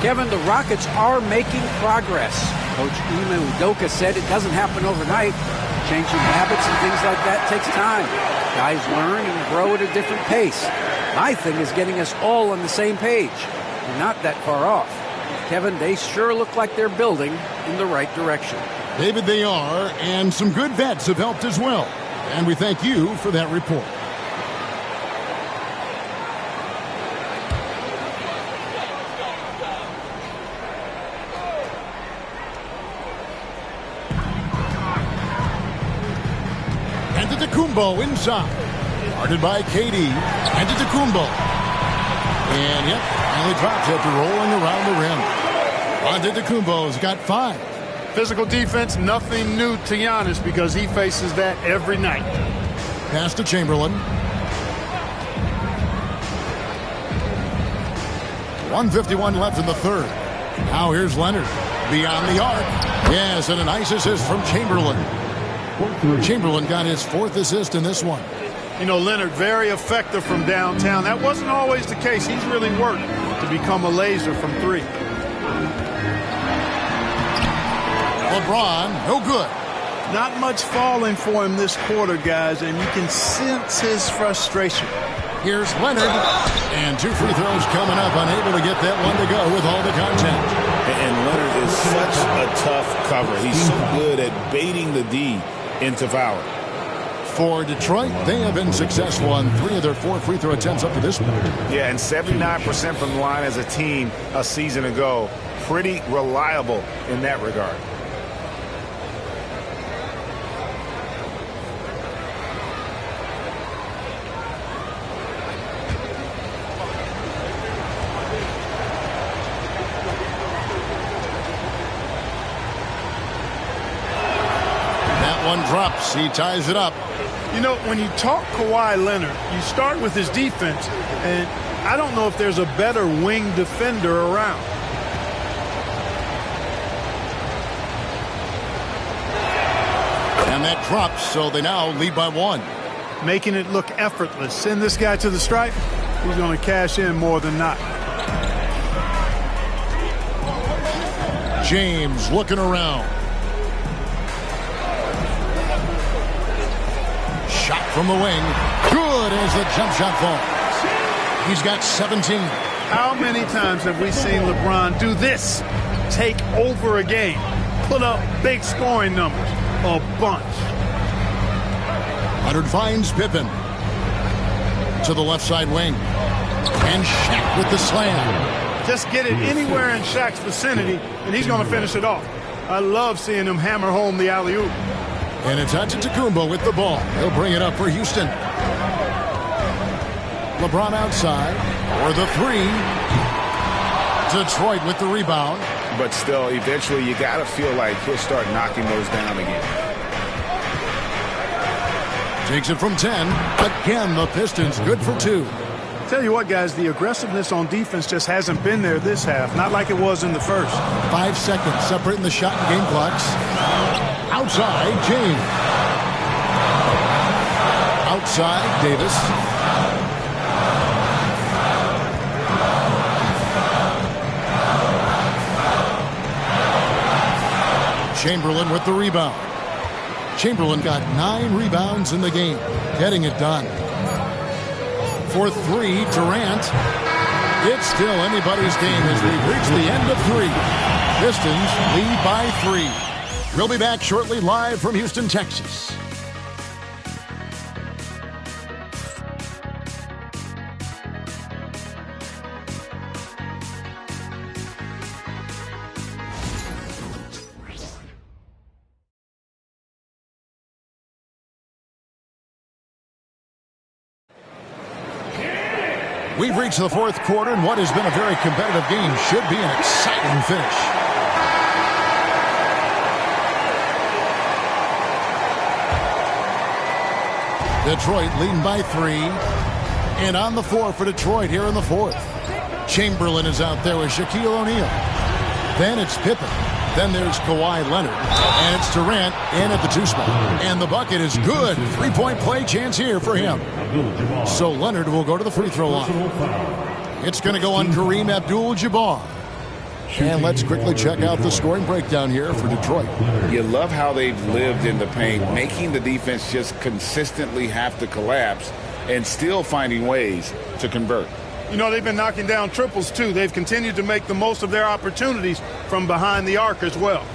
Kevin, the Rockets are making progress. Coach Ime Udoka said it doesn't happen overnight. Changing habits and things like that takes time. Guys learn and grow at a different pace. My thing is getting us all on the same page. We're not that far off. Kevin, they sure look like they're building in the right direction. David, they are, and some good vets have helped as well. And we thank you for that report. Antetokounmpo inside. Guarded by KD. Antetokounmpo. And yep, finally drops after rolling around the rim. Antetokounmpo's got 5. Physical defense, nothing new to Giannis because he faces that every night. Pass to Chamberlain. 1:51 left in the third. Now here's Leonard. Beyond the arc. Yes, and a nice assist from Chamberlain. Chamberlain got his 4th assist in this one. You know, Leonard, very effective from downtown. That wasn't always the case. He's really worked to become a laser from 3. LeBron, no good. Not much falling for him this quarter, guys, and you can sense his frustration. Here's Leonard. And 2 free throws coming up, unable to get that one to go with all the contact. And Leonard is such a tough cover. He's so good at baiting the D into foul. For Detroit, they have been successful on 3 of their 4 free throw attempts up to this point. Yeah, and 79% from the line as a team a season ago. Pretty reliable in that regard. One drops. He ties it up. You know, when you talk Kawhi Leonard, you start with his defense, and I don't know if there's a better wing defender around. And that drops, so they now lead by 1. Making it look effortless. Send this guy to the stripe. He's going to cash in more than not. James looking around. Shot from the wing. Good as the jump shot falls. He's got 17. How many times have we seen LeBron do this? Take over a game. Put up big scoring numbers. A bunch. Leonard finds Pippen. To the left side wing. And Shaq with the slam. Just get it anywhere in Shaq's vicinity, and he's going to finish it off. I love seeing him hammer home the alley-oop. And it's Antetokounmpo with the ball. He'll bring it up for Houston. LeBron outside for the 3. Detroit with the rebound. But still, eventually you got to feel like he'll start knocking those down again. Takes it from 10. Again, the Pistons good for 2. Tell you what, guys, the aggressiveness on defense just hasn't been there this half. Not like it was in the first. 5 seconds separating the shot and game clocks. Outside, James. Outside, Davis. Chamberlain with the rebound. Chamberlain got 9 rebounds in the game, getting it done. For 3, Durant. It's still anybody's game as we reach the end of 3. Pistons lead by 3. We'll be back shortly live from Houston, Texas. We've reached the 4th quarter, and what has been a very competitive game should be an exciting finish. Detroit leading by 3. And on the floor for Detroit here in the 4th. Chamberlain is out there with Shaquille O'Neal. Then it's Pippen. Then there's Kawhi Leonard. And it's Durant in at the 2 spot. And the bucket is good. 3-point play chance here for him. So Leonard will go to the free throw line. It's going to go on Kareem Abdul-Jabbar. And let's quickly check out the scoring breakdown here for Detroit. You love how they've lived in the paint, making the defense just consistently have to collapse and still finding ways to convert. You know, they've been knocking down triples, too. They've continued to make the most of their opportunities from behind the arc as well.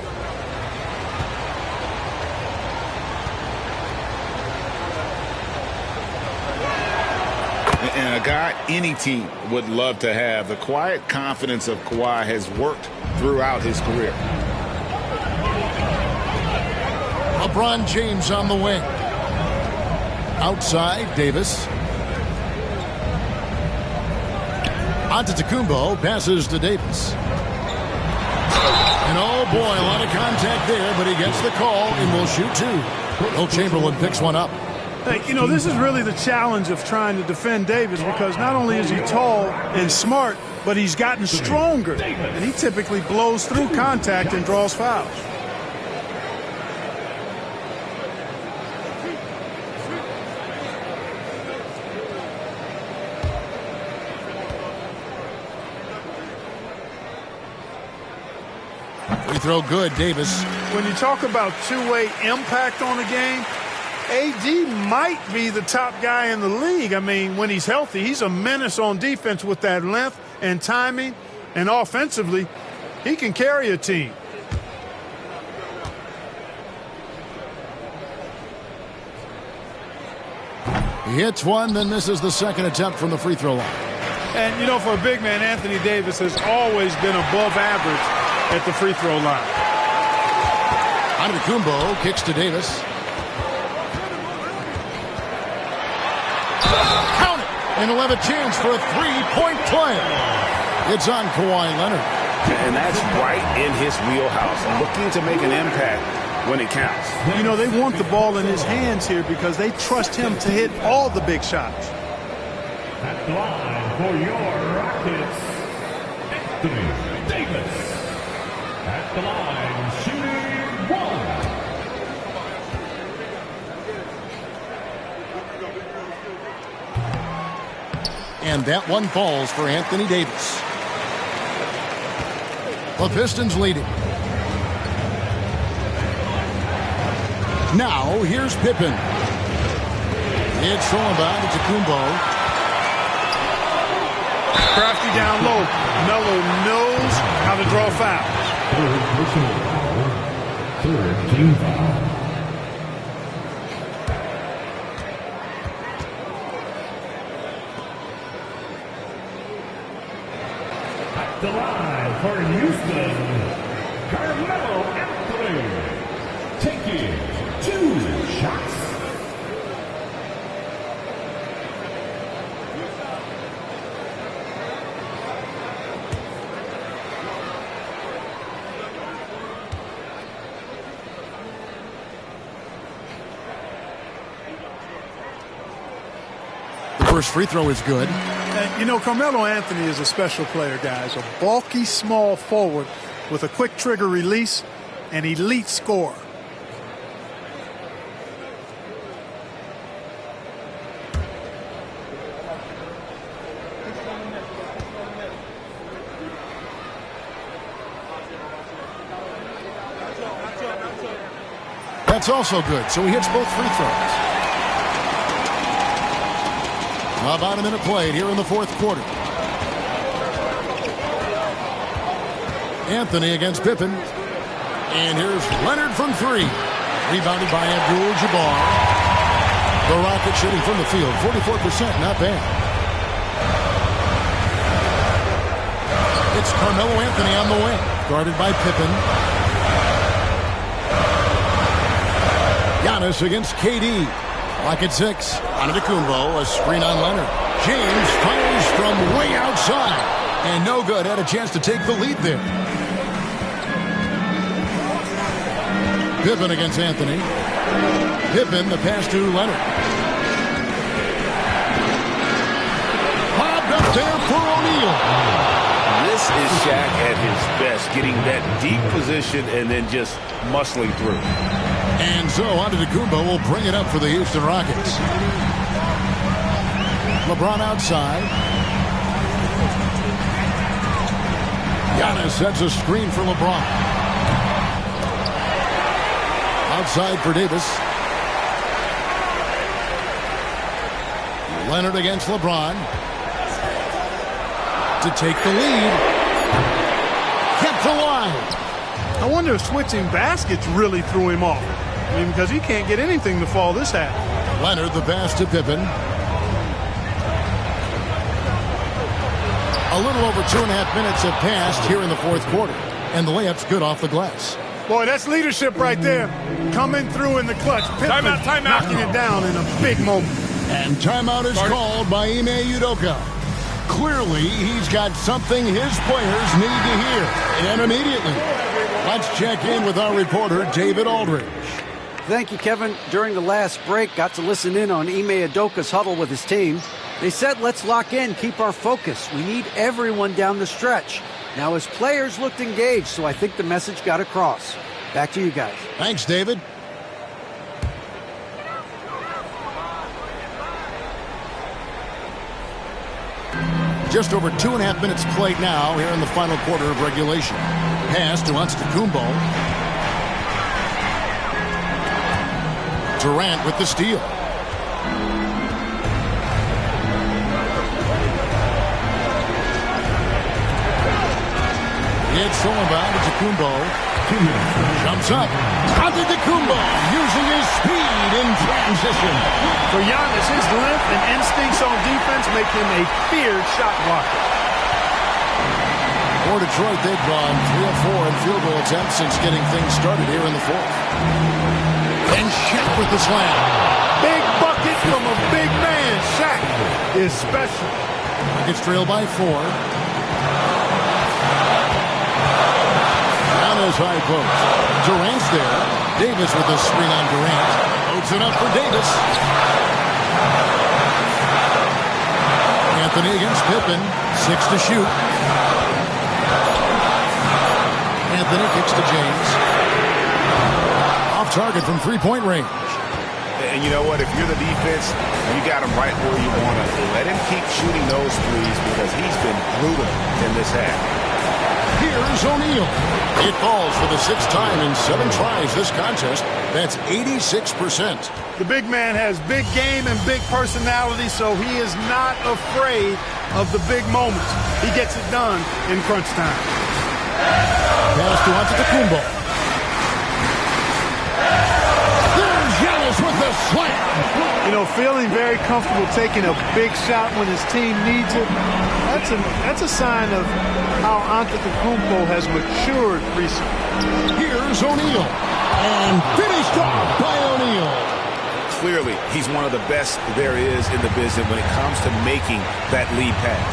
And a guy any team would love to have. The quiet confidence of Kawhi has worked throughout his career. LeBron James on the wing. Outside, Davis. Antetokounmpo passes to Davis. And oh boy, a lot of contact there, but he gets the call and will shoot 2. Will Chamberlain picks one up. Hey, you know, this is really the challenge of trying to defend Davis, because not only is he tall and smart, but he's gotten stronger. And he typically blows through contact and draws fouls. Free throw good, Davis. When you talk about two-way impact on the game, AD might be the top guy in the league. I mean, when he's healthy, he's a menace on defense with that length and timing. And offensively, he can carry a team. He hits one, then misses the second attempt from the free throw line. And, you know, for a big man, Anthony Davis has always been above average at the free throw line. Antetokounmpo kicks to Davis. Count it! And he'll have a chance for a 3-point play. It's on Kawhi Leonard. And that's right in his wheelhouse, looking to make an impact when it counts. You know, they want the ball in his hands here because they trust him to hit all the big shots. At the line for your Rockets, Anthony Davis. At the line, shooting 1. And that one falls for Anthony Davis. The Pistons leading. Now, here's Pippen. It's thrown by Antetokounmpo. Crafty down low. Melo knows how to draw fouls. Third team foul. At the line for Houston, Carmelo Anthony taking 2 shots. first free throw is good. You know, Carmelo Anthony is a special player, guys. A bulky, small forward with a quick trigger release, an elite scorer. That's also good, so he hits both free throws. About a minute played here in the fourth quarter. Anthony against Pippen. And here's Leonard from three. Rebounded by Abdul-Jabbar. The Rockets shooting from the field, 44%, not bad. It's Carmelo Anthony on the wing, guarded by Pippen. Giannis against KD. Lock at 6. Antetokounmpo, a screen on Leonard. James fires from way outside. And no good. Had a chance to take the lead there. Pippen against Anthony. Pippen, the pass to Leonard. Bobbed up there for O'Neal. This is Shaq at his best, getting that deep position and then just muscling through. And so Antetokounmpo will bring it up for the Houston Rockets. LeBron outside. Giannis sets a screen for LeBron. Outside for Davis. Leonard against LeBron. To take the lead. Kept alive. I wonder if switching baskets really threw him off. I mean, because he can't get anything to fall this half. Leonard, the pass to Pippen. A little over 2.5 minutes have passed here in the fourth quarter. And the layup's good off the glass. Boy, that's leadership right there. Coming through in the clutch. Pippen Timeout. knocking it down in a big moment. And timeout is called by Ime Udoka. Clearly, he's got something his players need to hear. And immediately. Let's check in with our reporter, David Aldridge. Thank you, Kevin. During the last break, got to listen in on Ime Udoka's huddle with his team. They said, let's lock in, keep our focus. We need everyone down the stretch. Now, his players looked engaged, so I think the message got across. Back to you guys. Thanks, David. Just over 2.5 minutes played now here in the final quarter of regulation. Pass to Antetokounmpo. Durant with the steal. It's Sullivan. Antetokounmpo jumps up. Antetokounmpo using his speed in transition. For Giannis, his length and instincts on defense make him a feared shot blocker. For Detroit, they've gone 3 of 4 in field goal attempts since getting things started here in the fourth. And Shaq with the slam. Big bucket from a big man. Shaq is special. Rockets trail by 4. Giannis high post. Durant's there. Davis with a screen on Durant. Loads it up for Davis. Anthony against Pippen. 6 to shoot. Anthony kicks to James. Off target from three-point range. And you know what? If you're the defense, you got him right where you want to. Let him keep shooting those threes because he's been brutal in this half. Here's O'Neal. It falls for the 6th time in 7 tries this contest. That's 86%. The big man has big game and big personality, so he is not afraid of the big moments. He gets it done in crunch time. Pass to Antetokounmpo. There's Giannis with the slam. You know, feeling very comfortable taking a big shot when his team needs it. That's a sign of how Antetokounmpo has matured recently. Here's O'Neal. And finished off by O'Neal. Clearly, he's one of the best there is in the business when it comes to making that lead pass.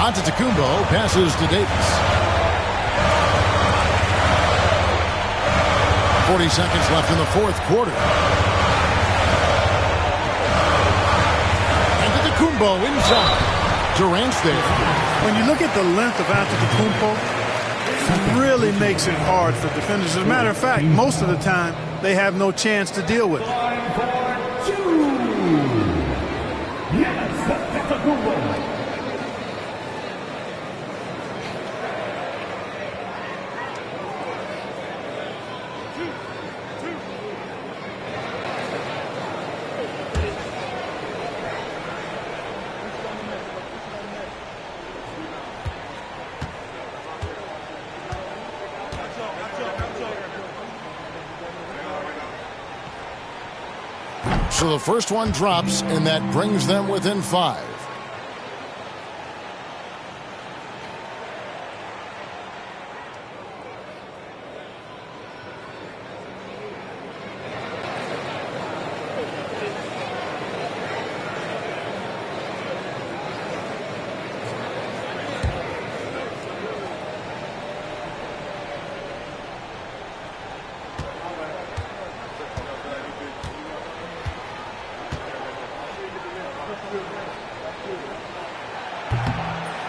Antetokounmpo passes to Davis. 40 seconds left in the fourth quarter. And to the Antetokounmpo inside. Durant's there. When you look at the length of Antetokounmpo, it really makes it hard for defenders. As a matter of fact, most of the time, they have no chance to deal with it. So the first one drops, and that brings them within 5.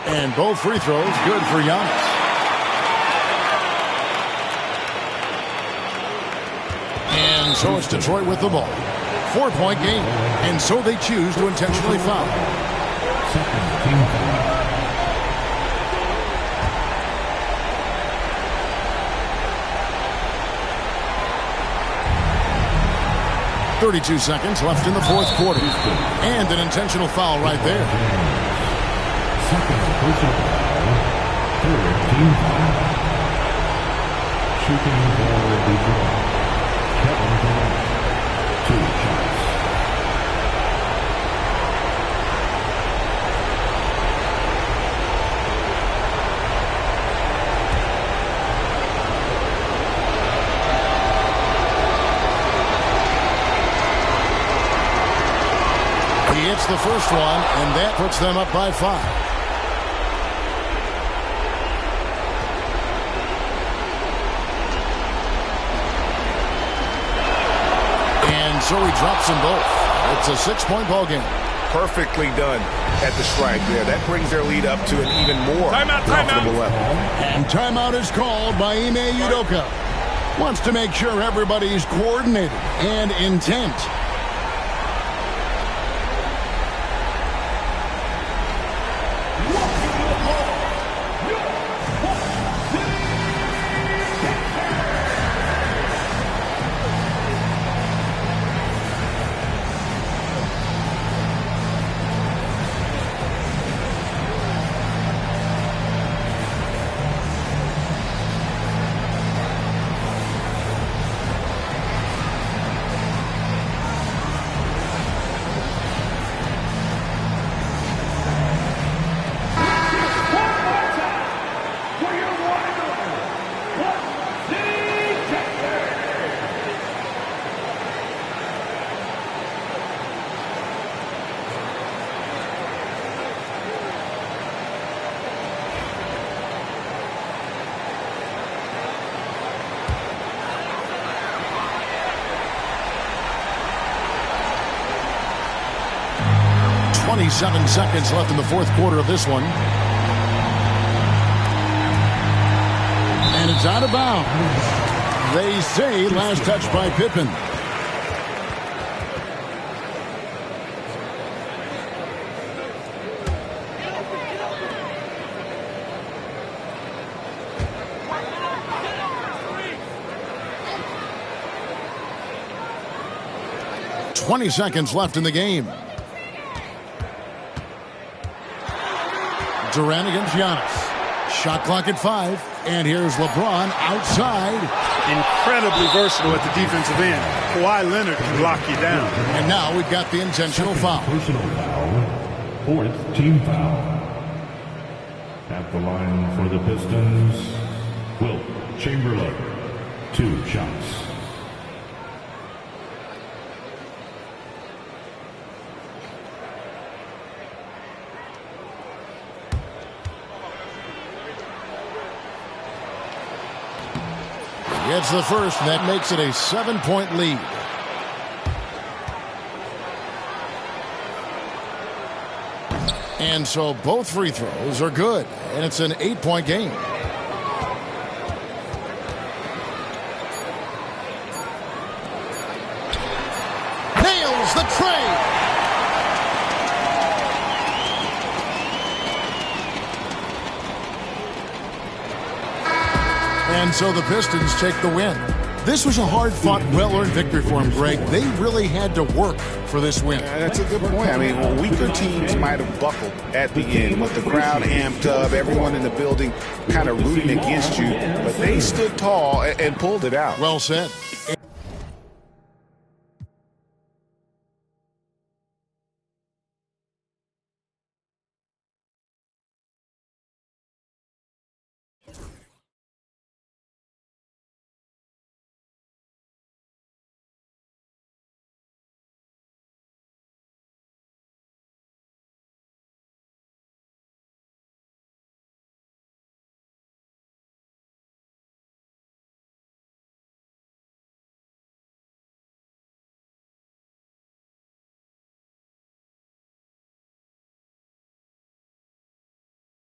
And both free throws good for Giannis. And so it's Detroit with the ball. 4-point game. And so they choose to intentionally foul. Team foul. 32 seconds left in the fourth quarter. And an intentional foul right there. Second personal foul. Third team foul. Shooting for Detroit. Kevin Durant. 2 shots. He hits the first one, and that puts them up by 5. And so he drops them both. It's a 6-point ball game. Perfectly done at the strike there. That brings their lead up to an even more comfortable level. And timeout is called by Ime Udoka. Wants to make sure everybody's coordinated and intent. Seven seconds left in the fourth quarter of this one. And it's out of bounds. They say last touch by Pippen. .20 seconds left in the game. Durant against Giannis. Shot clock at 5. And here's LeBron outside. Incredibly versatile at the defensive end. Kawhi Leonard can lock you down. And now we've got the intentional foul. Personal foul. 4th team foul. At the line for the Pistons, Wilt Chamberlain. 2 shots. Gets the first, and that makes it a 7-point lead. And so both free throws are good, and it's an 8-point game. Nails the tray. And so the Pistons take the win. This was a hard-fought, well-earned victory for them, Greg. They really had to work for this win. That's a good point. I mean, weaker teams might have buckled at the end with the crowd amped up, everyone in the building kind of rooting against you, but they stood tall and pulled it out. Well said.